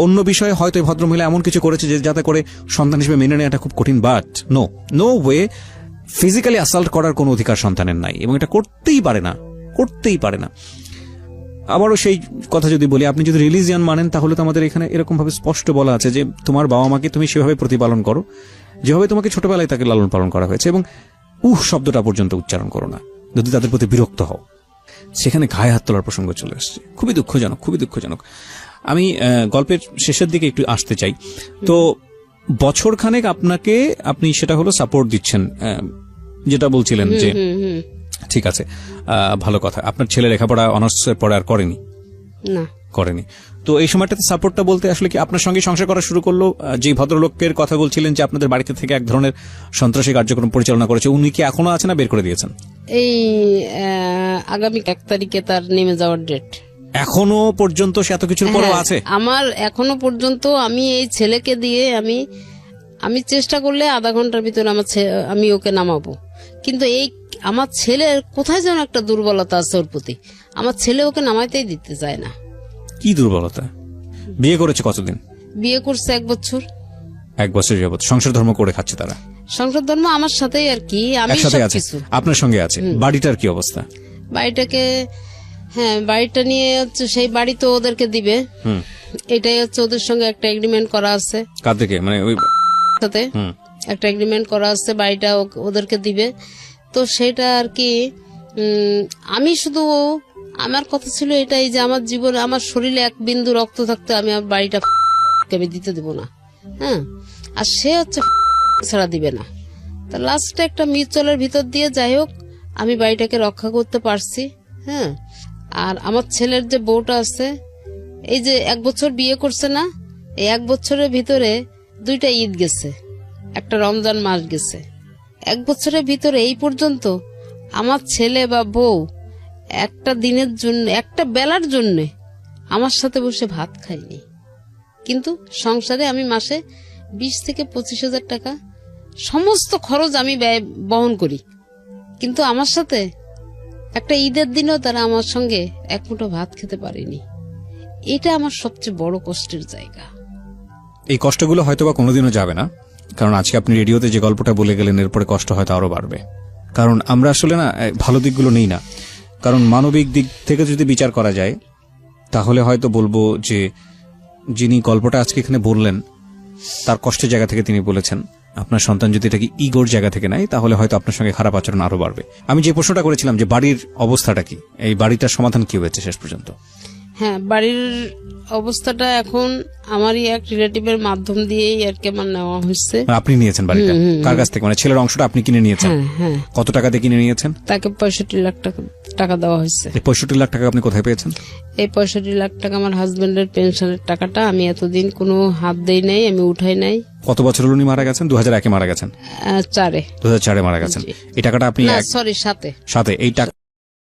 অন্য বিষয়ে হয়তো এই ভদ্রমহিলা এমন কিছু করেছে যে যাতে করে সন্তান হিসেবে মেনে নেওয়াটা খুব কঠিন। But no way, physically assault করার কোনো অধিকার সন্তানের নাই, এবং এটা করতেই পারে না। আবারও সেই কথা যদি বলি, আপনি যদি রিলিজিয়ান মানেন তাহলে তো আমাদের এখানে এরকম ভাবে স্পষ্ট বলা আছে যে তোমার বাবা মাকে তুমি সেভাবে প্রতিপালন করো যেভাবে তোমাকে ছোটবেলায় তাকে লালন পালন করা হয়েছে, এবং শব্দটা পর্যন্ত উচ্চারণ করো না যদি তাদের প্রতি বিরক্ত হও। সেখানে গায়ে হাত তোলার প্রসঙ্গ চলে আসছে। খুবই দুঃখজনক। আমি গল্পের শেষের দিকে একটু আসতে চাই। তো বছর খানেক আপনি সেটা হলো সাপোর্ট দিচ্ছেন, যেটা বলছিলেন যে ঠিক আছে, ভালো কথা। আপনার ছেলে লেখাপড়া অনার্সের পরে আর করেনি? তো এই সময়টাতে সাপোর্টটা বলতে আসলে কি আপনার সঙ্গে সংসার করা শুরু করলো? যে ভদ্রলোকের কথা বলছিলেন যে আপনাদের বাড়িতে থেকে এক ধরনের সন্ত্রাসী কার্যক্রম পরিচালনা করেছে, উনি কি এখনো আছে না বের করে দিয়েছেন? এই আগামী 1 তারিখে তার নেমে যাওয়ার ডেট। এখনো পর্যন্ত সে এত কিছুর পরেও আছে? আমার এখনো পর্যন্ত আমি এই ছেলেকে দিয়ে আমি চেষ্টা করলে আধা ঘন্টার ভিতরে আমি ওকে নামাবো, কিন্তু এই আমার ছেলের কোথায় যেন একটা দুর্বলতা আছে ওর প্রতি। আমার ছেলে ওকে নামাইতেই দিতে চায় না। কি দুর্বলতা? বিয়ে করেছে কতদিন? বিয়ে করছে 1 বছর। 1 বছর যাবত সংসার ধর্ম করে খাচ্ছে তারা? সংসার ধর্ম আমার সাথেই আর কি, আমি সবকিছু আপনার সঙ্গে আছে। বাড়িটার কি অবস্থা? বাড়িটা নিয়ে হচ্ছে সেই বাড়ি তো ওদেরকে দিবে, এটাই হচ্ছে ওদের সঙ্গে একটা এগ্রিমেন্ট করা আছে। কাদেরকে? মানে ওই সাথে একটা এগ্রিমেন্ট করা আছে, বাড়িটা ওদেরকে দিবে। তো সেটা আর কি, আমি শুধু আমার কথা ছিল এটাই যে আমার জীবনে আমার শরীরে 1 বিন্দু রক্ত থাকতে আমি আমার বাড়িটা আমি দিতে দেব না। আর সে হচ্ছে ছাড়া দিবে না। তা লাস্টে একটা মিউচুয়ালের ভিতর দিয়ে যাই হোক আমি বাড়িটাকে রক্ষা করতে পারছি। আর আমার ছেলের যে বউটা আছে, এই যে 1 বছর বিয়ে করছে না, এই 1 বছরের ভিতরে 2টা ঈদ গেছে, একটা রমজান মাস গেছে। 1 বছরের ভিতরে এই পর্যন্ত আমার ছেলে বা বউ একটা দিনের জন্য, একটা বেলার জন্য আমার সাথে বসে ভাত খাইনি। কিন্তু সংসারে আমি মাসে 20 থেকে 25,000 টাকা সমস্ত খরচ আমি বহন করি, কিন্তু আমার সাথে একটা ঈদের দিনও তারা আমার সঙ্গে 1 মুঠো ভাত খেতে পারেনি। এটা আমার সবচেয়ে বড় কষ্টের জায়গা। এই কষ্টগুলো হয়তোবা কোনোদিনও যাবে না, কারণ আজকে আপনি রেডিওতে যে গল্পটা বলে গেলেন এরপরে কষ্ট হয়তো আরো বাড়বে। কারণ আমরা আসলে না ভালো দিকগুলো নেই না, কারণ মানবিক দিক থেকে যদি বিচার করা যায় তাহলে হয়তো বলবো যে যিনি গল্পটা আজকে এখানে বললেন তার কষ্টের জায়গা থেকে তিনি বলেছেন। আপনার সন্তান যদি এটাকে ইগোর জায়গা থেকে নেয় তাহলে হয়তো আপনার সঙ্গে খারাপ আচরণ আরো বাড়বে। আমি যে প্রশ্নটা করেছিলাম যে বাড়ির অবস্থাটা কি, এই বাড়িটার সমাধান কি হয়েছে শেষ পর্যন্ত? হ্যাঁ, বাড়ির অবস্থাটা এখন আমারই এক রিলেটিভের মাধ্যম দিয়েই আর কি আমার নেওয়া হচ্ছে। মানে আপনি নিয়েছেন বাড়িটা কার কাছ থেকে? মানে ছেলের অংশটা আপনি কিনে নিয়েছেন? হ্যাঁ হ্যাঁ, কত টাকা দিয়ে কিনে নিয়েছেন? তাকে 65 লাখ টাকা দেওয়া হয়েছে। এই 65 লাখ টাকা আপনি কোথায় পেয়েছেন? এই 65 লাখ টাকা আমার হাজবেন্ডের পেনশনের টাকাটা। আমি এতদিন কোনো হাত দেই নাই, আমি উঠাই নাই। কত বছর হলো উনি মারা গেছেন? 2001-এ মারা গেছেন। 4-এ 2004-এ মারা গেছেন। এই টাকাটা আপনি না সরি 7-এ। সাথে এই টাকা